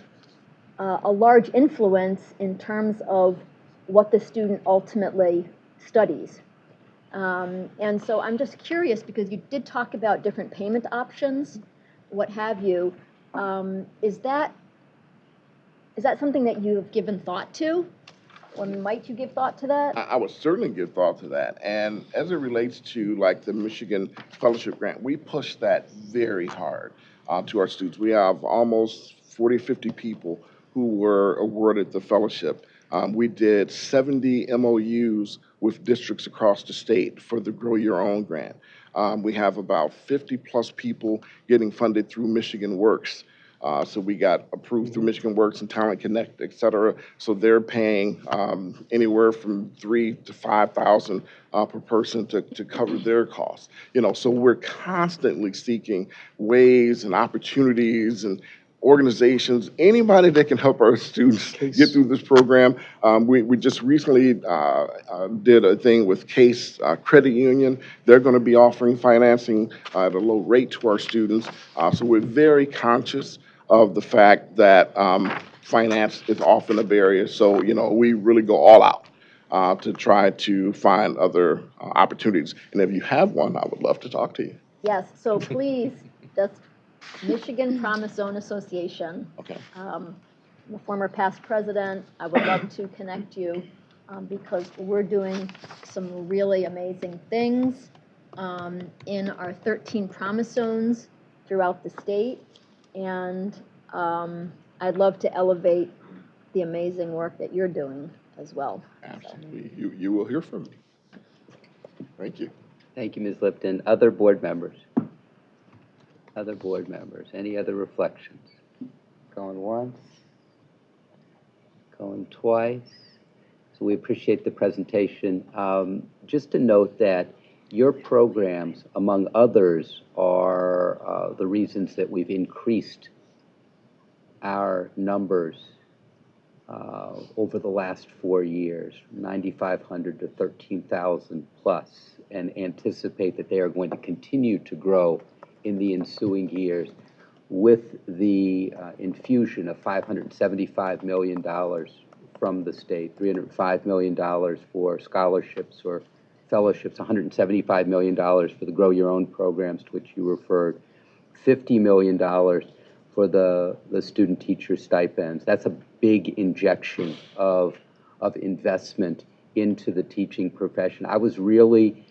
a large influence in terms of what the student ultimately studies. And so I'm just curious, because you did talk about different payment options, what have you. Is that something that you have given thought to? Or might you give thought to that? I would certainly give thought to that. And as it relates to like the Michigan Fellowship Grant, we push that very hard to our students. We have almost 40, 50 people who were awarded the fellowship. We did 70 MOUs with districts across the state for the Grow Your Own grant. We have about 50 plus people getting funded through Michigan Works. So we got approved through Michigan Works and Talent Connect, et cetera. So they're paying anywhere from $3,000 to $5,000 per person to cover their costs. So we're constantly seeking ways and opportunities and organizations, anybody that can help our students get through this program. We just recently did a thing with Case Credit Union. They're going to be offering financing at a low rate to our students. So we're very conscious of the fact that finance is often a barrier. So, we really go all out to try to find other opportunities. And if you have one, I would love to talk to you. Yes, so please, just Michigan Promise Zone Association. Okay. I'm a former past president. I would love to connect you because we're doing some really amazing things in our 13 promise zones throughout the state. And I'd love to elevate the amazing work that you're doing as well. Absolutely. You will hear from me. Thank you. Thank you, Ms. Lipton. Other board members? Other board members? Any other reflections? Going once? Going twice? So we appreciate the presentation. Just to note that your programs, among others, are the reasons that we've increased our numbers over the last 4 years, 9,500 to 13,000 plus, and anticipate that they are going to continue to grow in the ensuing years with the infusion of $575 million from the state, $305 million for scholarships or fellowships, $175 million for the Grow Your Own programs to which you referred, $50 million for the student teacher stipends. That's a big injection of investment into the teaching profession. I was really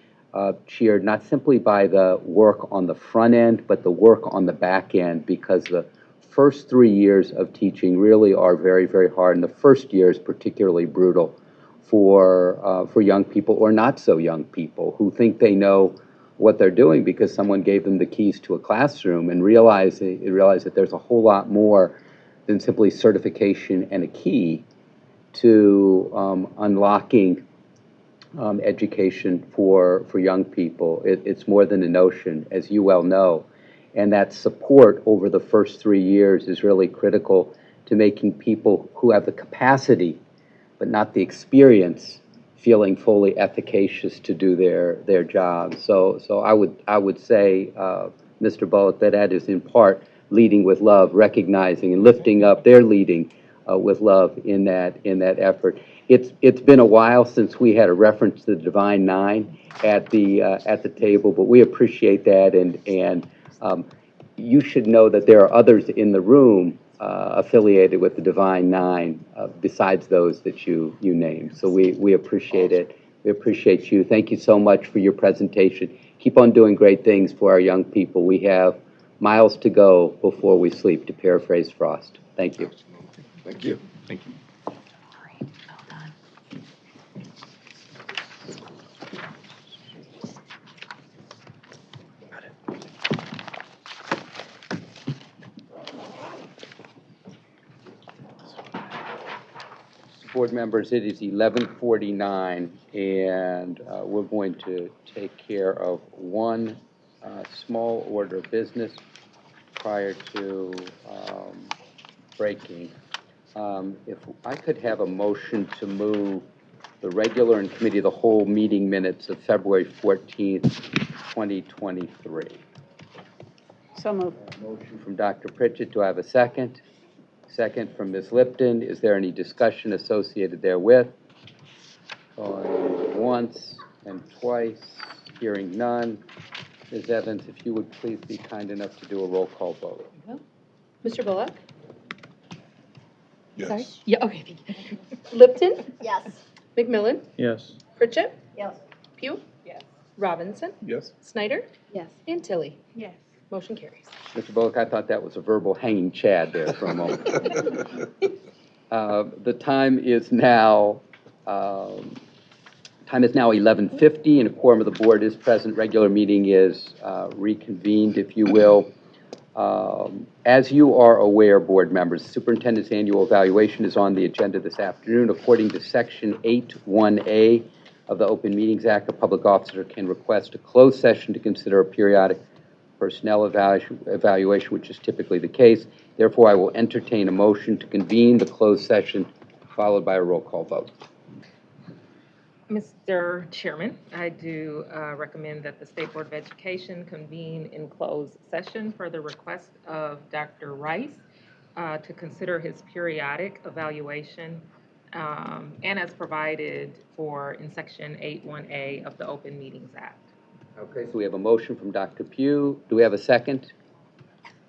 cheered not simply by the work on the front end, but the work on the back end, because the first 3 years of teaching really are very, very hard, and the first year is particularly brutal for young people or not so young people who think they know what they're doing because someone gave them the keys to a classroom, and realize that there's a whole lot more than simply certification and a key to unlocking education for young people. It's more than a notion, as you well know. And that support over the first 3 years is really critical to making people who have the capacity but not the experience feeling fully efficacious to do their job. So I would say, Mr. Bullock, that is in part leading with love, recognizing and lifting up their leading with love in that effort. It's been a while since we had a reference to the Divine Nine at the table, but we appreciate that, and you should know that there are others in the room affiliated with the Divine Nine besides those that you named. So we appreciate it. We appreciate you. Thank you so much for your presentation. Keep on doing great things for our young people. We have miles to go before we sleep, to paraphrase Frost. Thank you. Thank you. Thank you. Board members, it is 11:49, and we're going to take care of one small order of business prior to breaking. If I could have a motion to move the regular and committee of the whole meeting minutes of February 14th, 2023. So moved. Motion from Dr. Pritchett. Do I have a second? Second from Ms. Lipton. Is there any discussion associated therewith? Going once and twice. Hearing none. Ms. Evans, if you would please be kind enough to do a roll call vote. Mr. Bullock? Yes. Sorry? Yeah, okay, thank you. Lipton? Yes. McMillan? Yes. Pritchett? Yes. Pugh? Yes. Robinson? Yes. Snyder? Yes. And Tilly? Yes. Motion carries. Mr. Bullock, I thought that was a verbal hanging chad there for a moment. The time is now 11:50, and a quorum of the board is present. Regular meeting is reconvened, if you will. As you are aware, board members, the superintendent's annual evaluation is on the agenda this afternoon. According to Section 8(1)A of the Open Meetings Act, a public officer can request a closed session to consider a periodic personnel evaluation, which is typically the case. Therefore, I will entertain a motion to convene the closed session, followed by a roll call vote. Mr. Chairman, I do recommend that the State Board of Education convene in closed session for the request of Dr. Rice to consider his periodic evaluation, and as provided for in Section 81A of the Open Meetings Act. Okay, so we have a motion from Dr. Pugh. Do we have a second?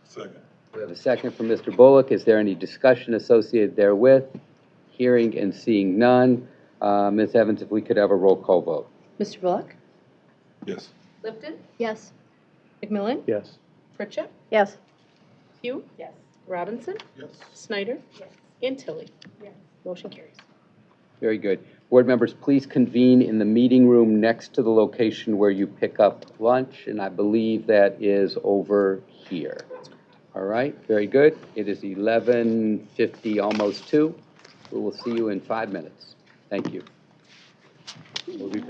Second. We have a second from Mr. Bullock. Is there any discussion associated therewith? Hearing and seeing none. Ms. Evans, if we could have a roll call vote. Mr. Bullock? Yes. Lipton? Yes. McMillan? Yes. Pritchett? Yes. Pugh? Yes. Robinson? Yes. Snyder? And Tilly? Motion carries. Very good. Board members, please convene in the meeting room next to the location where you pick up lunch, and I believe that is over here. All right, very good. It is 11:50, almost 2. We will see you in 5 minutes. Thank you. We'll be back.